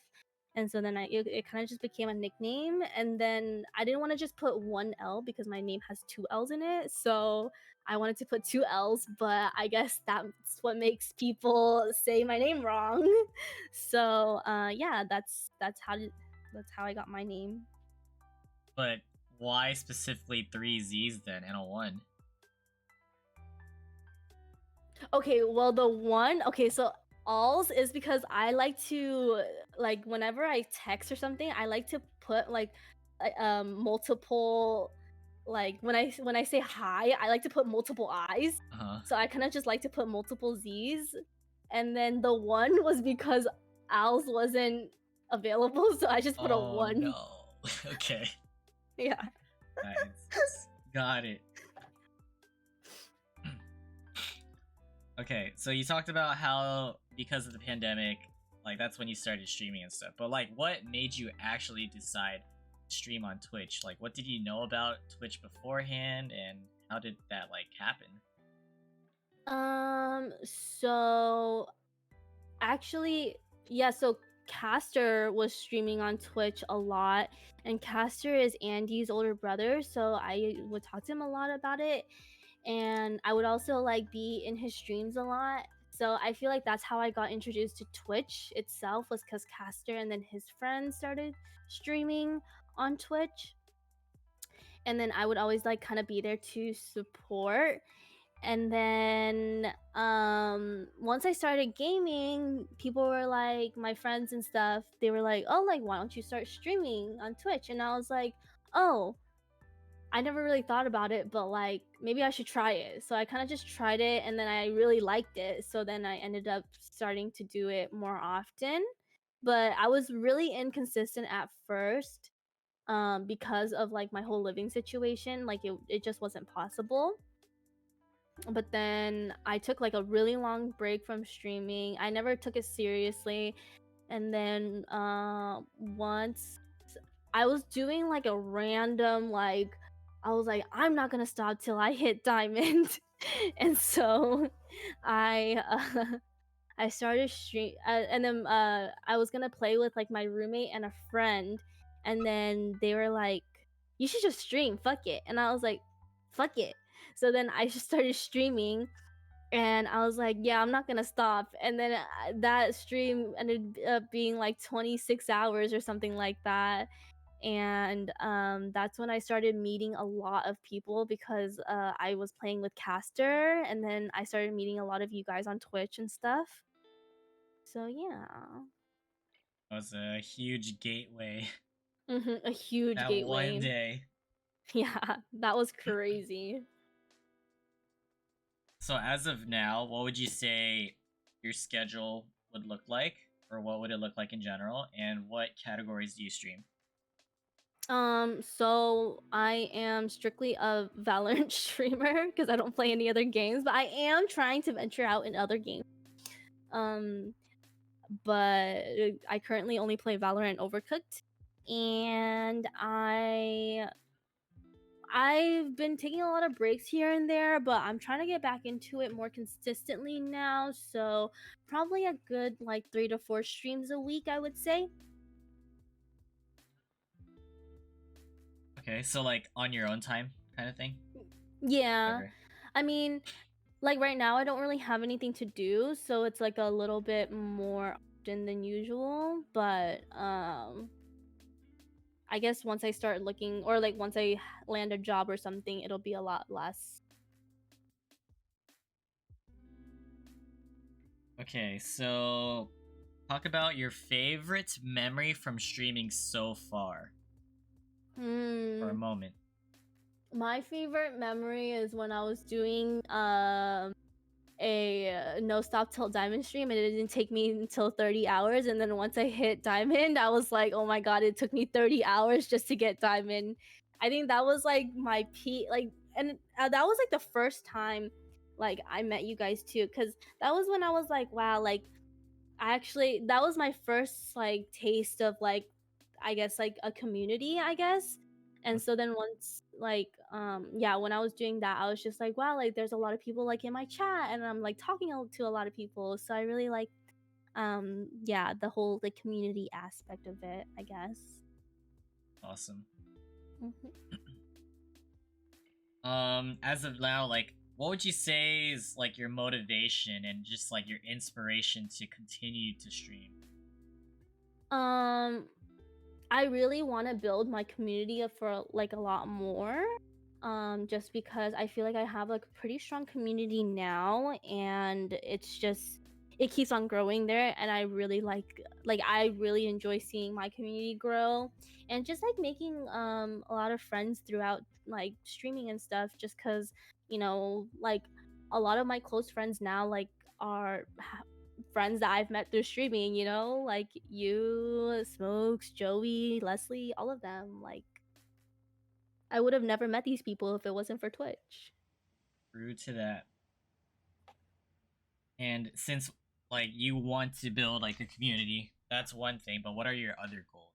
And so then it kind of just became a nickname, and then I didn't want to just put one L because my name has two L's in it, so I wanted to put two L's, but I guess that's what makes people say my name wrong. So yeah, that's how I got my name. But why specifically three Z's then and a one? Okay, well the one okay, so alls is because I like to like whenever I text or something, I like to put like multiple like when I say hi, I like to put multiple I's. Uh huh. So I kind of just like to put multiple Z's. And then the one was because alls wasn't available, so I just put a Oh one. no. Okay. Yeah. Nice. Got it. Okay, so you talked about how because of the pandemic, like that's when you started streaming and stuff. But like, what made you actually decide to stream on Twitch? Like, what did you know about Twitch beforehand, and how did that like happen? So actually, yeah, so Caster was streaming on Twitch a lot, and Caster is Andy's older brother, so I would talk to him a lot about it, and I would also like be in his streams a lot. So I feel like that's how I got introduced to Twitch itself, was because Caster and then his friends started streaming on Twitch, and then I would always like kind of be there to support. And then once I started gaming, people were like, my friends and stuff, they were like, oh, like why don't you start streaming on Twitch? And I was like, oh, I never really thought about it, but like maybe I should try it. So I kind of just tried it, and then I really liked it, so then I ended up starting to do it more often. But I was really inconsistent at first, because of like my whole living situation. Like it just wasn't possible. But then I took like a really long break from streaming. I never took it seriously. And then once I was doing like a random like I was like, I'm not gonna stop till I hit diamond. And so I I started stream and then I was gonna play with like my roommate and a friend, and then they were like, you should just stream, fuck it. And I was like, fuck it. So then I just started streaming, and I was like, yeah, I'm not gonna stop. And then that stream ended up being like 26 hours or something like that. And that's when I started meeting a lot of people because I was playing with Caster, and then I started meeting a lot of you guys on Twitch and stuff. So yeah. That was a huge gateway. A huge That one gateway. day. Yeah, that was crazy. So as of now, what would you say your schedule would look like, or what would it look like in general, and what categories do you stream? So I am strictly a Valorant streamer because I don't play any other games, but I am trying to venture out in other games. Um, but I currently only play Valorant Overcooked, and I've been taking a lot of breaks here and there, but I'm trying to get back into it more consistently now. So probably a good like 3 to 4 streams a week, I would say. Okay, so like on your own time kind of thing? Yeah. Okay. I mean, like right now I don't really have anything to do, so it's like a little bit more often than usual, but I guess once I start looking, or like once I land a job or something, it'll be a lot less. Okay, so talk about your favorite memory from streaming so far for a Hmm. moment. My favorite memory is when I was doing a no stop till diamond stream, and it didn't take me until 30 hours, and then once I hit diamond, I was like, oh my god, it took me 30 hours just to get diamond. I think that was like my peak, like, and that was like the first time like I met you guys too, because that was when I was like, wow, like I actually, that was my first like taste of like, I guess like a community, I guess. And so then once like yeah, when I was doing that, I was just like, wow, like there's a lot of people like in my chat, and I'm like talking to a lot of people. So I really like yeah, the whole like community aspect of it, I guess. Awesome. Mhm. As of now, like, what would you say is like your motivation and just like your inspiration to continue to stream? Um I really want to build my community up for like a lot more. Just because I feel like I have like a pretty strong community now, and it's just, it keeps on growing there, and I really like I really enjoy seeing my community grow, and just like making a lot of friends throughout like streaming and stuff, just cuz like a lot of my close friends now like are friends that I've met through streaming, like you, Smokes, Joey, Leslie, all of them. Like, I would have never met these people if it wasn't for Twitch. True to that. And since like you want to build like a community, that's one thing, but what are your other goals?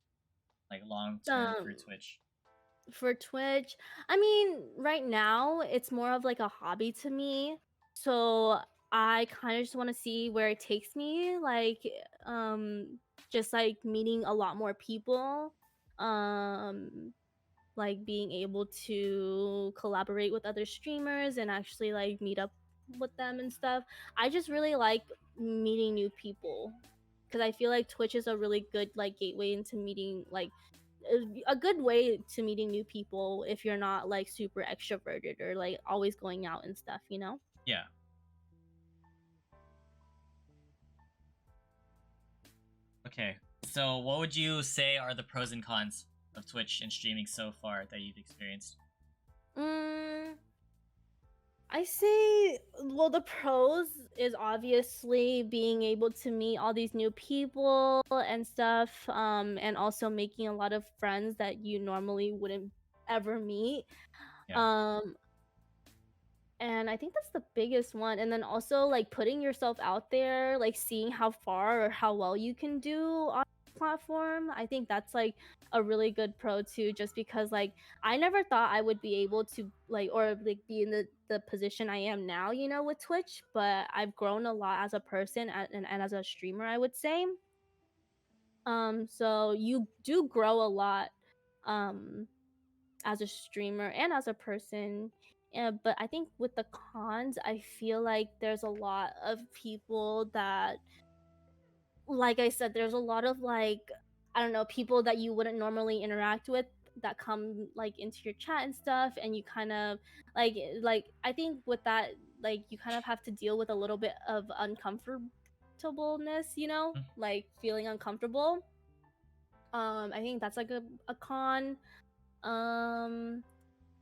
Like long term for Um, Twitch? for Twitch, I mean, right now it's more of like a hobby to me. So I kind of just want to see where it takes me. Like, just like meeting a lot more people. Um, like being able to collaborate with other streamers and actually like meet up with them and stuff. I just really like meeting new people because I feel like Twitch is a really good like gateway into meeting like a good way to meeting new people if you're not like super extroverted or like always going out and stuff, you know? Yeah. Okay. So what would you say are the pros and cons of Twitch and streaming so far that you've experienced? Mm, I say, well, the pros is obviously being able to meet all these new people and stuff, and also making a lot of friends that you normally wouldn't ever meet. Yeah. Um, and I think that's the biggest one. And then also like putting yourself out there, like seeing how far or how well you can do on the platform. I think that's like a really good pro too, just because like I never thought I would be able to like, or like be in the position I am now, with Twitch, but I've grown a lot as a person and as a streamer, I would say. So you do grow a lot um as a streamer and as a person. But I think with the cons, I feel like there's a lot of people that, like I said, there's a lot of like, I don't know, people that you wouldn't normally interact with that come like into your chat and stuff, and you kind of like I think with that, like you kind of have to deal with a little bit of uncomfortableness, you know, Mm. like feeling uncomfortable. I think that's like a con. Um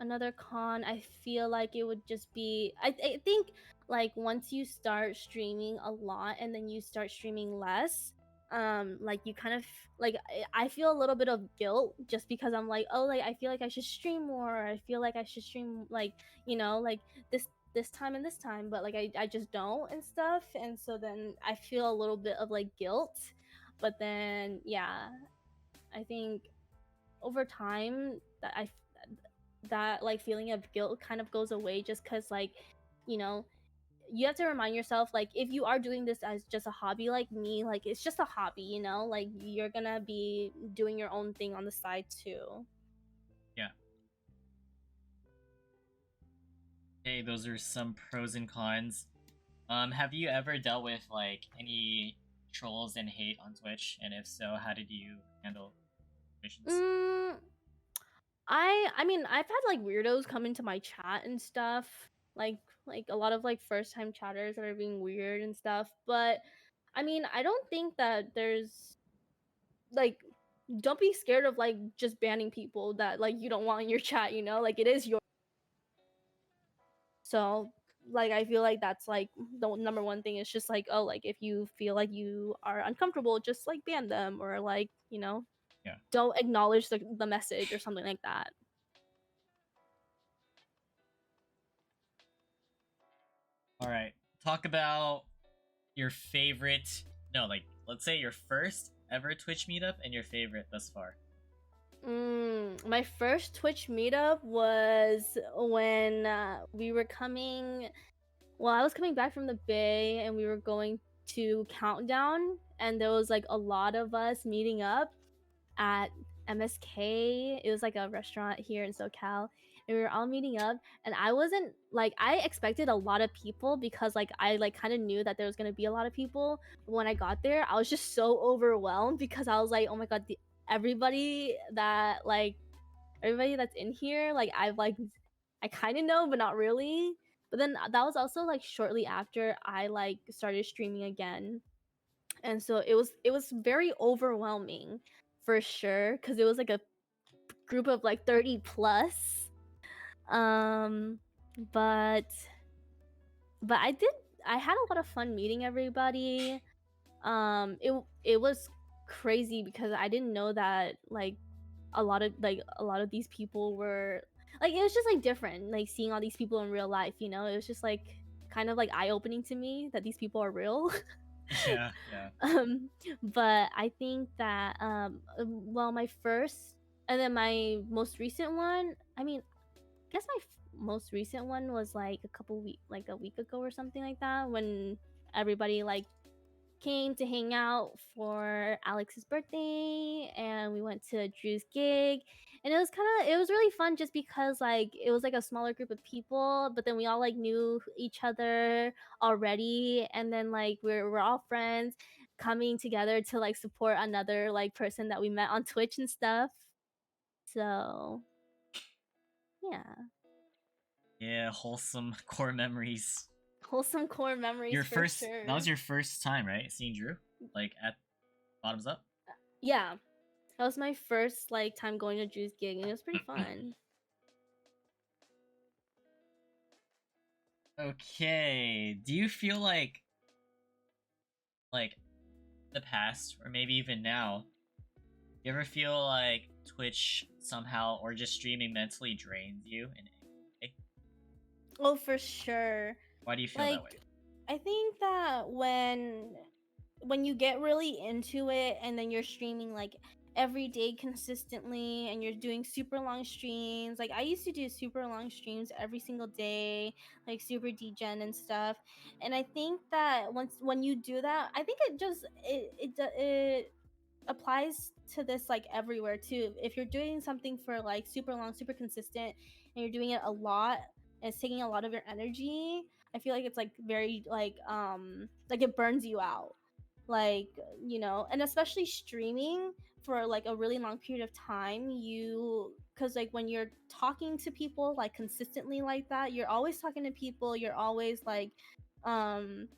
Another con, I feel like it would just be, I think like once you start streaming a lot and then you start streaming less, like you kind of like I feel a little bit of guilt just because I'm like, oh, like I feel like I should stream more, or I feel like I should stream like, you know, like this time and this time, but like I just don't and stuff, and so then I feel a little bit of like guilt. But then yeah, I think over time that like feeling of guilt kind of goes away, just because like, you know, you have to remind yourself, like if you are doing this as just a hobby like me, like it's just a hobby, you know, like you're gonna be doing your own thing on the side too. Yeah. Okay, those are some pros and cons. Have you ever dealt with like any trolls and hate on Twitch? And if so, how did you handle situations? mm, I mean, I've had like weirdos come into my chat and stuff, like a lot of like first time chatters that are being weird and stuff, but I mean, I don't think that there's like, don't be scared of like just banning people that like you don't want in your chat, you know, like it is your, so like I feel like that's like the number one thing is just like, oh, like if you feel like you are uncomfortable, just like ban them, or like, you know, Yeah. don't acknowledge the message or something like that. All right. Talk about your favorite. No, like let's say your first ever Twitch meetup and your favorite thus far. My first Twitch meetup was when we were coming, well, I was coming back from the Bay and we were going to Countdown, and there was like a lot of us meeting up at MSK. It was like a restaurant here in SoCal. And we were all meeting up, and I wasn't like, I expected a lot of people because like I like kind of knew that there was gonna be a lot of people. But when I got there, I was just so overwhelmed because I was like, oh my god, everybody that like everybody that's in here, like I kind of know, but not really. But then that was also like shortly after I like started streaming again, and so it was very overwhelming for sure, because it was like a group of like 30 plus. um but I had a lot of fun meeting everybody. It was crazy because I didn't know that like a lot of these people were like, it was just like different, like seeing all these people in real life, you know, it was just like kind of like eye-opening to me that these people are real. Yeah, yeah. But I think that well, my first and then my most recent one, I mean, I guess my most recent one was like a week ago or something like that, when everybody like came to hang out for Alex's birthday, and we went to Drew's gig, and it was really fun just because like it was like a smaller group of people, but then we all like knew each other already, and then like we're all friends coming together to like support another like person that we met on Twitch and stuff. So yeah, Yeah, wholesome core memories. wholesome core memories Your for first sure. that was your first time, right? Seeing Drew? Like at bottoms up? Yeah, that was my first like time going to Drew's gig, and it was pretty fun. Okay. Do you feel like the past or maybe even now, you ever feel like Twitch somehow or just streaming mentally drains you in any way? Oh, for sure. Why do you feel that way? Like, I think that when you get really into it and then you're streaming like every day consistently, and you're doing super long streams, like I used to do super long streams every single day, like super degen and stuff. And I think that when you do that, I think it applies to this like everywhere too. If you're doing something for like super long, super consistent, and you're doing it a lot, it's taking a lot of your energy, I feel like it's like very like it burns you out. Like, and especially streaming for like a really long period of time, cuz like when you're talking to people like consistently like that, you're always talking to people, um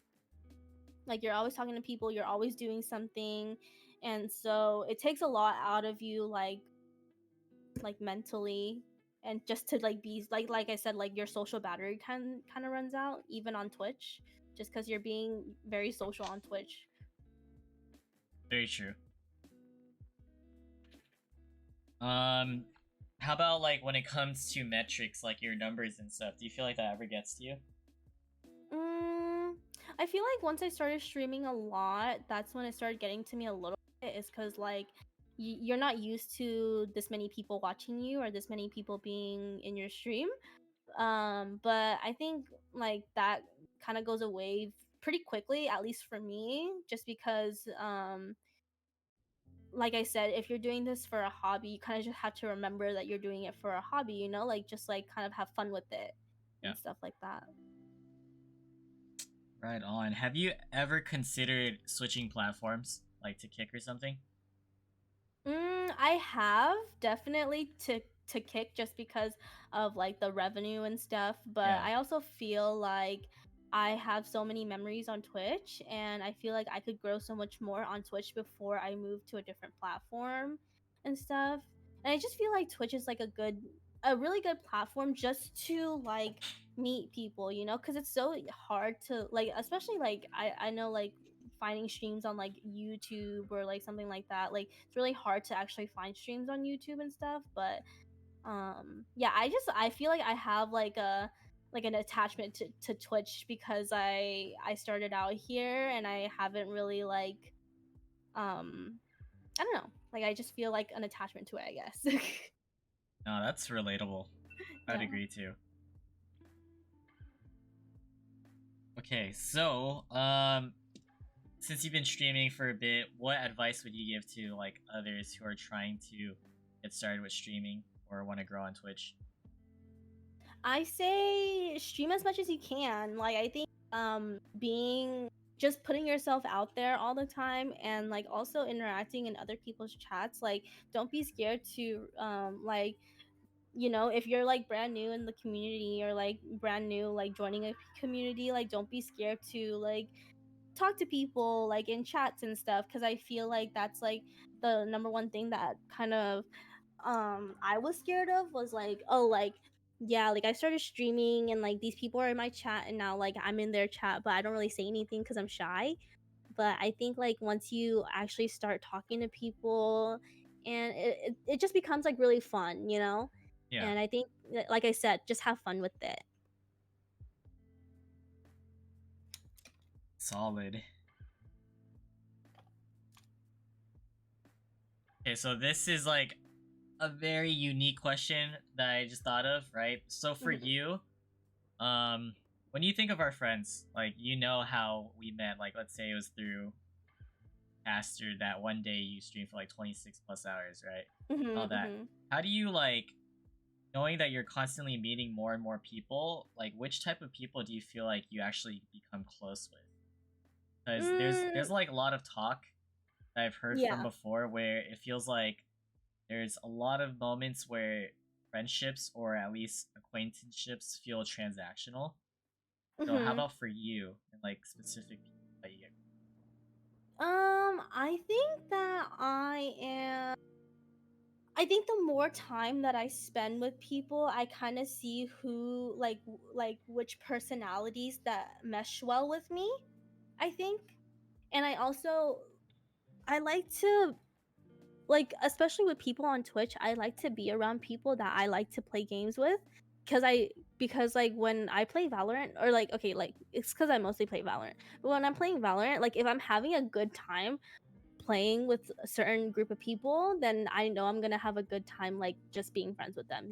you're always talking to people, you're always doing something. And so it takes a lot out of you, like mentally, and just to like be like I said, like your social battery kind of runs out even on Twitch, just because you're being very social on Twitch. Very true. How about like when it comes to metrics, like your numbers and stuff? Do you feel like that ever gets to you? mm, I feel like once I started streaming a lot, that's when it started getting to me a little bit, is because like you're not used to this many people watching you or this many people being in your stream. But I think like that kind of goes away pretty quickly, at least for me, just because like I said, if you're doing this for a hobby, you kind of just have to remember that you're doing it for a hobby, like just like kind of have fun with it Yeah. and stuff like that. Right on. Have you ever considered switching platforms, like to Kick or something? I have definitely to Kick, just because of like the revenue and stuff, but Yeah. I also feel like I have so many memories on Twitch, and I feel like I could grow so much more on Twitch before I move to a different platform and stuff. And I just feel like Twitch is like a really good platform just to like meet people, because it's so hard to like, especially like I know like finding streams on like YouTube or like something like that. Like it's really hard to actually find streams on YouTube and stuff. But yeah, I feel like I have like an attachment to Twitch, because I started out here and I haven't really like I don't know. Like I just feel like an attachment to it, I guess. No, that's relatable. I'd Yeah. agree too. Okay, so since you've been streaming for a bit, what advice would you give to like others who are trying to get started with streaming or want to grow on Twitch? I say stream as much as you can. Like I think being just putting yourself out there all the time, and like also interacting in other people's chats. Like don't be scared to like if you're like brand new in the community, or like brand new like joining a community, like don't be scared to like talk to people like in chats and stuff, because I feel like that's like the number one thing that kind of I was scared of, was like, oh, like yeah, like I started streaming and like these people are in my chat, and now like I'm in their chat, but I don't really say anything because I'm shy. But I think like once you actually start talking to people, and it just becomes like really fun. Yeah, And I think like I said, just have fun with it. solid. Okay, so this is like a very unique question that I just thought of, right? So for Mhm. you, when you think of our friends, like you know how we met, like let's say it was through Caster that one day you streamed for like 26 plus hours, right? All Mhm. that. Mhm. How do you like knowing that you're constantly meeting more and more people, like which type of people do you feel like you actually become close with? Because there's Mm, like a lot of talk that I've heard from yeah. before where it feels like there's a lot of moments where friendships or at least acquaintanceships feel transactional. So how Mhm. about for you and like specific people that you get? I think that I think the more time that I spend with people, I kind of see who like which personalities that mesh well with me, I think. And I like to like, especially with people on Twitch, I like to be around people that I like to play games with, cuz because like when I play Valorant, or like okay, like it's cuz I mostly play Valorant. But when I'm playing Valorant, like if I'm having a good time playing with a certain group of people, then I know I'm gonna have a good time like just being friends with them.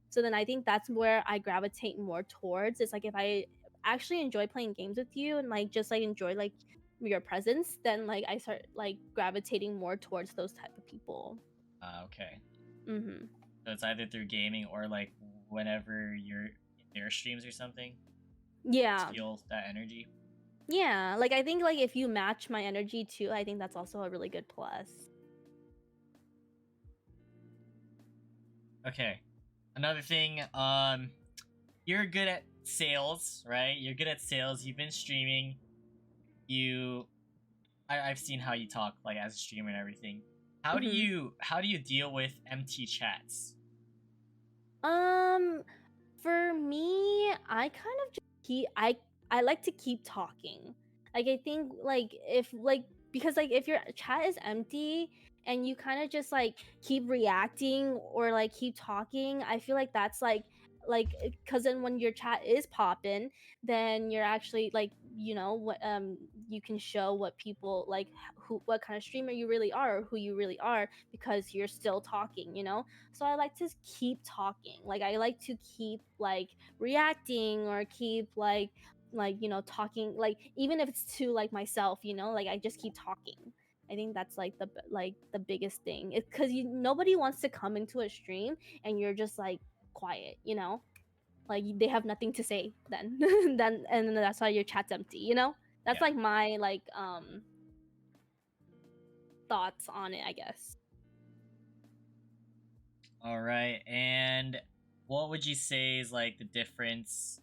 So then I think that's where I gravitate more towards. It's like if I actually enjoy playing games with you, and like just like enjoy like your presence, then like I start like gravitating more towards those type of people. Okay. Mm-hmm. So it's either through gaming or like whenever you're in their streams or something. Just Yeah. feel that energy. Yeah, like, I think, like, if you match my energy too, I think that's also a really good plus. Okay. Another thing, you're good at sales, right? You're good at sales. You've been streaming. You I've seen how you talk like as a streamer and everything. Mhm. How do you deal with empty chats? Um, for me, I kind of just I like to keep talking. Like I think like if like because like if your chat is empty and you kind of just like keep reacting or like keep talking, I feel like that's like because then when your chat is popping, then you're actually like what you can show what people like who what kind of streamer you really are or who you really are because you're still talking. So I like to keep talking. Like I like to keep like reacting or keep like talking like even if it's to like myself, like I just keep talking. I think that's like the biggest thing. It's because nobody wants to come into a stream and you're just like quiet. Like they have nothing to say then. Then and that's why your chat's empty. That's Yeah. like my like thoughts on it, I guess. All right. And what would you say is like the difference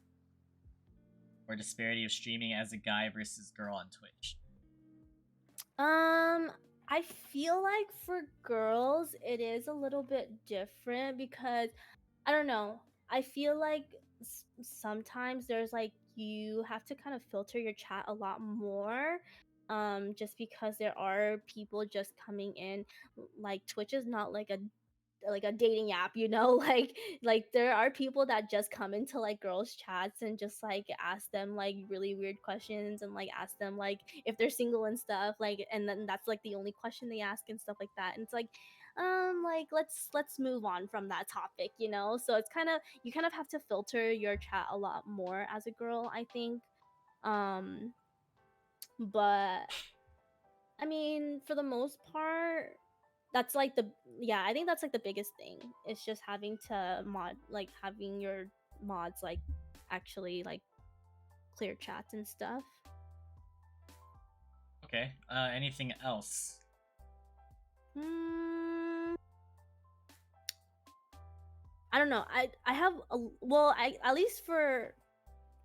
or disparity of streaming as a guy versus girl on Twitch? I feel like for girls it is a little bit different because I don't know. I feel like sometimes there's like you have to kind of filter your chat a lot more just because there are people just coming in. Like Twitch is not like a dating app. Like there are people that just come into like girls chats and just like ask them like really weird questions and like ask them like if they're single and stuff, like, and then that's like the only question they ask and stuff like that, and it's like let's move on from that topic. So it's kind of you kind of have to filter your chat a lot more as a girl, I think. But I mean, for the most part, that's like the yeah, I think that's like the biggest thing. It's just having to having your mods like actually like clear chats and stuff. Okay. Anything else? Hmm, I don't know. I have a well, I at least for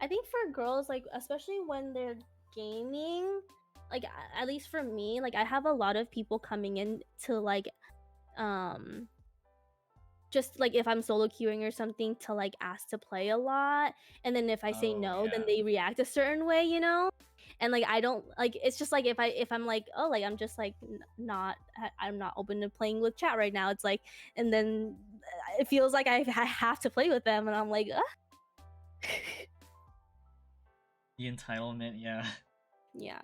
I think for girls like especially when they're gaming, like at least for me, like I have a lot of people coming in to like um just like if I'm solo queuing or something to like ask to play a lot, and then if I say Oh no, then yeah. they react a certain way. And like I don't like it's just like if I'm like, oh, like I'm just like I'm not open to playing with chat right now. It's like, and then it feels like I have to play with them, and I'm like, ugh. The entitlement, yeah. Yeah,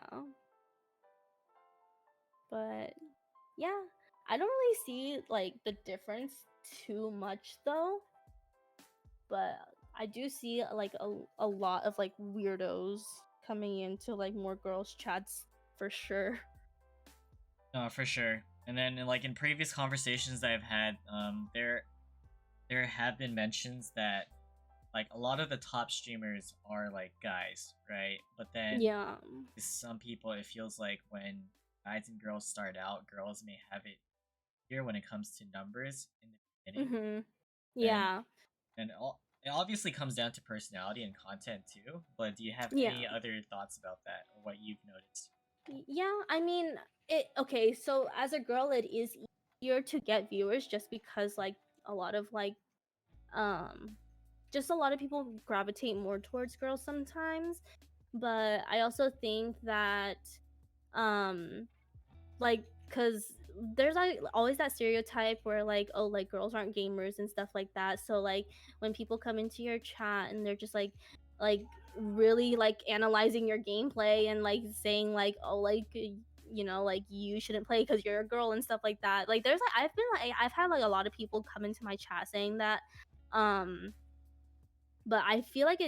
but yeah, I don't really see like the difference too much though. But I do see like a lot of like weirdos coming into like more girls chats for sure. No, for sure. And then like in previous conversations that I've had, there have been mentions that like a lot of the top streamers are like guys, right? But then Yeah. to some people it feels like when guys and girls start out, girls may have it here when it comes to numbers in the beginning. Mhm. Then Yeah. it obviously comes down to personality and content too. But do you have Yeah. any other thoughts about that or what you've noticed? Yeah, I mean, it okay, so as a girl it is easier to get viewers just because like a lot of like um just a lot of people gravitate more towards girls sometimes, but I also think that um like because there's like always that stereotype where like oh like girls aren't gamers and stuff like that, so like when people come into your chat and they're just like really like analyzing your gameplay and like saying like oh like you shouldn't play because you're a girl and stuff like that, like there's like I've had like a lot of people come into my chat saying that. Um but I feel like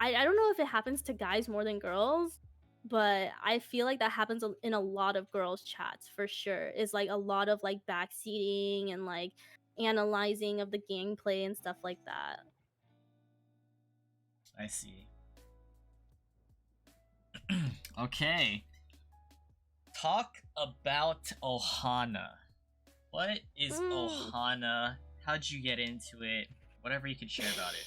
I don't know if it happens to guys more than girls, but I feel like that happens in a lot of girls' chats for sure. Is like a lot of like backseating and like analyzing of the gameplay and stuff like that. I see. Okay. Talk about Ohana. What is Ohana? How'd you get into it? Whatever you could share about it.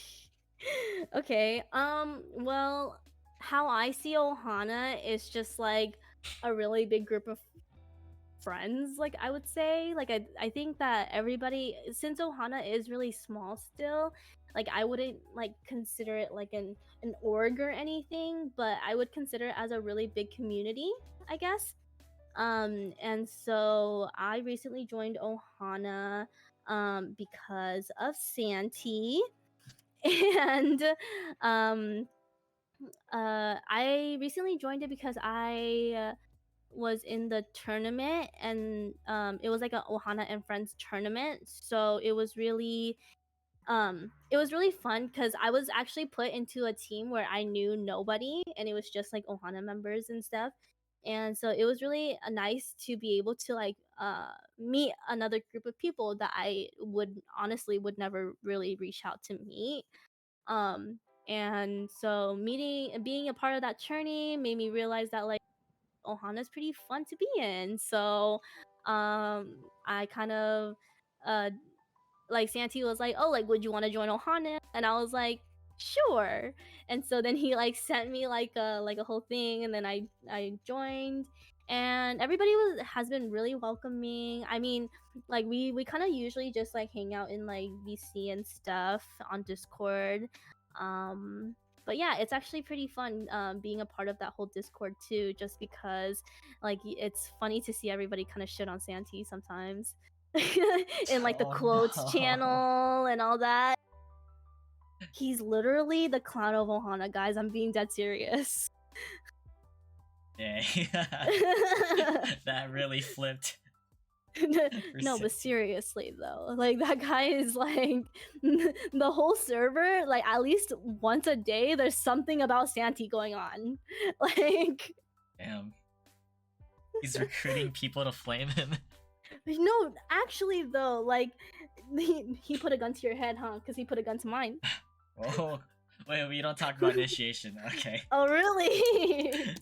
Okay. Well, how I see Ohana is just like a really big group of friends, like I would say. Like I think that everybody, since Ohana is really small still, like I wouldn't like consider it like an org or anything, but I would consider it as a really big community, I guess. And so I recently joined Ohana because of Santi. And um I recently joined it because I was in the tournament, and it was like a Ohana and Friends tournament. So it was really fun because I was actually put into a team where I knew nobody, and it was just like Ohana members and stuff. And so it was really nice to be able to like meet another group of people that I would honestly would never really reach out to meet. um and so being a part of that journey made me realize that like Ohana's pretty fun to be in. So I kind of uh like Santi was like, "Oh, like would you want to join Ohana?" And I was like, "Sure." And so then he like sent me like a whole thing, and then I joined, and everybody has been really welcoming. I mean, like we kind of usually just like hang out in like VC and stuff on Discord. Um but yeah, it's actually pretty fun being a part of that whole Discord too, just because like it's funny to see everybody kind of shit on Santi sometimes. In like the Oh quotes no. channel and all that. He's literally the clown of Ohana, guys. I'm being dead serious. Yeah. That really flipped. No, but seriously though, like that guy is like the whole server, like at least once a day there's something about Santi going on. Like Damn. He's recruiting people to flame him. no, actually though, like he put a gun to your head, huh? Because he put a gun to mine. Oh, wait, we don't talk about initiation. Okay. Oh really?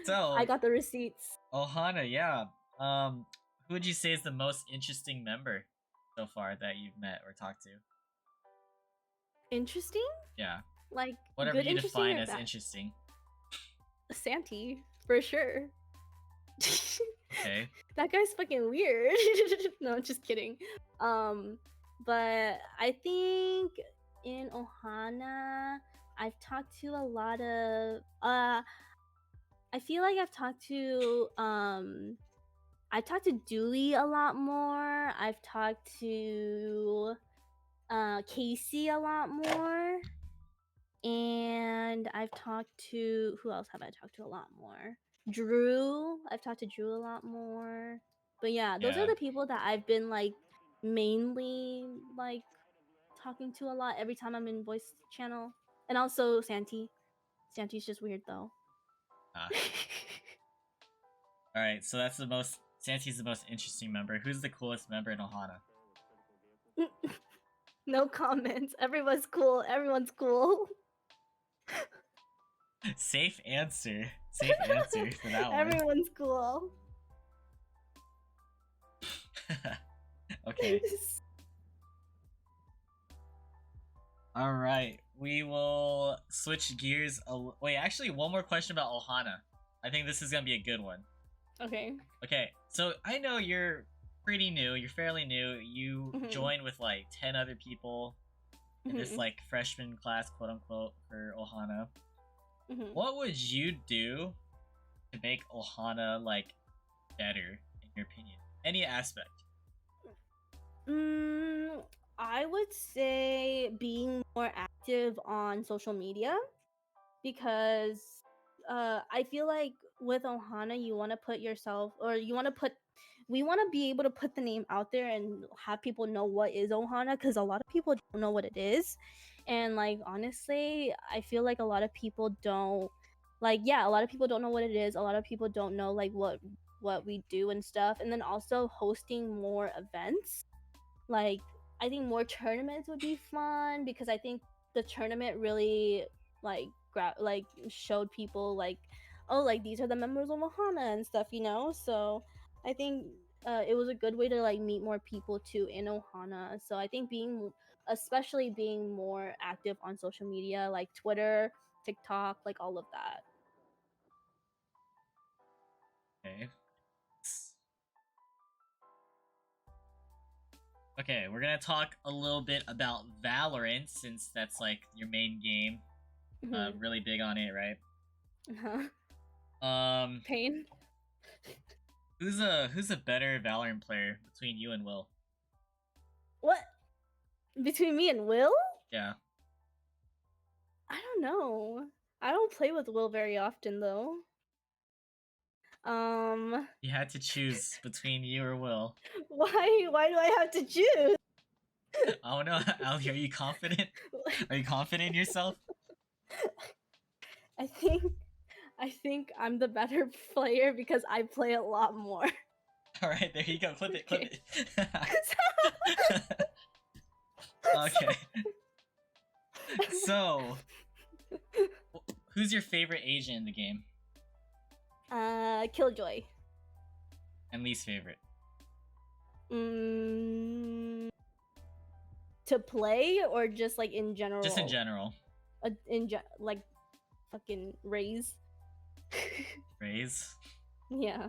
So I got the receipts. Ohana, yeah. Who would you say is the most interesting member so far that you've met or talked to? Interesting? Yeah. Like Whatever good, you interesting, define or as bad? interesting. Santi, for sure. Okay. That guy's fucking weird. No, just kidding. But I think in Ohana, I've talked to a lot of I feel like I've talked to Dooley a lot more. I've talked to Casey a lot more. And I've talked to who else have I talked to a lot more? Drew. I've talked to Drew a lot more. But yeah, those are Yeah. the people that I've been like mainly like talking to a lot every time I'm in voice channel. And also Santi. Santi's just weird though. Ah. All right. So that's the most. Santi's the most interesting member. Who's the coolest member in Ohana? No comments. Everyone's cool. Everyone's cool. Safe answer. Safe answer for that one. Everyone's cool. Okay. All right. We will switch gears. Wait, actually, one more question about Ohana. I think this is gonna be a good one. Okay. Okay, so I know you're pretty new. You're fairly new. You joined with like 10 other people in this like freshman class, quote unquote, for Ohana. What would you do to make Ohana like better, in your opinion? Any aspect? I would say being more active on social media, because I feel like with Ohana you want to put yourself, or we want to be able to put the name out there and have people know what is Ohana, because a lot of people don't know what it is. And like honestly, I feel like a lot of people don't, like, yeah, a lot of people don't know what it is. A lot of people don't know like what we do and stuff. And then also hosting more events, like I think more tournaments would be fun, because I think the tournament really like showed people like, oh, like these are the members of Ohana and stuff, So I think it was a good way to like meet more people too in Ohana. So I think especially being more active on social media like Twitter, TikTok, like all of that. Okay. Okay, we're gonna talk a little bit about Valorant since that's like your main game. Really big on it, right? Pain. Who's a better Valorant player between you and Will? What? Between me and Will? Yeah. I don't know. I don't play with Will very often though. You had to choose between you or Will. Why do I have to choose? I don't know, Ali, are you confident? Are you confident in yourself? I think I'm the better player because I play a lot more. Alright, there you go. Clip it, clip Okay. it. Okay. So, who's your favorite Asian in the game? Killjoy. And least favorite? To play or just like in general? Just in general. Like fucking Raze. Raze? Yeah.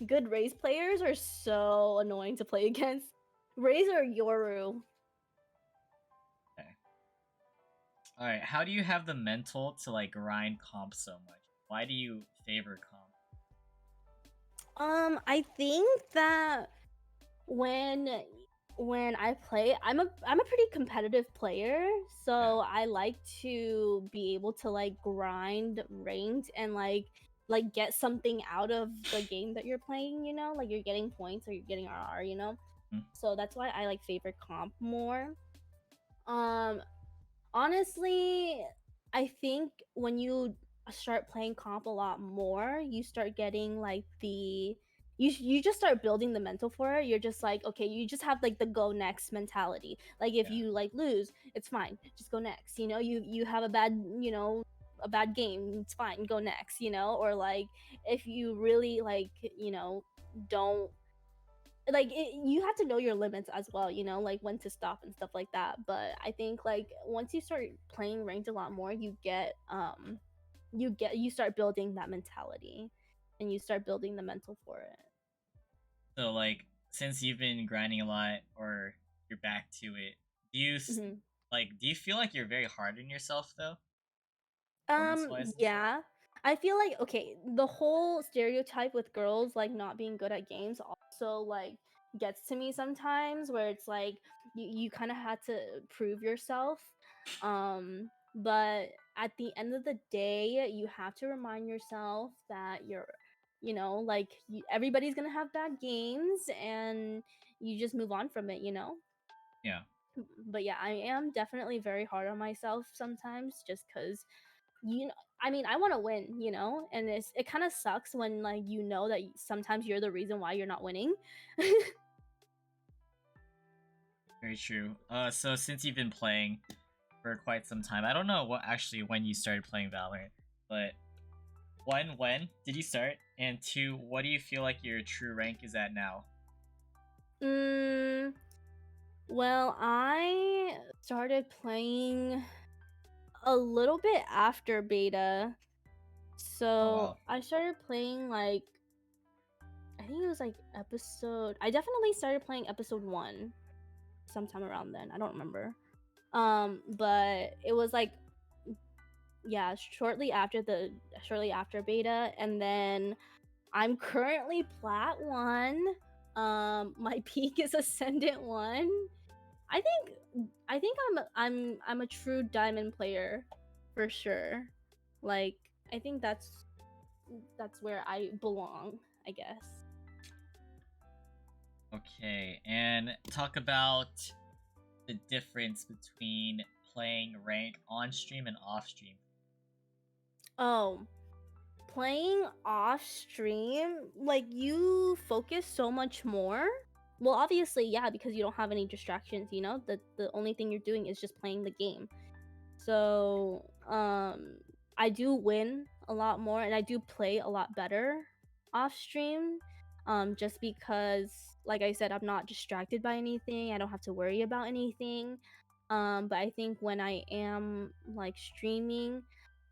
Good Raze players are so annoying to play against. Raze or Yoru. Okay. Alright, how do you have the mental to like grind comp so much? Why do you favor comp? I think that when I play, I'm a pretty competitive player, so Yeah. I like to be able to like grind ranked and like get something out of the game that you're playing, like you're getting points or you're getting RR. So that's why I like favorite comp more. Honestly, I think when you start playing comp a lot more, you start getting like you just start building the mental for it. You're just like, okay, you just have like the go next mentality. Like if you like lose, it's fine, just go next. You have a bad game, it's fine, go next. Or like if you really like don't like you have to know your limits as well, like when to stop and stuff like that. But I think like once you start playing ranked a lot more, you start building that mentality and you start building the mental for it. So like, since you've been grinding a lot or you're back to it, do you do you feel like you're very hard on yourself though? Performance wise? Yeah. I feel like, okay, the whole stereotype with girls like not being good at games also like gets to me sometimes, where it's like you kind of had to prove yourself. But at the end of the day, you have to remind yourself that like everybody's gonna have bad games, and you just move on from it. Yeah. But yeah, I am definitely very hard on myself sometimes, just because I mean, I want to win, and it kind of sucks when like that sometimes you're the reason why you're not winning. Very true. So since you've been playing for quite some time, I don't know when you started playing Valorant, but when did you start? And two, what do you feel like your true rank is at now? Well, I started playing a little bit after beta. So Oh wow. I started playing like, I think it was like I definitely started playing episode 1 sometime around then. I don't remember. But it was like, yeah, shortly after beta, and then I'm currently plat 1. My peak is ascendant 1. I think I'm a true diamond player for sure. Like I think that's where I belong, I guess. Okay, and talk about the difference between playing rank on stream and off stream. Oh, playing off stream, like you focus so much more. Well, obviously, yeah, because you don't have any distractions, the only thing you're doing is just playing the game. So, I do win a lot more and I do play a lot better off stream. Just because, like I said, I'm not distracted by anything. I don't have to worry about anything. But I think when I am like streaming,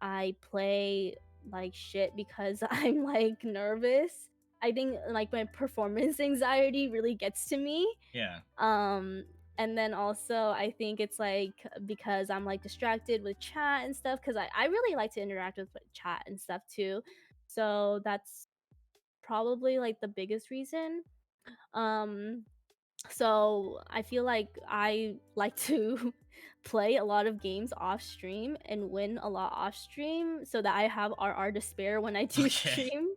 I play like shit because I'm like nervous. I think like my performance anxiety really gets to me. Yeah. Um, and then also I think it's like because I'm like distracted with chat and stuff because I really like to interact with chat and stuff too. So that's probably like the biggest reason. Um, so I feel like I like to play a lot of games off stream and win a lot off stream so that I have RR to spare when I do Okay. stream.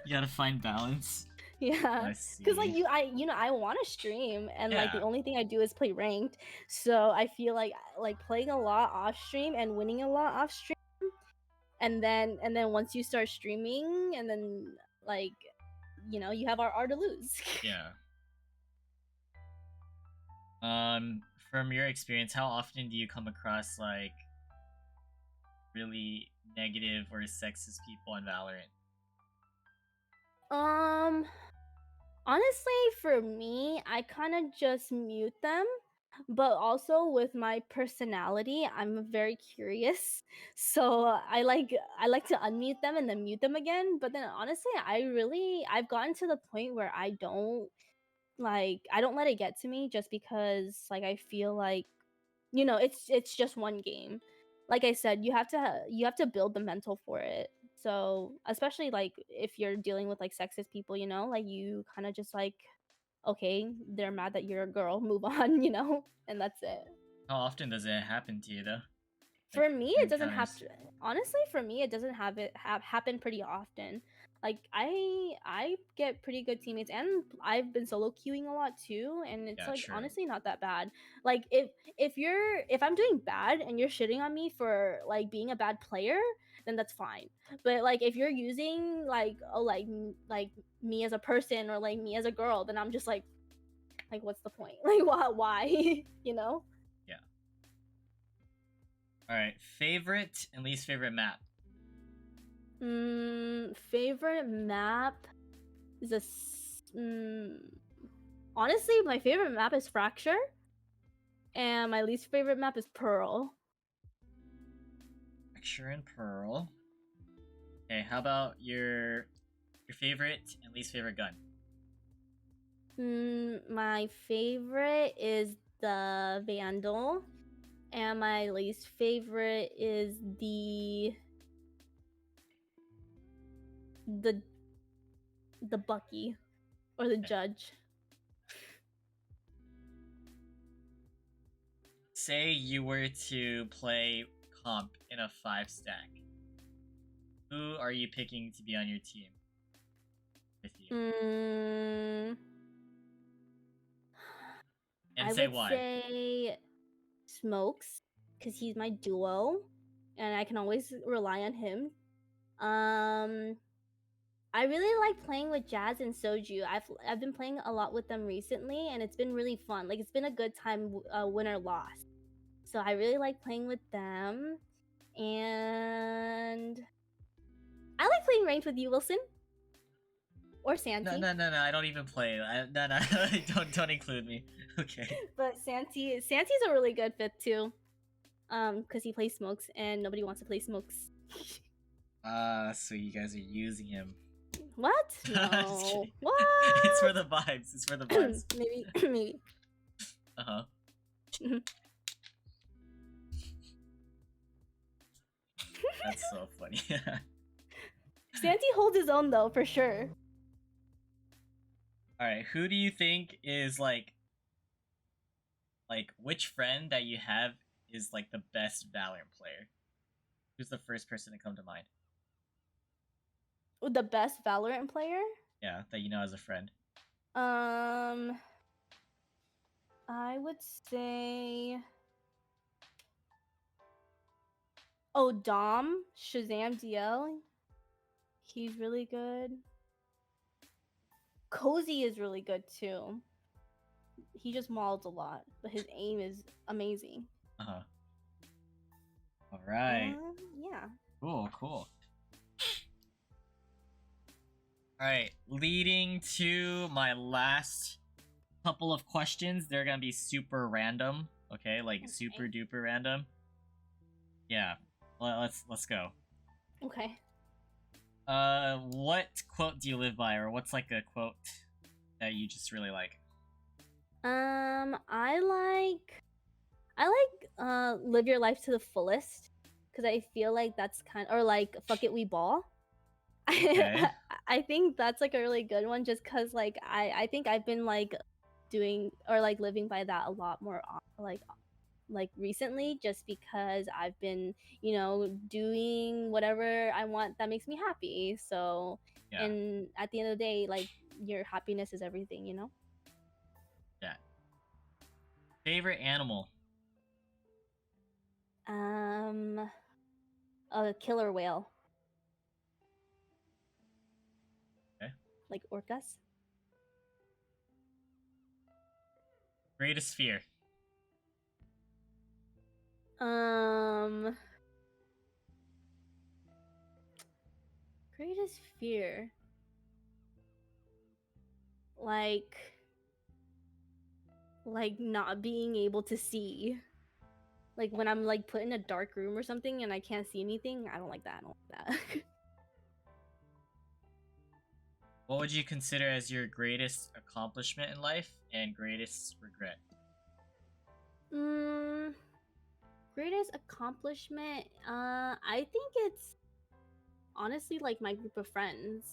You gotta find balance. Yeah, I because like see. I want to stream, and like the Yeah. only thing I do is play ranked. So I feel like playing a lot off stream and winning a lot off stream, and then once you start streaming, and then like you have R to lose. Yeah. From your experience, how often do you come across like really negative or sexist people on Valorant? um, Honestly, for me, I kind of just mute them. But also with my personality, I'm very curious. So I like to unmute them and then mute them again. But then honestly, I've gotten to the point where I don't let it get to me just because like I feel like it's just one game. Like I said, you have to build the mental for it. So especially like if you're dealing with like sexist people, like you kind of just like, okay, they're mad that you're a girl, move on, and that's it. How often does it happen to you though? Like For me, your it doesn't have encounters? to. Honestly, for me, it doesn't happen pretty often. Like I get pretty good teammates, and I've been solo queuing a lot too, and it's Yeah, like true. honestly not that bad. Like if I'm doing bad and you're shitting on me for like being a bad player, then that's fine. But like if you're using like like me as a person or like me as a girl, then I'm just like what's the point? Like why? you know? Yeah. All right. Favorite and least favorite map. Favorite map is honestly, my favorite map is Fracture, and my least favorite map is Pearl. Fracture and Pearl. Okay. How about your favorite and least favorite gun? My favorite is the Vandal, and my least favorite is the the Bucky or the Okay. Judge. Say you were to play comp in a 5 stack. Who are you picking to be on your team with you? And I say would why. say Smokes because he's my duo, and I can always rely on him. Um, I really like playing with Jazz and Soju. I've been playing a lot with them recently, and it's been really fun. Like it's been a good time, win or loss. So I really like playing with them, and I like playing ranked with you, Wilson or No, Santi. no, no, no. I don't even play. No, no. Don't include me. Okay. But Santi's a really good fit too. Because he plays Smokes, and nobody wants to play Smokes. So you guys are using him. What? I'm just No. kidding. What? It's for the vibes. It's for the vibes. maybe, maybe. Uh huh. That's so funny. Santi holds his own though, for sure. All right. Who do you think is which friend that you have is like the best Valorant player? Who's the first person to come to mind? The best Valorant player? Yeah, that you know as a friend. Um, I would say. Oh, Dom Shazam DL. He's really good. Cozy is really good too. He just mauls a lot, but his aim is amazing. Uh huh. right. Yeah. Cool. Alright, leading to my last couple of questions. They're gonna be super random. Okay, like super Okay. duper random. Yeah. Let's go. Okay. What quote do you live by, or what's like a quote that you just really like? I like live your life to the fullest because I feel like that's or like fuck it we ball. Okay. I think that's like a really good one just cuz like I think I've been like doing or like living by that a lot more like recently just because I've been, doing whatever I want that makes me happy. So, Yeah. and at the end of the day, like your happiness is everything, Yeah. Favorite animal? Um, a killer whale, Okay. like orcas. Greatest fear? Um, greatest fear, like not being able to see. Like when I'm like put in a dark room or something and I can't see anything, I don't like that. I don't like that. What would you consider as your greatest accomplishment in life and greatest regret? mm, Greatest accomplishment, I think it's honestly like my group of friends,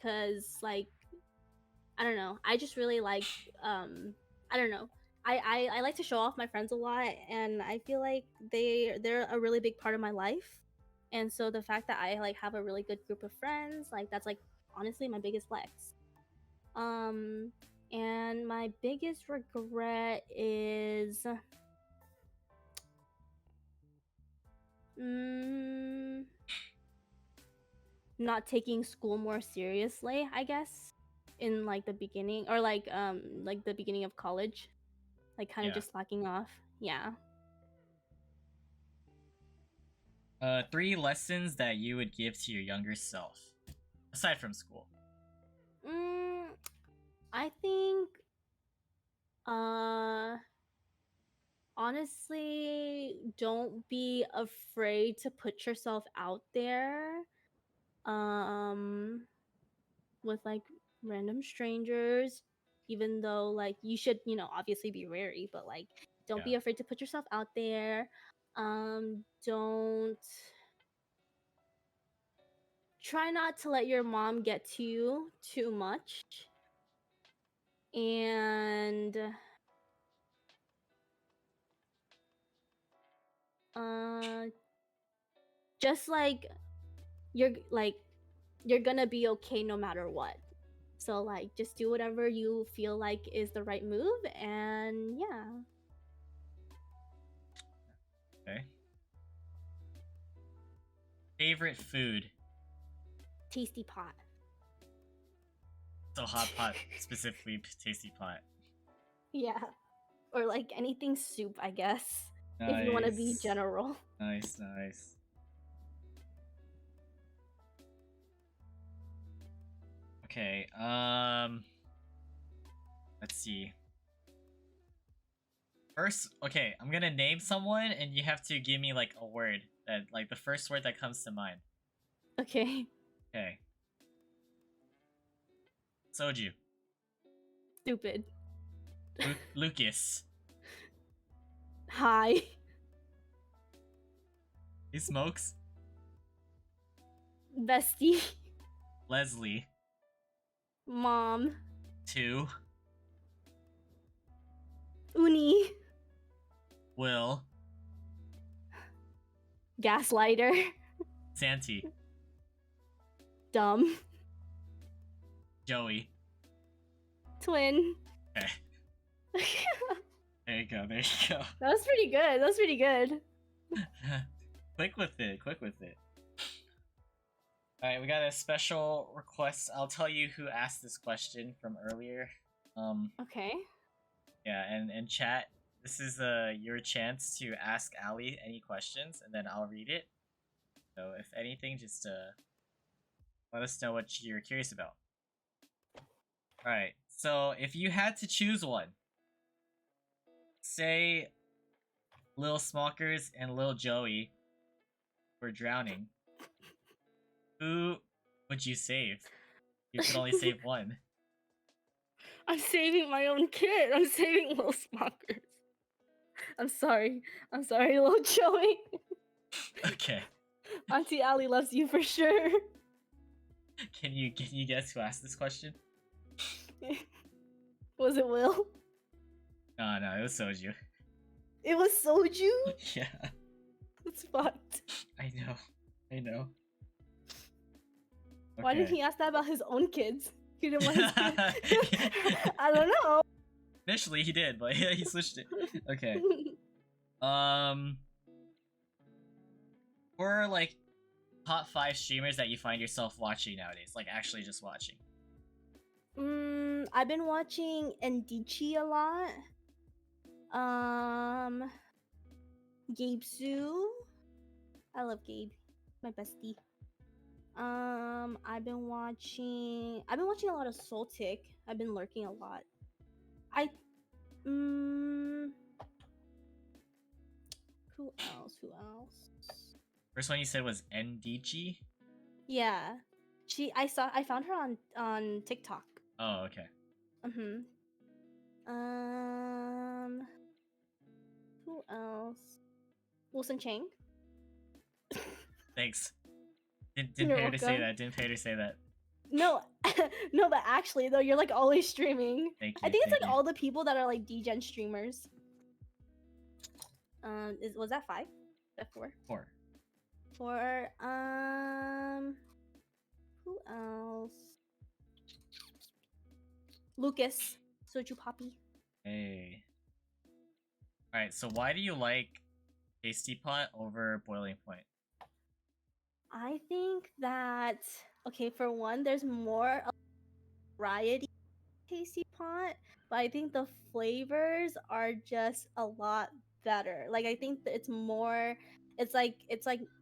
cause like I don't know, I just really like I don't know, I like to show off my friends a lot, and I feel like they're a really big part of my life, and so the fact that I like have a really good group of friends, like that's like honestly my biggest flex. Um, and my biggest regret is mm, not taking school more seriously, I guess, in like the beginning or like the beginning of college, like kind of Yeah. just slacking off. Yeah. 3 lessons that you would give to your younger self, aside from school. Mm, I think uh honestly don't be afraid to put yourself out there um with like random strangers, even though like you should, obviously be wary, but like don't Yeah. be afraid to put yourself out there. Don't Try not to let your mom get to you too much. And uh just like you're gonna be okay no matter what. So like just do whatever you feel like is the right move, and yeah. Okay. Favorite food? Tasty pot. So hot pot, specifically tasty pot. Yeah. Or like anything soup, I guess. If you want to be Nice. general. Nice. Okay. Let's see. First, okay, I'm gonna name someone, and you have to give me like a word that, like, the first word that comes to mind. Okay. Okay. Soju. Stupid. Lucas. Hi. He smokes. Bestie. Leslie. Mom. 2. Uni. Will. Gaslighter. Santi. Dumb. Joey. Twin. Okay. There you go. That was pretty good. That was pretty good. Quick with it. Alright, we got a special request. I'll tell you who asked this question from earlier. Okay. Yeah, and chat. this is your chance to ask Ali any questions, and then I'll read it. So if anything, just let us know what you're curious about. All right. So if you had to choose one, say Lil Smockers and Lil Joey were drowning, who would you save? You could only save one. I'm saving my own kid. I'm saving little Smockers. I'm sorry. I'm sorry, little Joey. Okay. Auntie Ali loves you for sure. Can you guess who asked this question? Was it Will? No, it was Soju. It was Soju? Yeah. It's fucked. I know. Why didn't Okay. he ask that about his own kids? He didn't want his kids. I don't know. Initially he did, but yeah, he switched it. Okay. For like top 5 streamers that you find yourself watching nowadays, like actually just watching. I've been watching Ndichi a lot. Gabe Sue. I love Gabe, my bestie. I've been watching a lot of Soltic. I've been lurking a lot. Who else? First one you said was NDG? Yeah. I found her on TikTok. Oh, okay. Who else? Wilson Chang. Thanks. Didn't pay her to say that. Didn't pay her to say that. No, no, but actually though, you're like always streaming. Thank you. I think it's like all the people that are like DGen streamers. Was that 5? That 4? 4. 4. Who else? Lucas, Soju Poppy. Hey. Alright, so why do you like Tasty Pot over Boiling Point? I think that, okay, for one, there's more variety in Tasty Pot, but I think the flavors are just a lot better. Like, I think that it's more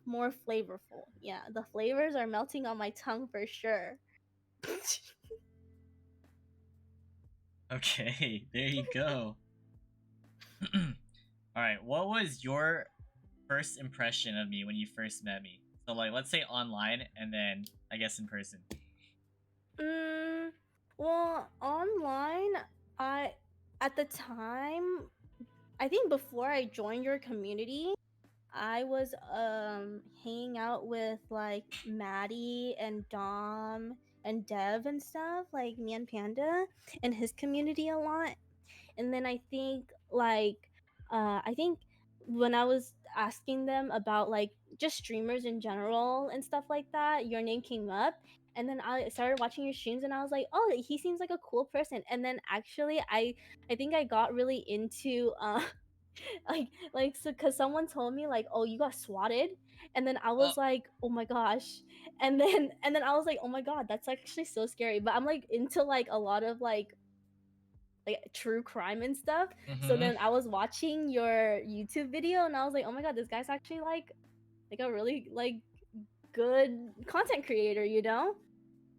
more flavorful. Yeah, the flavors are melting on my tongue for sure. Okay, there you go. Alright, what was your first impression of me when you first met me? So like, let's say online and then I guess in person. Well, online, at the time, I think before I joined your community, I was hanging out with like Maddie and Dom and Dev and stuff, like me and Panda and his community a lot. And then I think when I was asking them about like just streamers in general and stuff like that, your name came up. And then I started watching your streams and I was like, oh, he seems like a cool person. And then actually I think I got really into so because someone told me like, oh, you got swatted, and then I was like, oh my gosh, and then I was like, oh my god, that's actually so scary. But I'm like into like a lot of like true crime and stuff. So then I was watching your YouTube video and I was like, oh my god, this guy's actually like a really like good content creator, you know?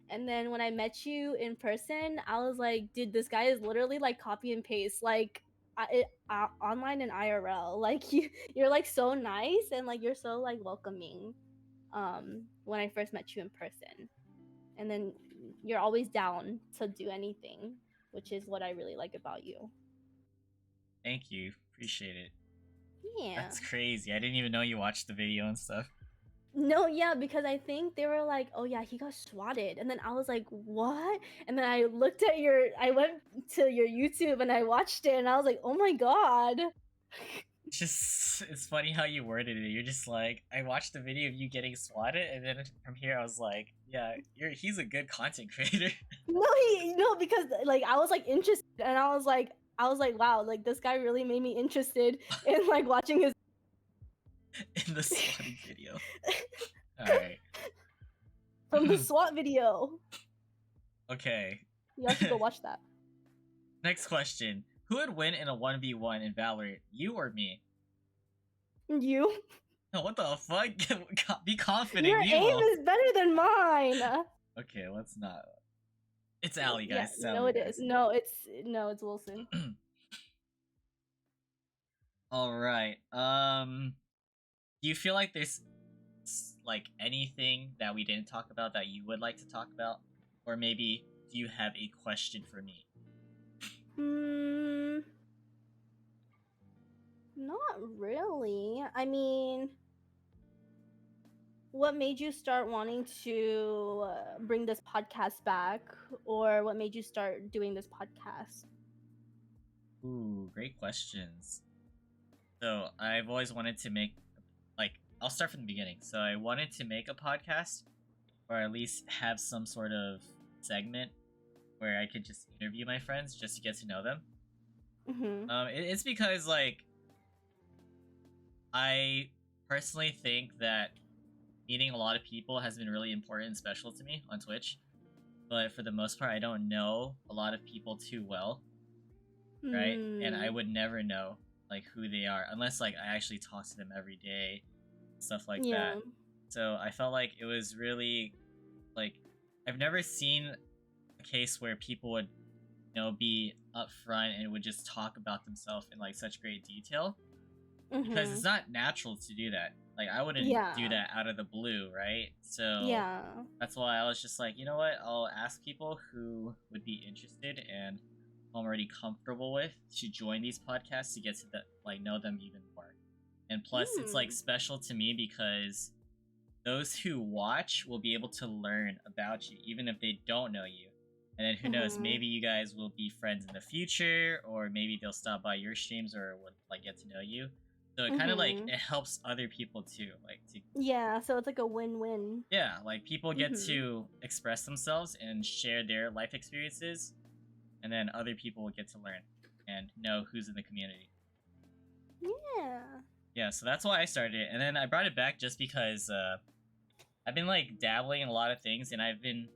And then when I met you in person, I was like, dude, this guy is literally like copy and paste like online and IRL. Like you're like so nice and like you're so like welcoming when I first met you in person. And then you're always down to do anything, which is what I really like about you. Thank you. Appreciate it. Yeah. That's crazy. I didn't even know you watched the video and stuff. No, yeah, because I think they were like, oh yeah, he got swatted. And then I was like, what? And then I went to your YouTube and I watched it and I was like, oh my god. It's funny how you worded it. You're just like, I watched the video of you getting swatted, and then from here I was like, yeah, he's a good content creator. No, because like I was like interested and I was like, wow, like this guy really made me interested in like watching his in the swatting video. Alright. From the SWAT video. Okay. You have to go watch that. Next question. Who would win in a 1v1 in Valorant? You or me? You. No, what the fuck? Be confident, Your you aim will. is better than mine. Okay, let's not. It's Allie, Yeah, guys. It's no, Allie, it is. guys. No, it's Wilson. All right. Do you feel like there's like anything that we didn't talk about that you would like to talk about, or maybe do you have a question for me? Not really. I mean, what made you start wanting to bring this podcast back, or what made you start doing this podcast? Ooh, great questions. So I've always wanted to make, like, I'll start from the beginning. So I wanted to make a podcast, or at least have some sort of segment where I could just interview my friends just to get to know them. It's because like I personally think that meeting a lot of people has been really important and special to me on Twitch. But for the most part, I don't know a lot of people too well, right? And I would never know like who they are unless like I actually talk to them every day, stuff like Yeah. that. So I felt like it was really like I've never seen a case where people would be upfront and would just talk about themselves in like such great detail because it's not natural to do that. Like I wouldn't do that out of the blue, right? So Yeah. that's why I was just like, you know what? I'll ask people who would be interested and I'm already comfortable with to join these podcasts to get to know them even more. And plus, it's like special to me because those who watch will be able to learn about you even if they don't know you. And then who knows, maybe you guys will be friends in the future, or maybe they'll stop by your streams or would like get to know you. So it kind of like it helps other people too, like to Yeah, so it's like a win-win. yeah, like people get to express themselves and share their life experiences, and then other people will get to learn and know who's in the community. Yeah. Yeah, so that's why I started it, and then I brought it back just because I've been like dabbling in a lot of things, and I've been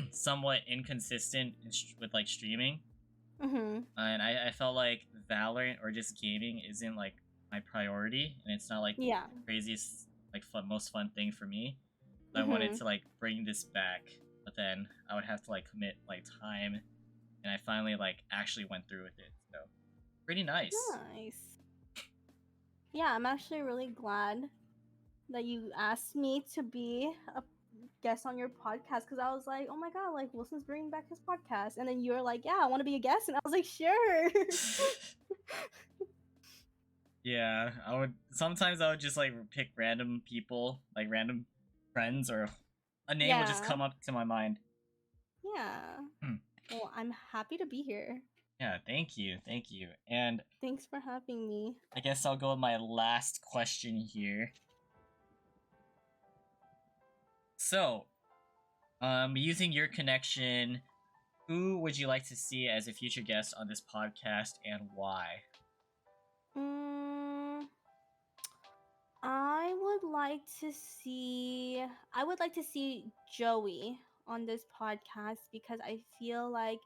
somewhat inconsistent with like streaming. And I felt like Valorant or just gaming isn't like my priority, and it's not like the craziest like most fun thing for me. So I wanted to like bring this back, but then I would have to like commit like time, and I finally like actually went through with it. So pretty nice. Nice. Yeah, I'm actually really glad that you asked me to be a guest on your podcast, because I was like, oh my god, like Wilson's bringing back his podcast, and then you were like, yeah, I want to be a guest, and I was like, sure. Yeah, sometimes I would just like pick random people, like random friends, or a name would just come up to my mind. Yeah. Well, I'm happy to be here. Yeah, thank you. And thanks for having me. I guess I'll go with my last question here. So, using your connection, who would you like to see as a future guest on this podcast, and why? I would like to see Joey on this podcast, because I feel like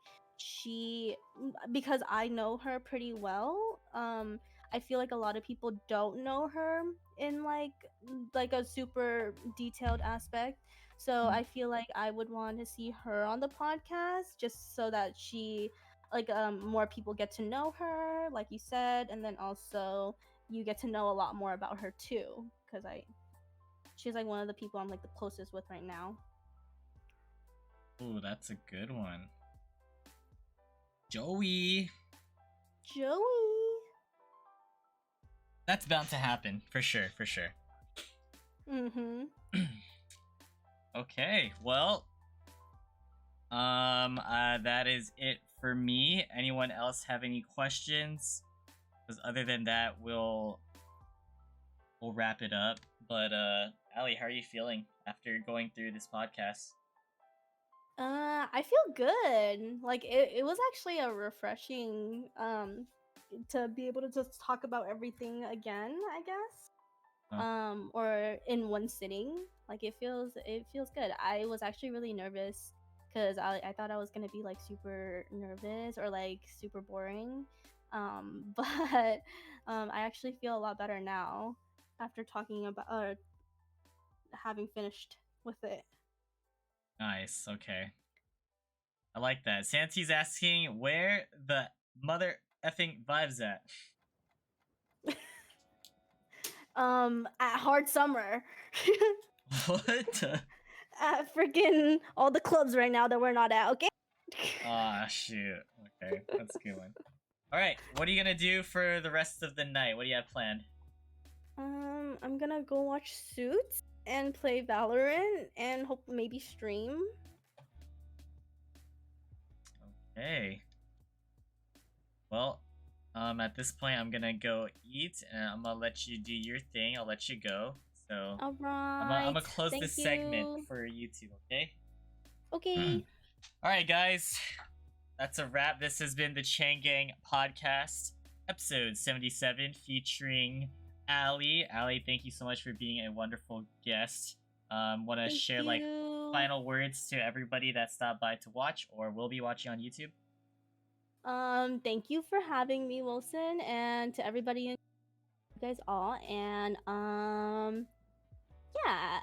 because I know her pretty well. I feel like a lot of people don't know her in like a super detailed aspect. So I feel like I would want to see her on the podcast, just so that more people get to know her, like you said, and then also you get to know a lot more about her too, because she's like one of the people I'm like the closest with right now. Ooh, that's a good one. Joey. That's bound to happen, for sure. Okay, well, that is it for me. Anyone else have any questions? Because other than that, we'll wrap it up. But Allie, how are you feeling after going through this podcast? I feel good. Like it was actually a refreshing to be able to just talk about everything again, I guess. Or in one sitting. Like it feels good. I was actually really nervous because I thought I was gonna be like super nervous or like super boring. But I actually feel a lot better now after talking about having finished with it. Nice. Okay. I like that. Santi's asking where the mother effing vibes at. At Hard Summer. What? At freaking all the clubs right now that we're not at, okay? Ah, shoot. Okay, that's a good one. All right, what are you gonna do for the rest of the night? What do you have planned? I'm gonna go watch Suits and play Valorant and hope maybe stream. Okay. Well, at this point, I'm gonna go eat, and I'm gonna let you do your thing. I'll let you go. So, All I'm right. gonna close Thank this you. segment for YouTube. Okay. Okay. All right, guys. That's a wrap. This has been the Chang Gang podcast, episode 77, featuring Ali. Ali, thank you so much for being a wonderful guest. Want to share like final words to everybody that stopped by to watch or will be watching on YouTube? Thank you for having me, Wilson, and to everybody, you guys all, and yeah,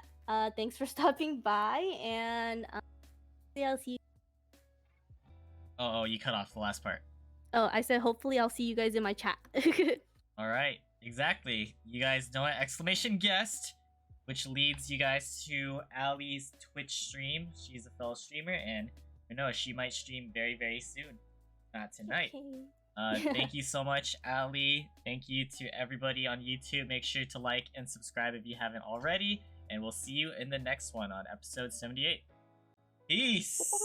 thanks for stopping by, and I'll see you. Oh, you cut off the last part. Oh, I said hopefully I'll see you guys in my chat. All right, exactly. You guys know it! Exclamation guest, which leads you guys to Ali's Twitch stream. She's a fellow streamer, and you know she might stream very, very soon. Not tonight. Okay. Thank you so much, Ali. Thank you to everybody on YouTube. Make sure to like and subscribe if you haven't already. And we'll see you in the next one on episode 78. Peace! Bye.